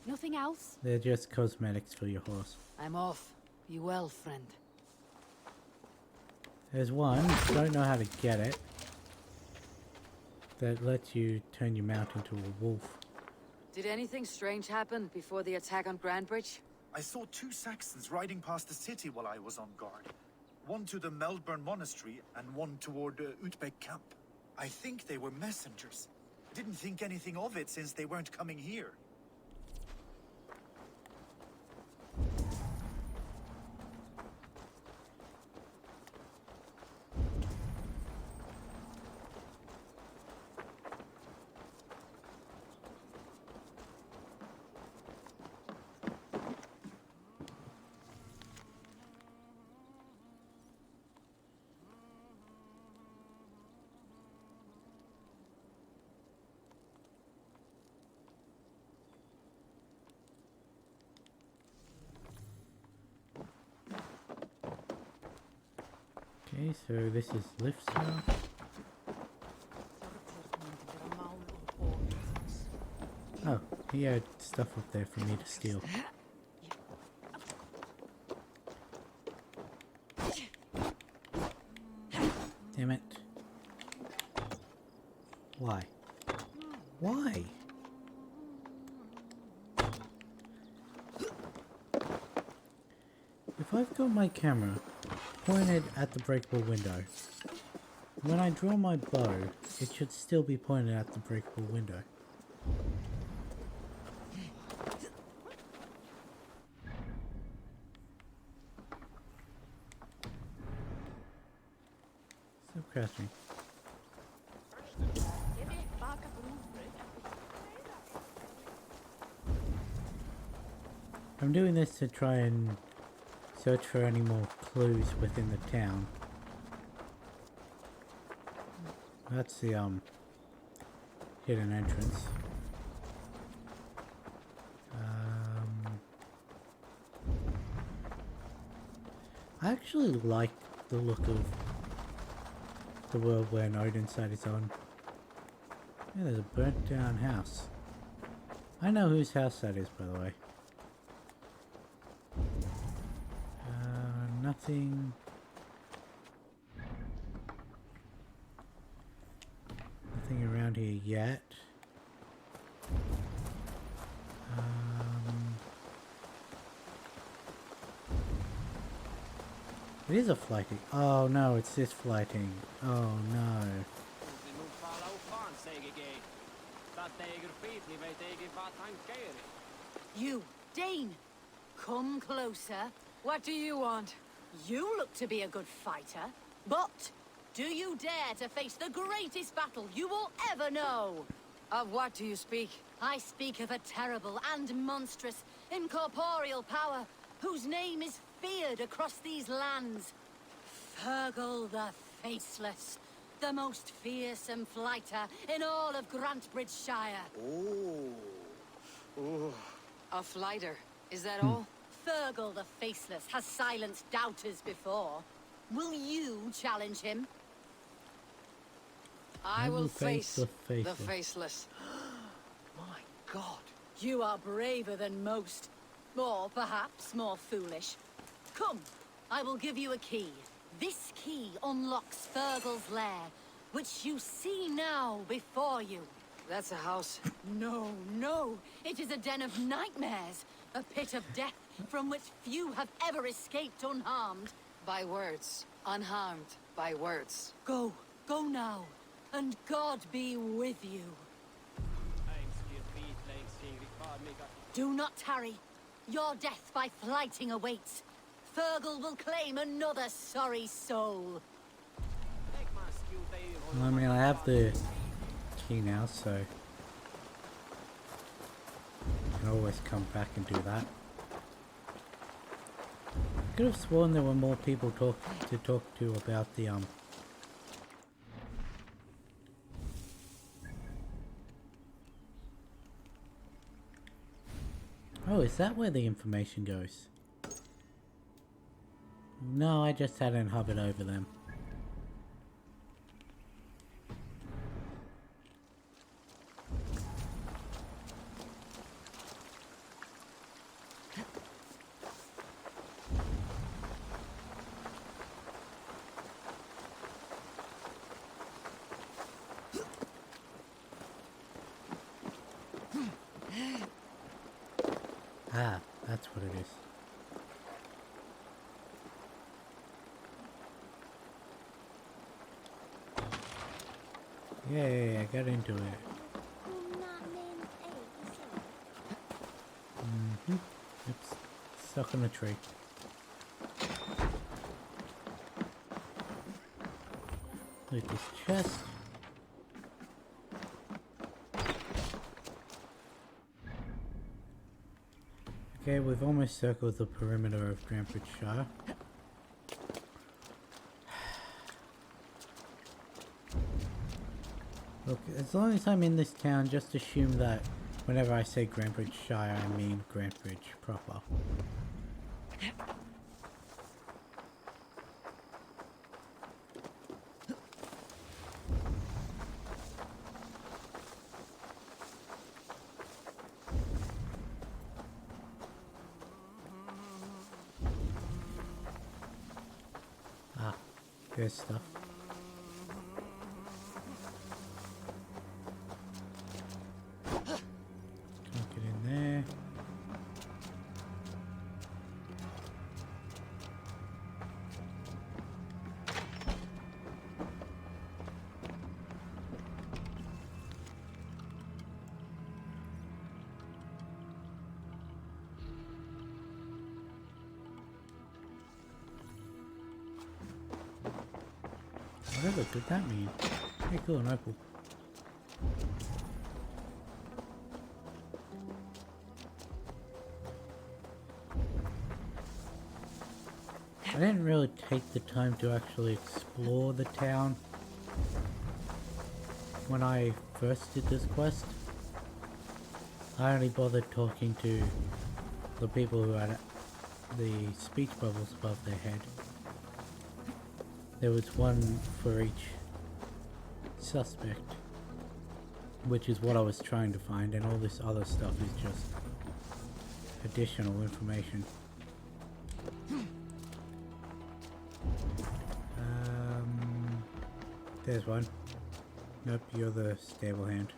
Nothing else? They're just cosmetics for your horse. I'm off. Be well, friend. There's one, don't know how to get it, that lets you turn your mount into a wolf. Did anything strange happen before the attack on Grandbridge? I saw 2 Saxons riding past the city while I was on guard. One to the Melbourne Monastery and one toward Utbeck Camp. I think they were messengers. I didn't think anything of it since they weren't coming here. Okay, so this is lift stuff. Oh, he had stuff up there for me to steal. Damn it. Why? Why? If I've got my camera pointed at the breakable window, when I draw my bow, it should still be pointed at the breakable window. Stop crouching. I'm doing this to try and search for any more clues within the town. That's the hidden entrance. I actually like the look of the world where Odin's is on. Yeah, there's a burnt down house. I know whose house that is, by the way. Nothing. Nothing around here yet. It is a flighting. Oh no, it's this flighting. Oh no. You, Dane! Come closer. What do you want? You look to be a good fighter, but do you dare to face the greatest battle you will ever know? Of what do you speak? I speak of a terrible and monstrous, incorporeal power whose name is feared across these lands. Fergal the Faceless, the most fearsome fighter in all of Grantebridgeshire. A fighter, is that all? Fergal the Faceless has silenced doubters before. Will you challenge him? I will face the Faceless. My God. You are braver than most. Or perhaps more foolish. Come, I will give you a key. This key unlocks Fergal's lair, which you see now before you. That's a house. No, no. It is a den of nightmares. A pit of death from which few have ever escaped unharmed. By words. Unharmed by words. Go. Go now. And God be with you. Do not tarry. Your death by flighting awaits. Fergal will claim another sorry soul. I mean, I have the key now, so I can always come back and do that. I could have sworn there were more people to talk to about the Oh, is that where the information goes? No, I just hadn't hovered over them. Ah, that's what it is. Yay, I got into it. It's stuck on a tree. Loot this chest. Okay, we've almost circled the perimeter of Grantebridgeshire. Look, as long as I'm in this town, just assume that whenever I say Grantebridgeshire, I mean Grantebridge proper. There's stuff. Can't get in there. Whatever could that mean? Hey, cool, an opal. I didn't really take the time to actually explore the town when I first did this quest. I only bothered talking to the people who had the speech bubbles above their head. There was one for each suspect, which is what I was trying to find, and all this other stuff is just additional information. There's one. Nope, you're the stable hand.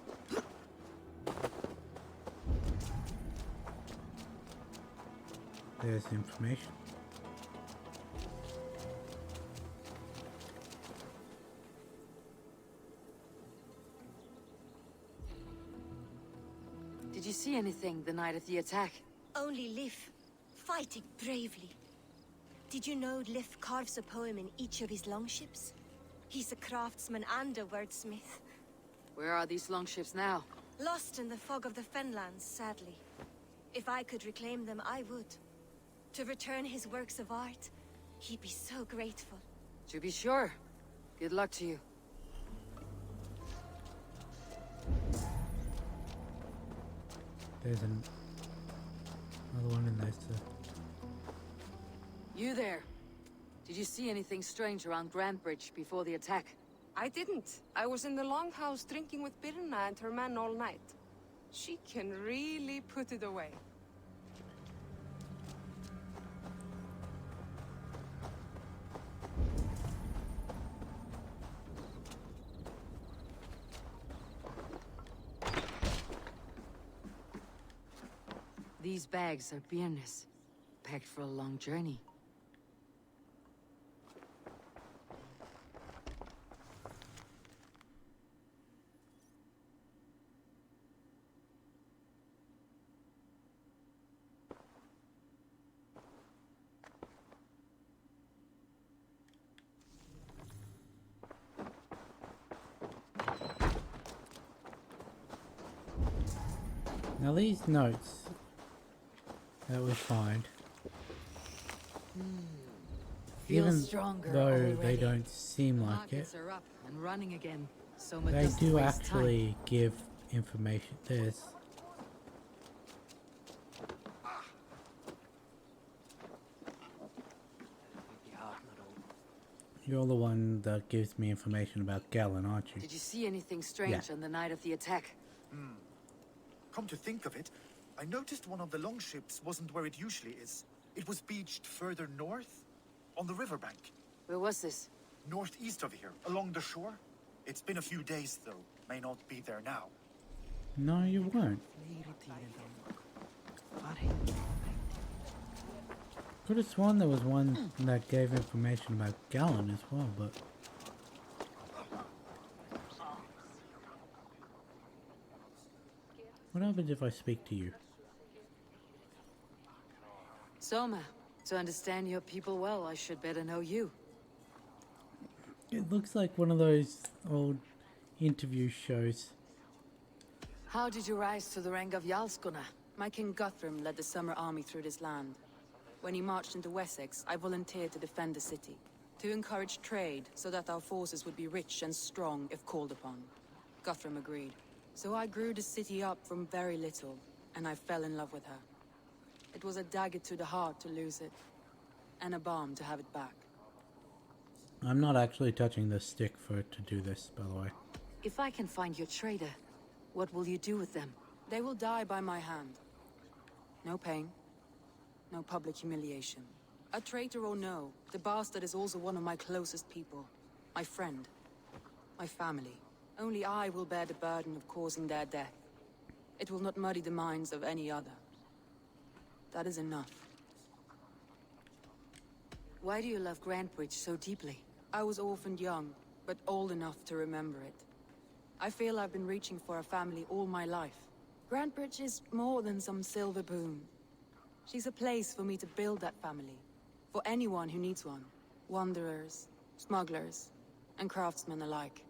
There's information. Did you see anything the night of the attack? Only Lif, fighting bravely. Did you know Lif carves a poem in each of his longships? He's a craftsman and a wordsmith. Where are these longships now? Lost in the fog of the Fenlands, sadly. If I could reclaim them, I would. To return his works of art, he'd be so grateful. To be sure. Good luck to you. There's another one in there too. You there. Did you see anything strange around Grantbridge before the attack? I didn't. I was in the longhouse drinking with Birna and her men all night. She can really put it away. These bags are Birna's, packed for a long journey. Now these notes that we find, even though they don't seem like it, Markets are up and running again, so they do actually give information. There's you're the one that gives me information about Galen, aren't you? Did you see anything strange on the night of the attack? Come to think of it, I noticed one of the longships wasn't where it usually is. It was beached further north, on the riverbank. Where was this? Northeast of here, along the shore. It's been a few days, though. May not be there now. No, you won't. Could have sworn there was one that gave information about Galen as well, but what happens if I speak to you? Soma, to understand your people well, I should better know you. It looks like one of those old interview shows. How did you rise to the rank of Jarlskunna? My king Guthrum led the summer army through this land. When he marched into Wessex, I volunteered to defend the city, to encourage trade so that our forces would be rich and strong if called upon. Guthrum agreed. So I grew the city up from very little, and I fell in love with her. It was a dagger to the heart to lose it, and a balm to have it back. I'm not actually touching the stick for it to do this, by the way. If I can find your traitor, what will you do with them? They will die by my hand. No pain, no public humiliation. A traitor or no, the bastard is also one of my closest people. My friend. My family. Only I will bear the burden of causing their death. It will not muddy the minds of any other. That is enough. Why do you love Grantebridge so deeply? I was orphaned young, but old enough to remember it. I feel I've been reaching for a family all my life. Grantebridge is more than some silver boon. She's a place for me to build that family. For anyone who needs one. Wanderers, smugglers, and craftsmen alike.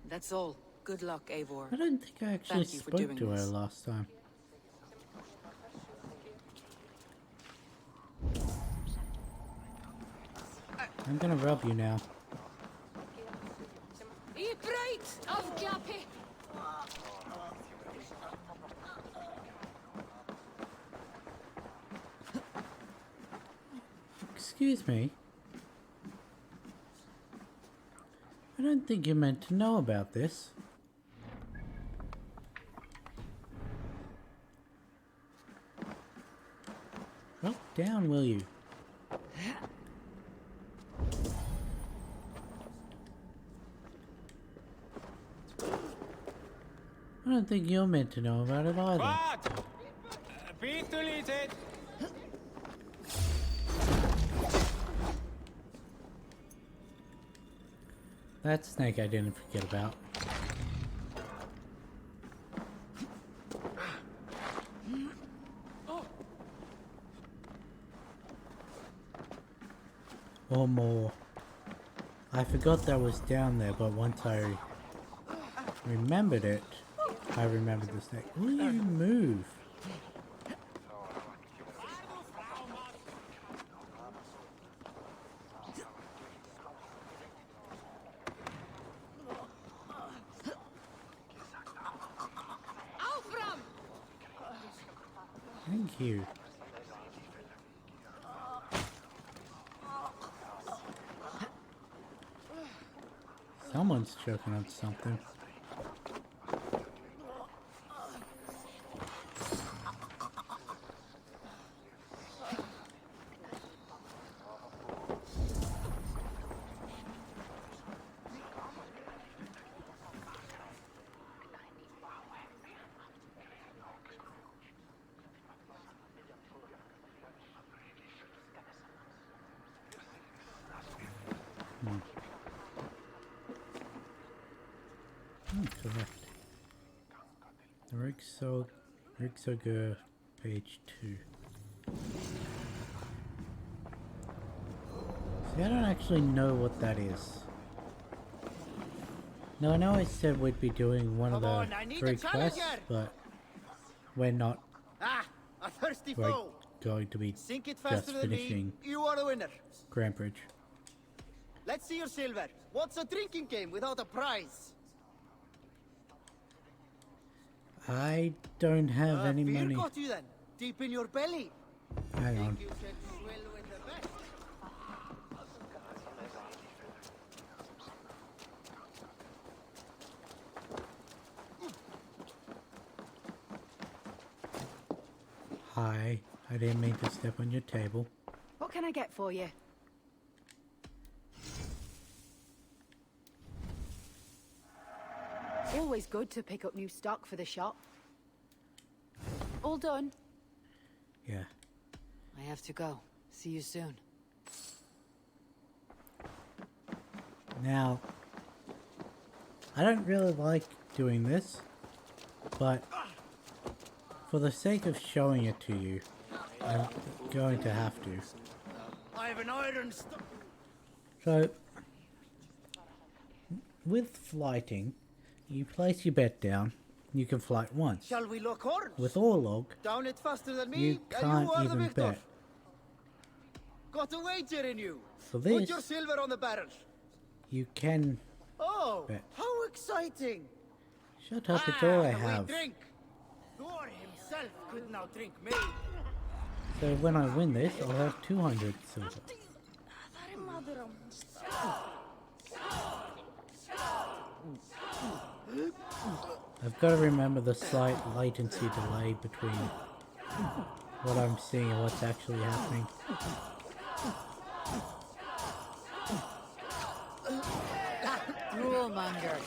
That's all. Good luck, Eivor. I don't think I actually Thank you for spoke doing to her this. last time. I'm gonna rub you now. Eat right of Clappy. Excuse me. I don't think you're meant to know about this. Drop down, will you? I don't think you're meant to know about it either. That snake I didn't forget about. Or more. I forgot that was down there, but once I remembered it, I remembered the snake. Will you move? Thank you. Someone's choking on something. Correct. Rixogur, page 2. See, I don't actually know what that is. No, I know I said we'd be doing one of the 3 quests, but we're not. Ah, a thirsty We're foe. going to be Sink it just faster than me. finishing You are the winner. Grantebridge. Let's see your silver. What's a drinking game without a prize? I don't have any fear money. got you then, deep in your belly. Hang on. Think you should swill with the best. Hi, I didn't mean to step on your table. What can I get for you? Always good to pick up new stock for the shop. All done? Yeah. I have to go. See you soon. Now, I don't really like doing this, but for the sake of showing it to you, I'm going to have to. I have an iron So, with flighting, you place your bet down, you can flight once. Shall we look horns? With Orlog, Down it faster than me, you and can't you are the even victor. bet. Got a wager in you. For Put this, your silver on the barrel. you can Oh, bet. how exciting! Shut up, it's all I we have. drink. Thor himself could now drink me. So when I win this, I'll have 200 silver. I've got to remember the slight latency delay between what I'm seeing and what's actually happening. Rule-monger.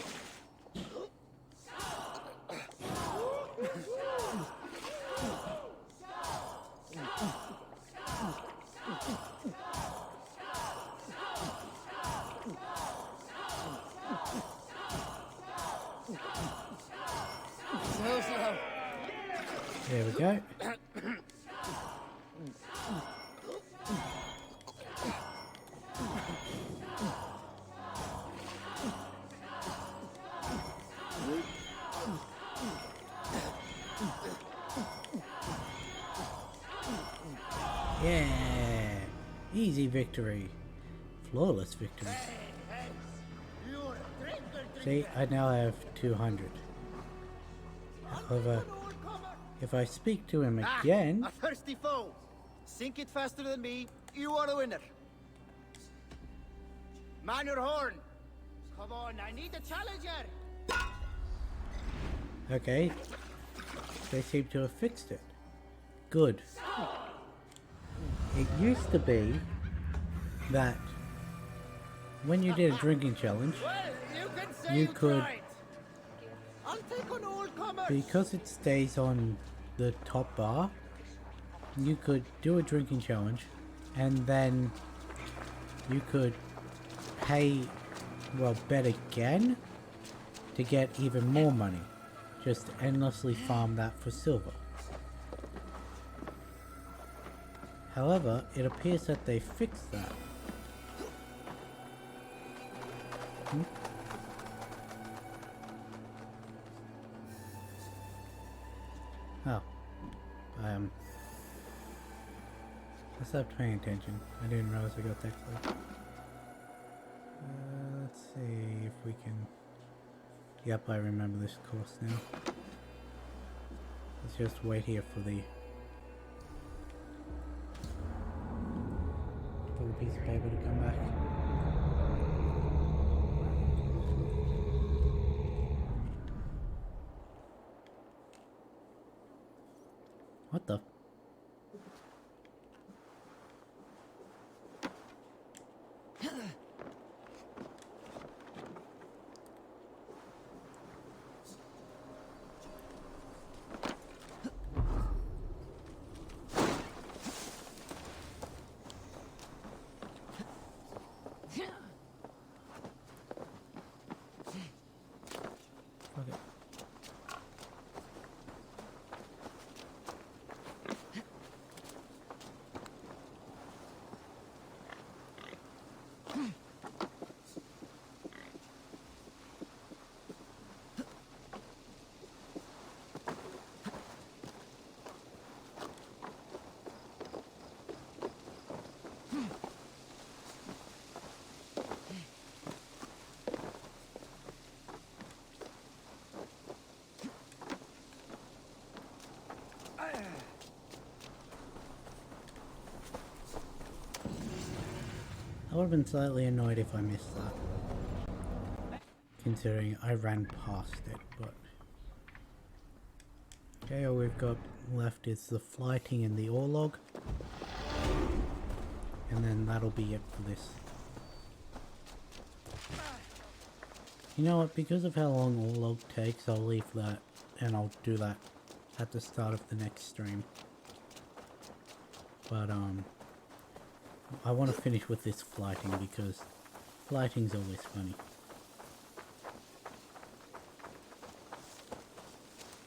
So slow. There we go. Yeah, easy victory, flawless victory. See, I now have 200. However, if I speak to him again... A thirsty foe! Sink it faster than me, you are the winner. Man your horn! Come on, I need a challenger! Okay, they seem to have fixed it. Good. It used to be that when you did a drinking challenge, you could, because it stays on the top bar, you could do a drinking challenge and then you could pay, well, bet again to get even more money. Just endlessly farm that for silver. However, it appears that they fixed that. Oh. I stopped paying attention. I didn't realize I got that close. Let's see if we can... Yep, I remember this course now. Let's just wait here for the piece of paper to come back. What the? I would have been slightly annoyed if I missed that, considering I ran past it, but... Okay, all we've got left is the flighting and the ore log, and then that'll be it for this. You know what, because of how long ore log takes, I'll leave that, and I'll do that at the start of the next stream. But, I want to finish with this flighting because flighting's always funny.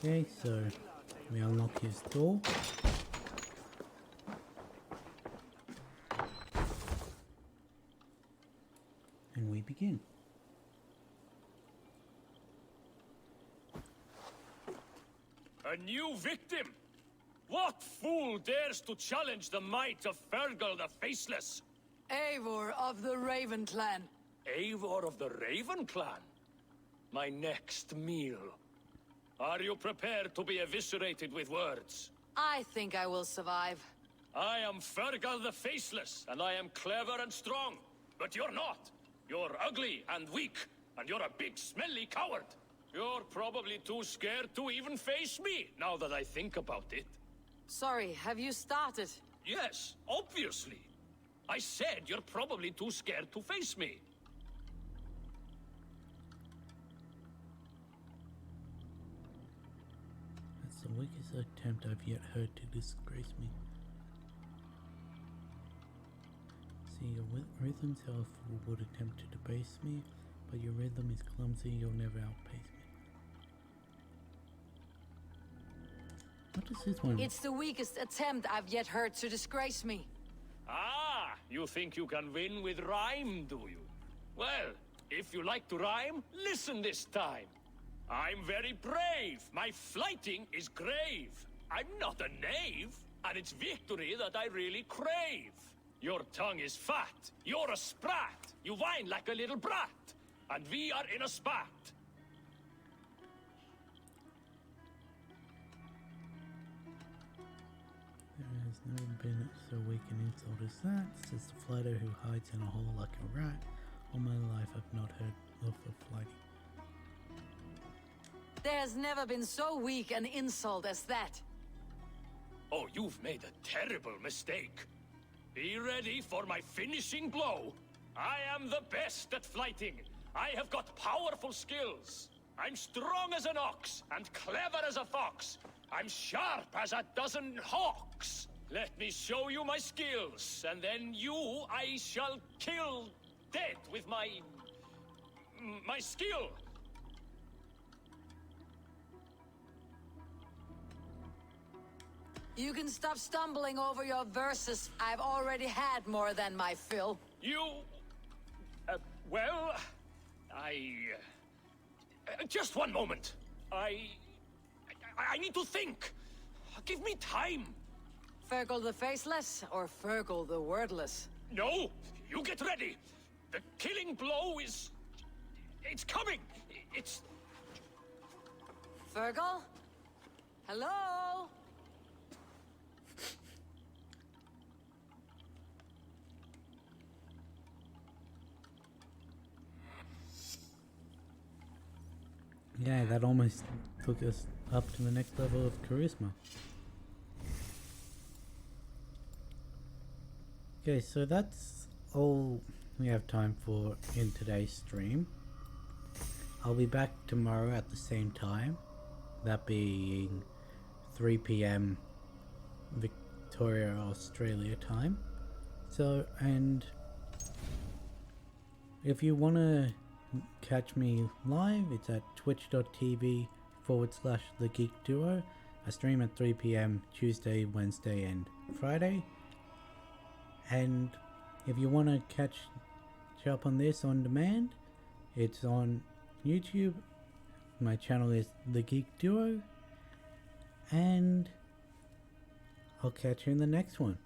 Okay, so we unlock his door. And we begin. A new victim? What fool dares to challenge the might of Fergal the Faceless? Eivor of the Raven Clan. Eivor of the Raven Clan? My next meal. Are you prepared to be eviscerated with words? I think I will survive. I am Fergal the Faceless, and I am clever and strong. But you're not. You're ugly and weak, and you're a big smelly coward. You're probably too scared to even face me, now that I think about it. Sorry, have you started? Yes, obviously. I said you're probably too scared to face me. That's the weakest attempt I've yet heard to disgrace me. See, your rhythm's helpful would attempt to debase me, but your rhythm is clumsy, you'll never outpace me. What is this one? It's the weakest attempt I've yet heard to disgrace me. Ah, you think you can win with rhyme, do you? Well, if you like to rhyme, listen this time. I'm very brave. My flighting is grave. I'm not a knave, and it's victory that I really crave. Your tongue is fat. You're a sprat. You whine like a little brat. And we are in a spat. There has never been so weak an insult as that, says the flighter who hides in a hole like a rat. All my life I've not heard of a flighting. There's never been so weak an insult as that. Oh, you've made a terrible mistake. Be ready for my finishing blow. I am the best at flighting. I have got powerful skills. I'm strong as an ox and clever as a fox. I'm sharp as a dozen hawks. Let me show you my skills, and then you I shall kill dead with my skill. You can stop stumbling over your verses. I've already had more than my fill. You... well... I... just one moment. I need to think. Give me time. Fergal the Faceless or Fergal the Wordless? No! You get ready! The killing blow is... it's coming! It's... Fergal? Hello? Yeah, that almost took us up to the next level of charisma. Okay, so that's all we have time for in today's stream. I'll be back tomorrow at the same time, that being 3 PM Victoria, Australia time. So, and if you want to catch me live, it's at twitch.tv/thegeekduo. I stream at 3 PM Tuesday, Wednesday and Friday. And if you want to catch up on this on demand, it's on YouTube. My channel is The Geek Duo. And I'll catch you in the next one.